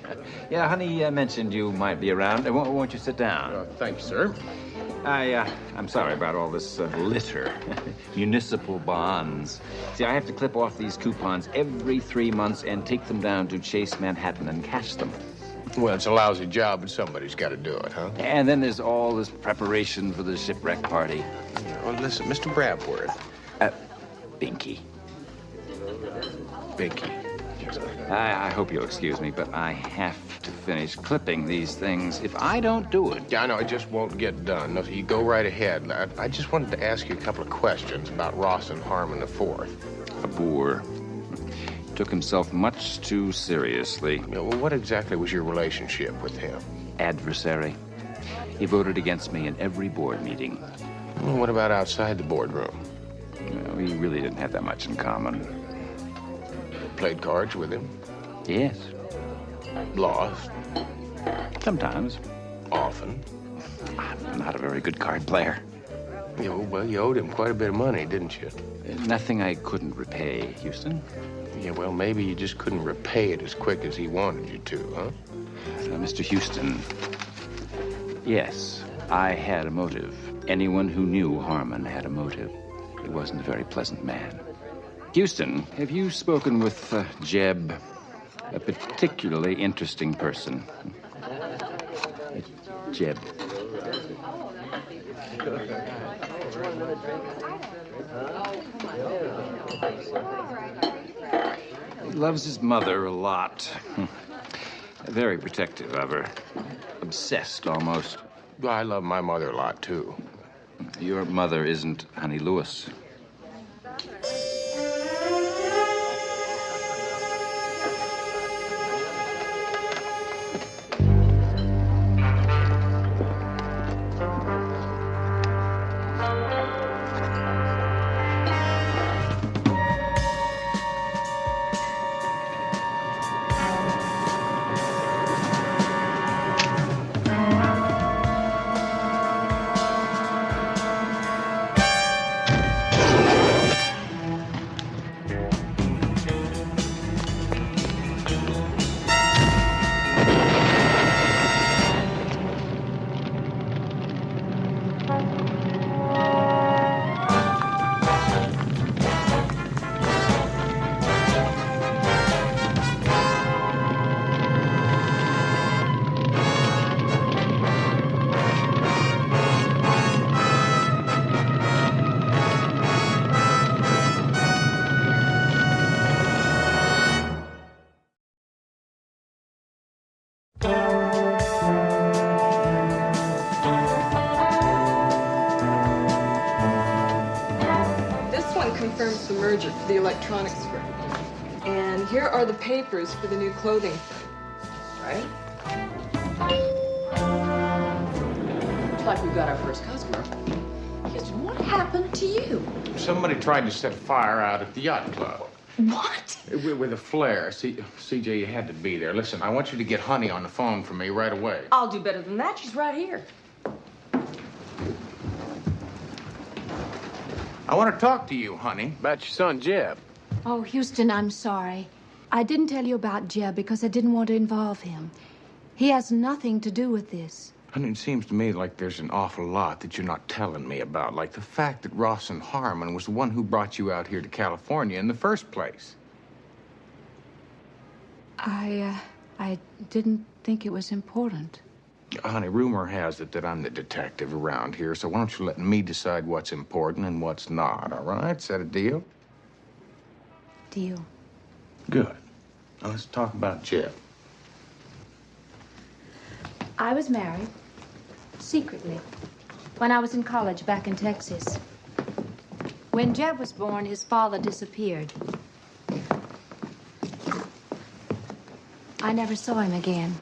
Yeah, honey mentioned you might be around. Won't you sit down? Thank you, sir. I'm sorry about all this litter. Municipal bonds. See, I have to clip off these coupons every 3 months and take them down to Chase Manhattan and cash them. Well, it's a lousy job, but somebody's got to do it, huh? And then there's all this preparation for the shipwreck party. Well, listen, Mr. Brabworth. Binky. Binky. I hope you'll excuse me, but I have to finish clipping these things. If I don't do it... Yeah, I know, it just won't get done. No, you go right ahead. I just wanted to ask you a couple of questions about Ross and Harmon IV. A boor. Took himself much too seriously. Yeah, well, what exactly was your relationship with him? Adversary. He voted against me in every board meeting. Well, what about outside the boardroom? Well, we really didn't have that much in common. Played cards with him? Yes. Lost? Sometimes. Often? I'm not a very good card player. Yeah, well, you owed him quite a bit of money, didn't you? Nothing I couldn't repay, Houston. Yeah, well, maybe you just couldn't repay it as quick as he wanted you to, huh? Mr. Houston, yes, I had a motive. Anyone who knew Harmon had a motive. He wasn't a very pleasant man. Houston, have you spoken with Jeb? A particularly interesting person. Jeb. He loves his mother a lot. Very protective of her. Obsessed, almost. Well, I love my mother a lot, too. Your mother isn't Honey Lewis. merger for the electronics firm. And here are the papers for the new clothing. Right? Looks like we got our first customer. Houston, what happened to you? Somebody tried to set fire out at the yacht club. What? With a flare. See, CJ, you had to be there. Listen, I want you to get Honey on the phone for me right away. I'll do better than that. She's right here. I want to talk to you, Honey, about your son, Jeb. Oh, Houston, I'm sorry. I didn't tell you about Jeb because I didn't want to involve him. He has nothing to do with this. Honey, it seems to me like there's an awful lot that you're not telling me about, like the fact that Rawson Harmon was the one who brought you out here to California in the first place. I didn't think it was important. Honey, rumor has it that I'm the detective around here, so why don't you let me decide what's important and what's not, all right? Is that a deal? Deal. Good. Now let's talk about Jeb. I was married, secretly, when I was in college back in Texas. When Jeb was born, his father disappeared. I never saw him again.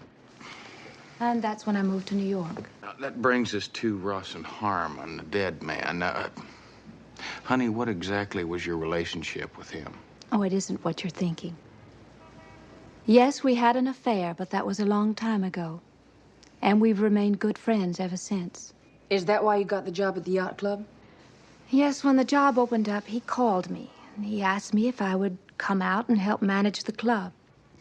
And that's when I moved to New York. Now, that brings us to Rawson Harmon, the dead man. Now, honey, what exactly was your relationship with him? Oh, it isn't what you're thinking. Yes, we had an affair, but that was a long time ago. And we've remained good friends ever since. Is that why you got the job at the yacht club? Yes, when the job opened up, he called me. And he asked me if I would come out and help manage the club.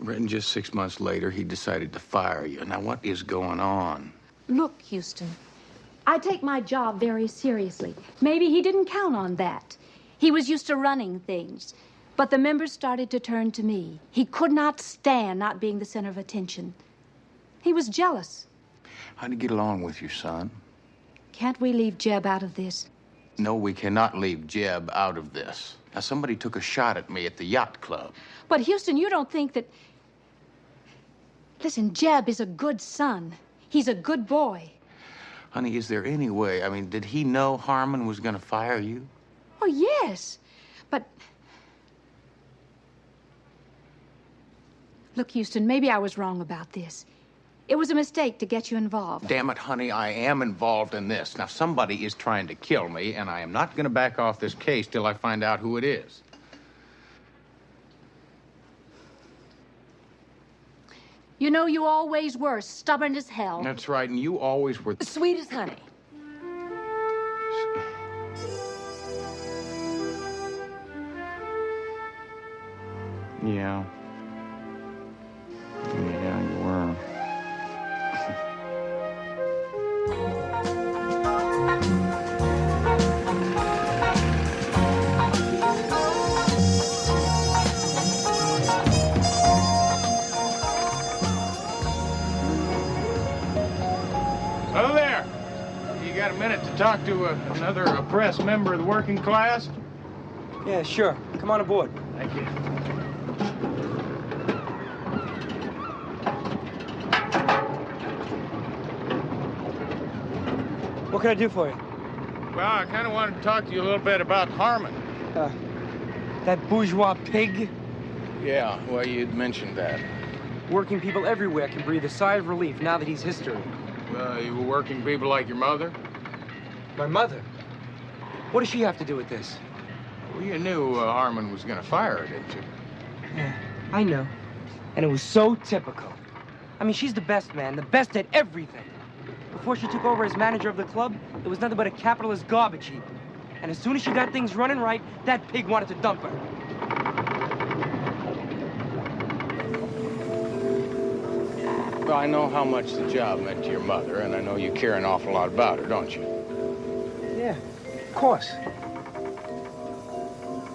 And just 6 months later, he decided to fire you. Now, what is going on? Look, Houston, I take my job very seriously. Maybe he didn't count on that. He was used to running things. But the members started to turn to me. He could not stand not being the center of attention. He was jealous. How'd you get along with your son? Can't we leave Jeb out of this? No, we cannot leave Jeb out of this. Now, somebody took a shot at me at the yacht club. But, Houston, you don't think that... Listen, Jeb is a good son. He's a good boy. Honey, is there any way? I mean, did he know Harmon was going to fire you? Oh, yes. But... Look, Houston, maybe I was wrong about this. It was a mistake to get you involved. Damn it, honey, I am involved in this. Now, somebody is trying to kill me, and I am not going to back off this case till I find out who it is. You know, you always were stubborn as hell. That's right, and you always were... Sweet as honey. Yeah. Yeah, you were. Hello there. You got a minute to talk to another oppressed member of the working class? Yeah, sure. Come on aboard. Thank you. What can I do for you? Well, I kind of wanted to talk to you a little bit about Harmon. That bourgeois pig? Yeah, well, you'd mentioned that. Working people everywhere can breathe a sigh of relief now that he's history. You were working people like your mother? My mother? What does she have to do with this? Well, you knew Harmon was going to fire her, didn't you? Yeah, I know. And it was so typical. I mean, she's the best, man. The best at everything. Before she took over as manager of the club, it was nothing but a capitalist garbage heap. And as soon as she got things running right, that pig wanted to dump her. Well, I know how much the job meant to your mother, and I know you care an awful lot about her, don't you? Yeah, of course.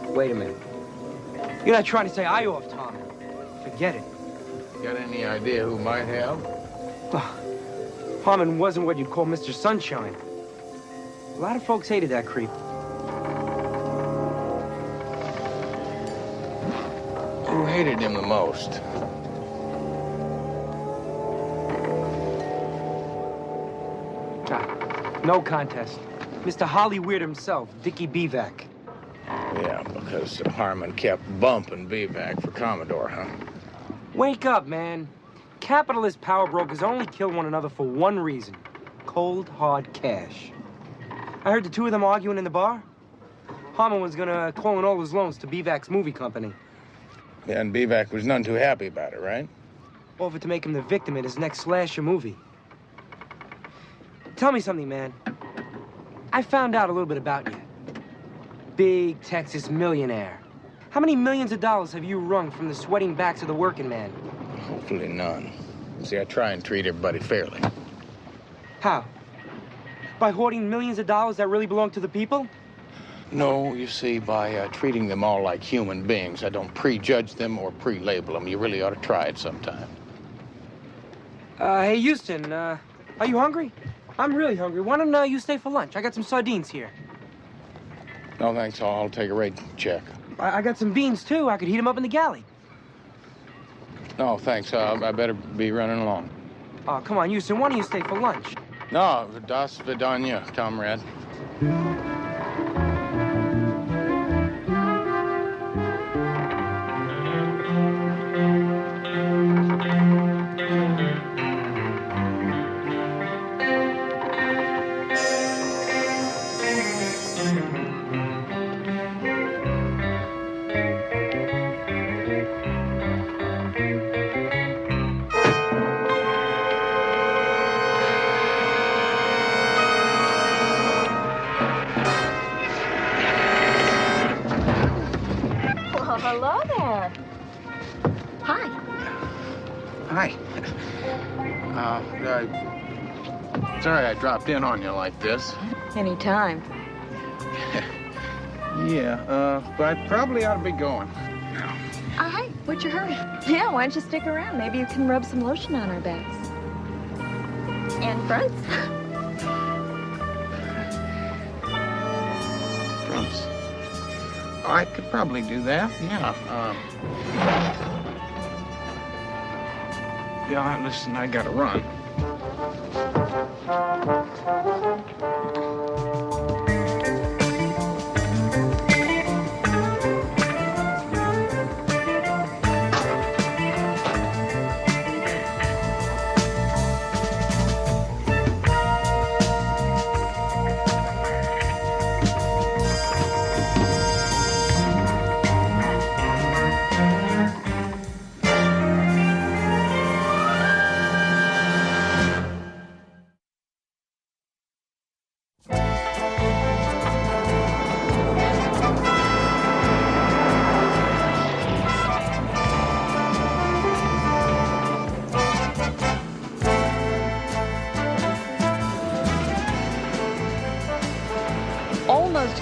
Wait a minute. You're not trying to say I off Tom. Forget it. Got any idea who might have? Harmon wasn't what you'd call Mr. Sunshine. A lot of folks hated that creep. Who hated him the most? No contest. Mr. Hollyweird himself, Dickie Bevac. Yeah, because Harmon kept bumping Bivac for Commodore, huh? Wake up, man. Capitalist power brokers only kill one another for one reason. Cold, hard cash. I heard the two of them arguing in the bar. Harmon was gonna clone all his loans to Bivac's movie company. Yeah, and Bivac was none too happy about it, right? Offered to make him the victim in his next slasher movie. Tell me something, man. I found out a little bit about you. Big Texas millionaire. How many millions of dollars have you wrung from the sweating backs of the working man? Hopefully none. See, I try and treat everybody fairly. How? By hoarding millions of dollars that really belong to the people? No, you see, by treating them all like human beings. I don't prejudge them or pre-label them. You really ought to try it sometime. Hey, Houston, are you hungry? I'm really hungry. Why don't you stay for lunch? I got some sardines here. No, thanks. I'll take a rate check. I got some beans, too. I could heat them up in the galley. No, thanks. I better be running along. Oh, come on, Houston. Why don't you stay for lunch? No, das vidanya, comrade. Hello there. Hi. Hi. Sorry I dropped in on you like this. Anytime. Yeah, but I probably ought to be going. Hi. What's your hurry? Yeah, why don't you stick around? Maybe you can rub some lotion on our backs. And fronts. Fronts. I could probably do that, yeah. Yeah, listen, I gotta run.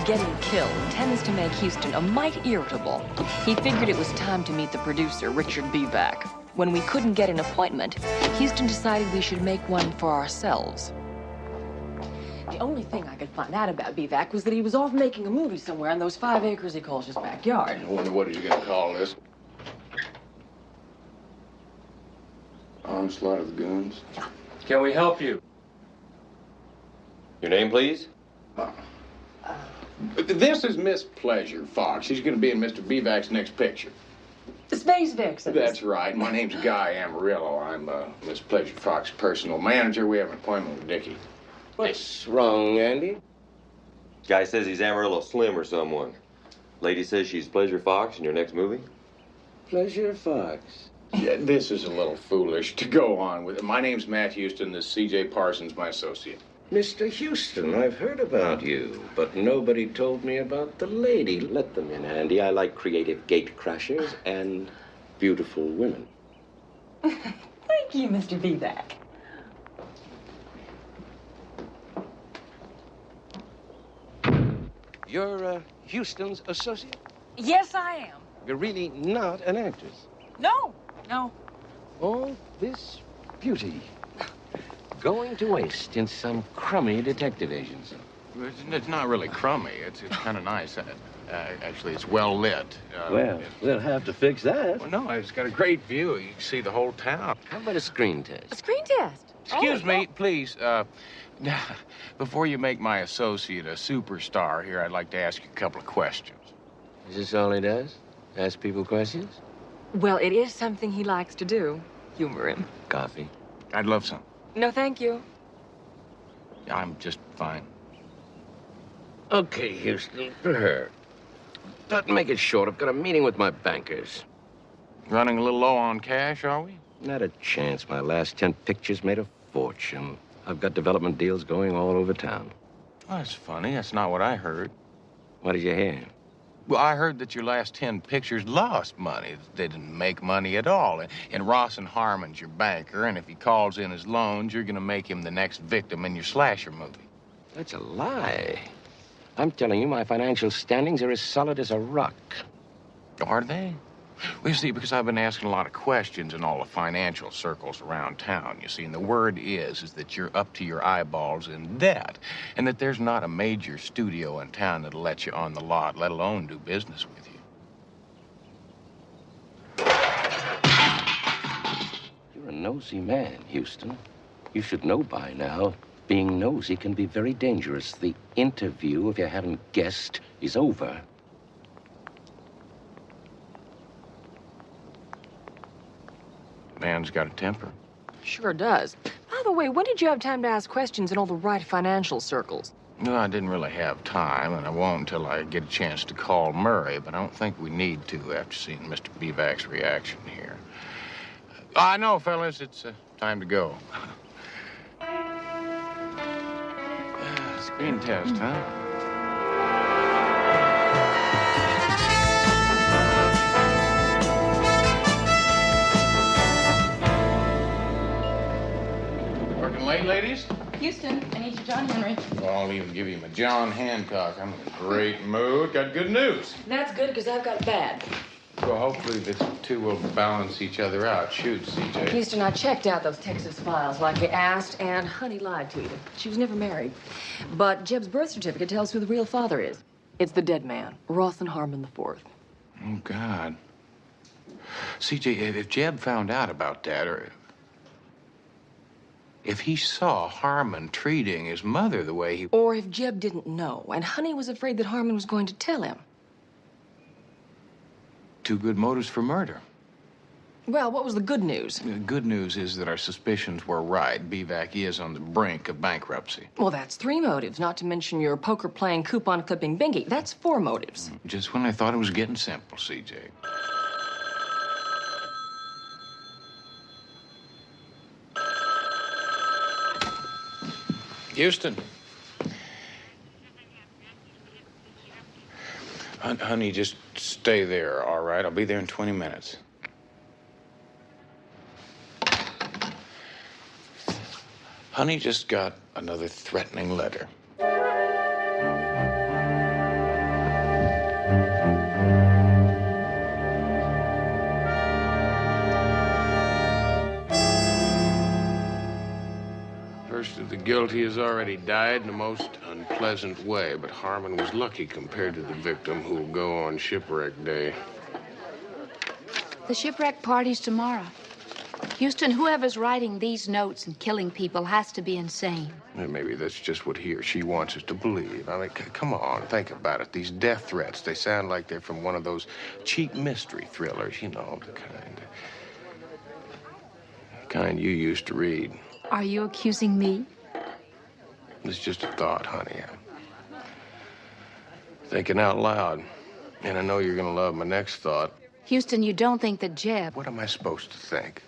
Getting killed tends to make Houston a mite irritable. He figured it was time to meet the producer, Richard Bivac. When we couldn't get an appointment, Houston decided we should make one for ourselves. The only thing I could find out about Bivac was that he was off making a movie somewhere on those 5 acres he calls his backyard. I wonder what he's gonna call this. Onslaught of the Goons. Can we help you? Your name, please? This is Miss Pleasure Fox. She's going to be in Mr. Bivac's next picture. The Space Vixen. That's right. My name's Guy Amarillo. I'm Miss Pleasure Fox's personal manager. We have an appointment with Dickie. What's wrong, Andy? Guy says he's Amarillo Slim or someone. Lady says she's Pleasure Fox in your next movie? Pleasure Fox. Yeah, this is a little foolish to go on with it. My name's Matt Houston. This is C.J. Parsons, my associate. Mr. Houston, I've heard about you, but nobody told me about the lady. Let them in, Andy. I like creative gate crashers and beautiful women. Thank you, Mr. Bivac. You're Houston's associate? Yes, I am. You're really not an actress. No. All this beauty going to waste in some crummy detective agency. It's not really crummy. It's kind of nice. Actually, it's well lit. Well, we'll have to fix that. Well, no, it's got a great view. You can see the whole town. How about a screen test? A screen test? Excuse me, please. Before you make my associate a superstar here, I'd like to ask you a couple of questions. Is this all he does? Ask people questions? Well, it is something he likes to do. Humor him. Coffee? I'd love some. No, thank you. I'm just fine. Okay, Houston, for her. But make it short. I've got a meeting with my bankers. Running a little low on cash, are we? Not a chance. My last 10 pictures made a fortune. I've got development deals going all over town. Oh, that's funny. That's not what I heard. What did you hear? Well, I heard that your last 10 pictures lost money. They didn't make money at all. And Ross and Harmon's your banker, and if he calls in his loans, you're gonna make him the next victim in your slasher movie. That's a lie. I'm telling you, my financial standings are as solid as a rock. Are they? Well, you see, because I've been asking a lot of questions in all the financial circles around town, you see, and the word is that you're up to your eyeballs in debt, and that there's not a major studio in town that'll let you on the lot, let alone do business with you. You're a nosy man, Houston. You should know by now, being nosy can be very dangerous. The interview, if you haven't guessed, is over. Man's got a temper. Sure does. By the way, when did you have time to ask questions in all the right financial circles? No, I didn't really have time, and I won't until I get a chance to call Murray, but I don't think we need to after seeing Mr. Bevac's reaction here. I know, fellas, it's time to go. Screen test, huh? Working late, ladies? Houston, I need you, John Henry. Well, I'll even give you my John Hancock. I'm in a great mood. Got good news. That's good, because I've got bad. Well, hopefully the two will balance each other out. Shoot, CJ. Houston, I checked out those Texas files like you asked, and Honey lied to you. She was never married. But Jeb's birth certificate tells who the real father is. It's the dead man, Ross and Harmon IV. Oh, God. CJ, if Jeb found out about that, or if he saw Harmon treating his mother the way he... Or if Jeb didn't know, and Honey was afraid that Harmon was going to tell him. Two good motives for murder. Well, what was the good news? The good news is that our suspicions were right. Bevac is on the brink of bankruptcy. Well, that's 3 motives, not to mention your poker-playing, coupon-clipping bingy. That's 4 motives. Just when I thought it was getting simple, CJ. Houston. Honey, just stay there, all right? I'll be there in 20 minutes. Honey just got another threatening letter. First of the guilty has already died in the most unpleasant way, but Harmon was lucky compared to the victim who will go on shipwreck day. The shipwreck party's tomorrow. Houston, whoever's writing these notes and killing people has to be insane. And maybe that's just what he or she wants us to believe. I mean, come on, think about it. These death threats, they sound like they're from one of those cheap mystery thrillers, you know, the kind you used to read. Are you accusing me? It's just a thought, honey. I'm thinking out loud. And I know you're gonna love my next thought. Houston, you don't think that Jeb... What am I supposed to think?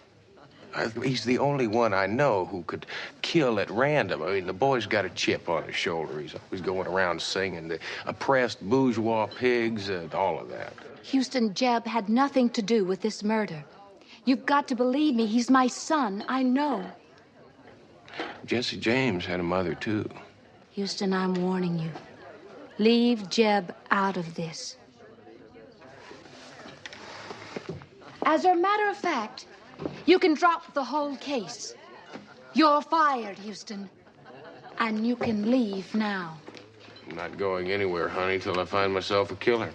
He's the only one I know who could kill at random. I mean, the boy's got a chip on his shoulder. He's always going around singing the oppressed bourgeois pigs and all of that. Houston, Jeb had nothing to do with this murder. You've got to believe me. He's my son. I know. Jesse James had a mother, too. Houston, I'm warning you. Leave Jeb out of this. As a matter of fact, you can drop the whole case. You're fired, Houston. And you can leave now. I'm not going anywhere, honey, till I find myself a killer.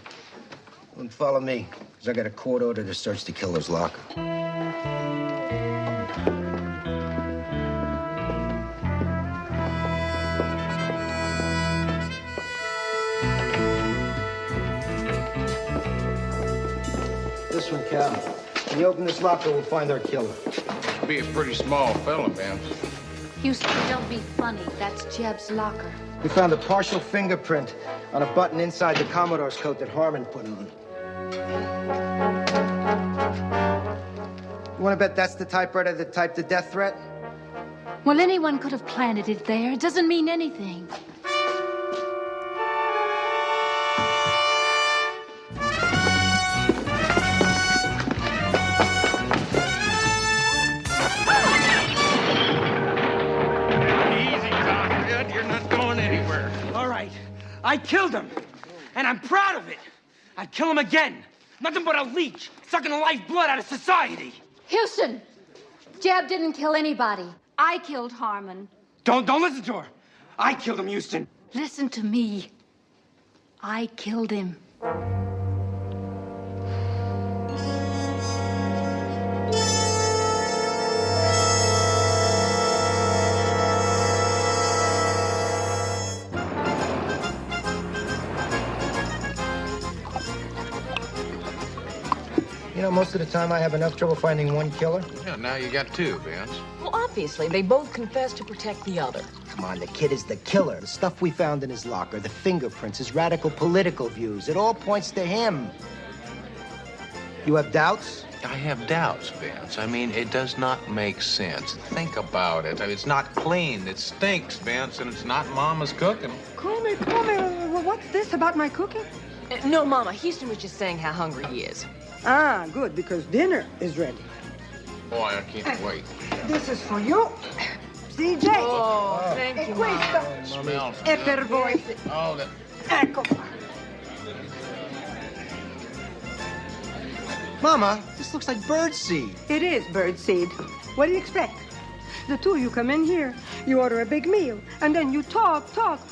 Well, follow me, because I got a court order to search the killer's locker. one, Cal. When you open this locker, we'll find our killer. Be a pretty small fella, Vance. Houston, don't be funny. That's Jeb's locker. We found a partial fingerprint on a button inside the Commodore's coat that Harmon put on. You want to bet that's the typewriter that typed the death threat? Well, anyone could have planted it there. It doesn't mean anything. I killed him, and I'm proud of it. I'd kill him again. Nothing but a leech, sucking the lifeblood out of society. Houston, Jeb didn't kill anybody. I killed Harmon. Don't listen to her. I killed him, Houston. Listen to me. I killed him. You know, most of the time I have enough trouble finding one killer. Yeah, now you got two, Vance. Well, obviously, they both confessed to protect the other. Come on, the kid is the killer. The stuff we found in his locker, the fingerprints, his radical political views, it all points to him. You have doubts? I have doubts, Vance. I mean, it does not make sense. Think about it. I mean, it's not clean. It stinks, Vance, and it's not Mama's cooking. Come, what's this about my cooking? No, Mama. Houston was just saying how hungry he is. Ah, good, because dinner is ready. Boy, I can't wait. This is for you, CJ. Oh, thank you, Mama. It smells E per voi. Oh, that... Ecco. Mama, this looks like birdseed. It is birdseed. What do you expect? The two of you come in here, you order a big meal, and then you talk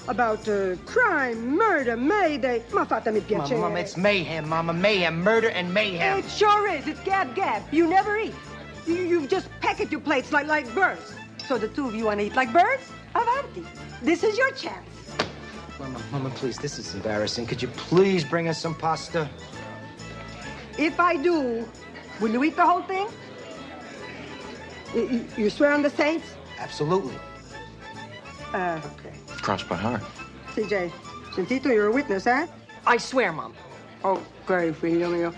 about crime, murder, mayday. Ma fatemi piacere. Mama, it's mayhem, Mama. Mayhem, murder and mayhem. It sure is. It's gab. You never eat. You just peck at your plates like birds. So the two of you want to eat like birds? Avanti. This is your chance. Mama, please, this is embarrassing. Could you please bring us some pasta? If I do, will you eat the whole thing? You swear on the saints? Absolutely. Okay. Cross my heart. CJ, Sentito, you're a witness, huh? I swear, Mom. Okay, figlio mio.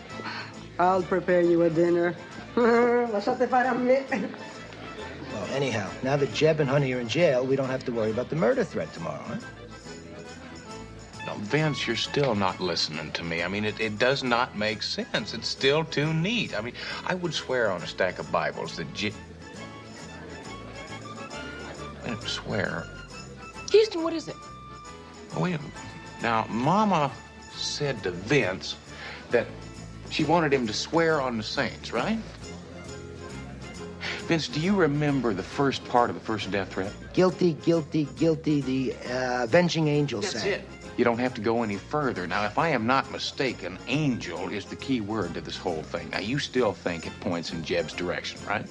I'll prepare you a dinner. Lasciate fare a me. Well, anyhow, now that Jeb and Honey are in jail, we don't have to worry about the murder threat tomorrow, huh? No, Vince, you're still not listening to me. I mean, it does not make sense. It's still too neat. I mean, I would swear on a stack of Bibles that I swear. Houston, what is it? Oh, wait a minute. Now, Mama said to Vince that she wanted him to swear on the saints, right? Vince, do you remember the first part of the first death threat? Guilty, the avenging angel sang. That's it. You don't have to go any further. Now, if I am not mistaken, angel is the key word to this whole thing. Now, you still think it points in Jeb's direction, right?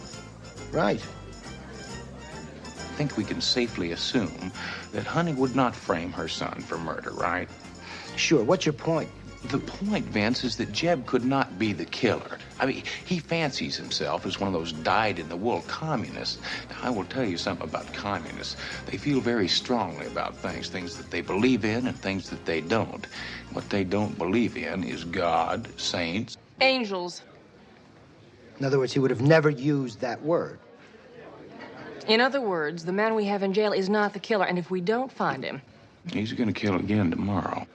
Right. I think we can safely assume that Honey would not frame her son for murder, right? Sure. What's your point? The point, Vince, is that Jeb could not be the killer. I mean, he fancies himself as one of those dyed-in-the-wool communists. Now, I will tell you something about communists. They feel very strongly about things that they believe in and things that they don't. What they don't believe in is God, saints. Angels. In other words, he would have never used that word. In other words, the man we have in jail is not the killer, and if we don't find him... He's gonna kill again tomorrow.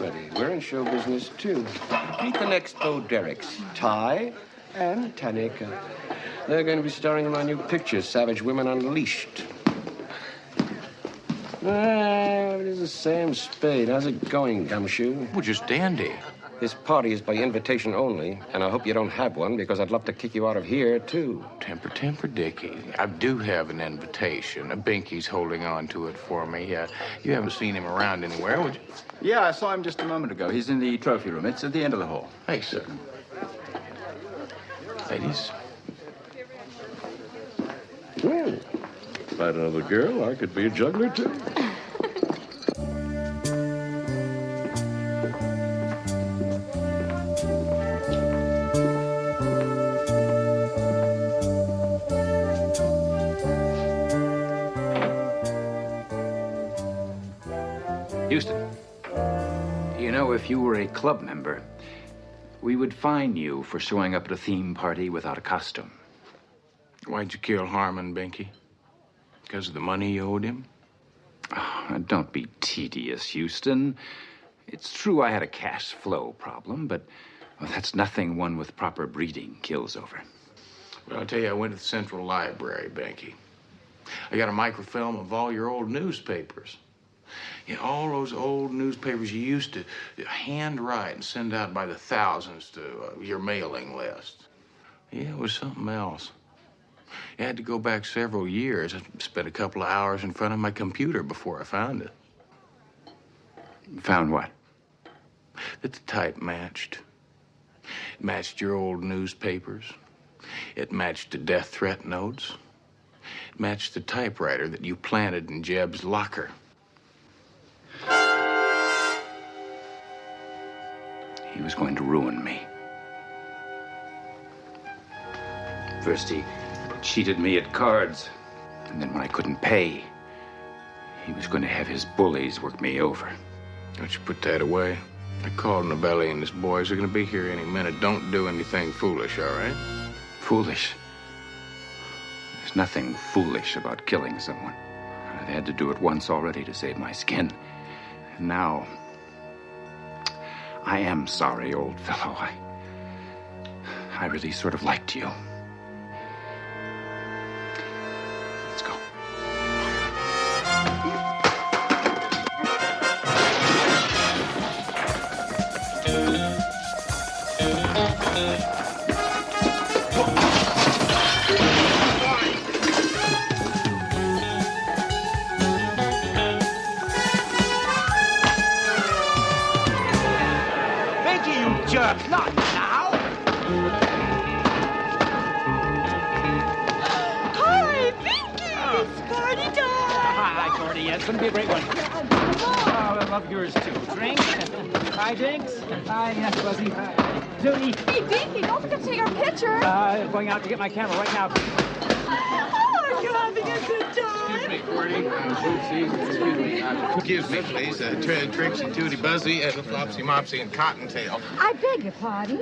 Freddie. We're in show business, too. Meet the next Bo Derricks, Ty and Tanika. They're going to be starring in my new picture, Savage Women Unleashed. This is Sam Spade. How's it going, Gumshoe? Well, just dandy. This party is by invitation only, and I hope you don't have one because I'd love to kick you out of here, too. Temper, Dickie. I do have an invitation. Binky's holding on to it for me. You haven't seen him around anywhere, would you? Yeah, I saw him just a moment ago. He's in the trophy room. It's at the end of the hall. Thanks, sir. Ladies. Well, if I had another girl, I could be a juggler, too. Houston, you know, if you were a club member, we would fine you for showing up at a theme party without a costume. Why'd you kill Harmon, Binky? Because of the money you owed him? Oh, don't be tedious, Houston. It's true I had a cash flow problem, but that's nothing one with proper breeding kills over. Well, I'll tell you, I went to the Central Library, Binky. I got a microfilm of all your old newspapers. Yeah, all those old newspapers you used to handwrite and send out by the thousands to your mailing list. Yeah, it was something else. You had to go back several years. I spent a couple of hours in front of my computer before I found it. Found what? That the type matched. It matched your old newspapers. It matched the death threat notes. It matched the typewriter that you planted in Jeb's locker. He was going to ruin me. First, he cheated me at cards. And then when I couldn't pay, he was going to have his bullies work me over. Don't you put that away. I called Novelli and his boys. They're going to be here any minute. Don't do anything foolish, all right? Foolish? There's nothing foolish about killing someone. I've had to do it once already to save my skin. And now, I am sorry, old fellow. I really sort of liked you. Let's go. Jerk, not now! Hi, Binky! It's party time! Hi, Gordy. Yeah, it's going to be a great one. Oh, I love yours, too. Drink? Hi, Jinx. Hi, yes, Buzzy. Hi. Judy. Hey, Binky, don't forget to take our picture. Going out to get my camera right now. Oh, you're having a good time. Excuse me, Gordy. Excuse me, please. Trixie, Tootie, Buzzy, Flopsy, Mopsy, and Cottontail. I beg your pardon.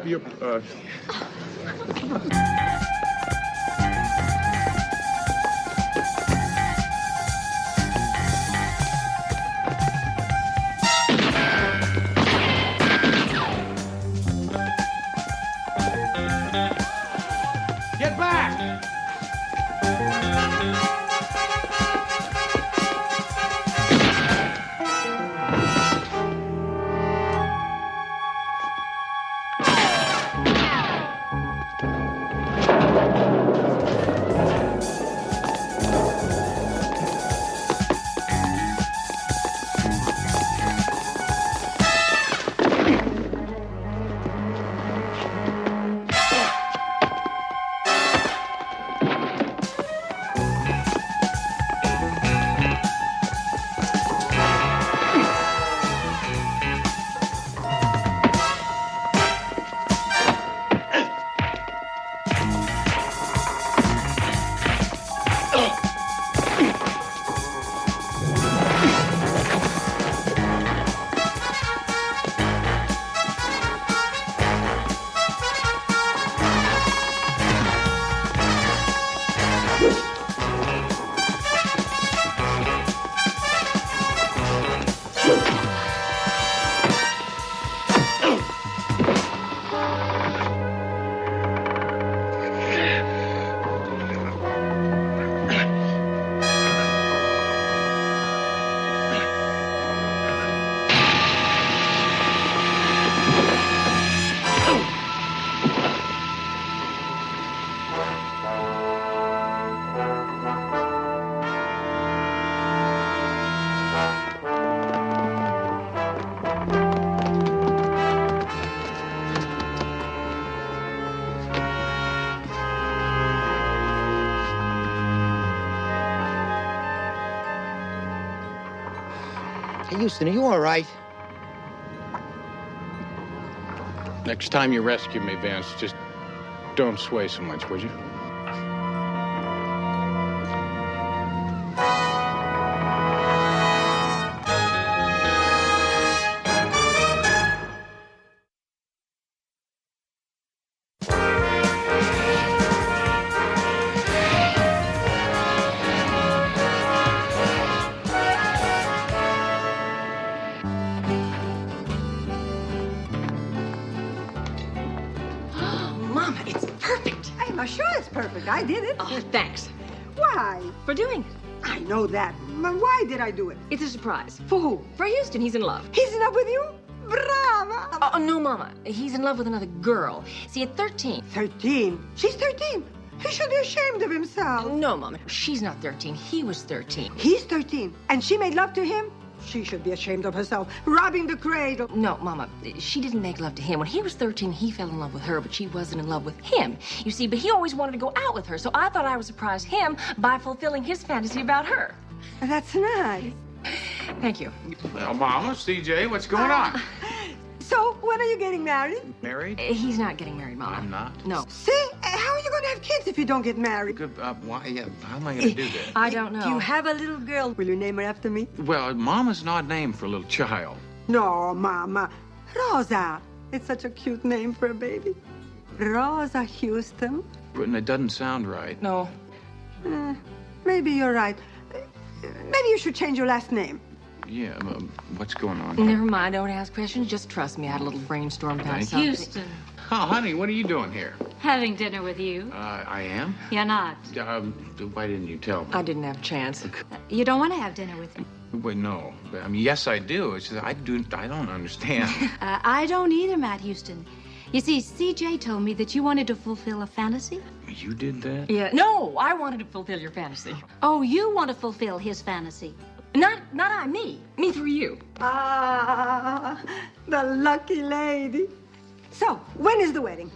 Get back! Hey, Houston, are you all right? Next time you rescue me, Vince, just don't sway so much, would you? Mama, it's perfect. I'm sure it's perfect. I did it. Oh, thanks. Why? For doing it. I know that. But why did I do it? It's a surprise. For who? For Houston, he's in love. He's in love with you? Brava! Oh, no, Mama. He's in love with another girl. See, at 13. 13? She's 13. He should be ashamed of himself. No, Mama. She's not 13. He was 13. He's 13. And she made love to him? She should be ashamed of herself, robbing the cradle. No, Mama, she didn't make love to him. When he was 13, he fell in love with her, but she wasn't in love with him. You see, but he always wanted to go out with her, so I thought I would surprise him by fulfilling his fantasy about her. That's nice. Thank you. Well, Mama, CJ, what's going on? So, when are you getting married? Married? He's not getting married, Mama. I'm not? No. See? How are you going to have kids if you don't get married? Why? How am I going to do that? I don't know. You have a little girl. Will you name her after me? Well, Mama's an odd name for a little child. No, Mama. Rosa. It's such a cute name for a baby. Rosa Houston. But it doesn't sound right. No. Maybe you're right. Maybe you should change your last name. Yeah, what's going on? Never mind. Don't ask questions. Just trust me. I had a little brainstorm about Thank something. Houston, Oh, honey, what are you doing here? having dinner with you. I am? You're not. Why didn't you tell me? I didn't have a chance. You don't want to have dinner with me. Wait, no. I mean, yes, I do. It's just I don't understand. I don't either, Matt Houston. You see, CJ told me that you wanted to fulfill a fantasy. You did that? Yeah. No, I wanted to fulfill your fantasy. Oh, you want to fulfill his fantasy. Not I, me. Me through you. Ah, the lucky lady. So, when is the wedding?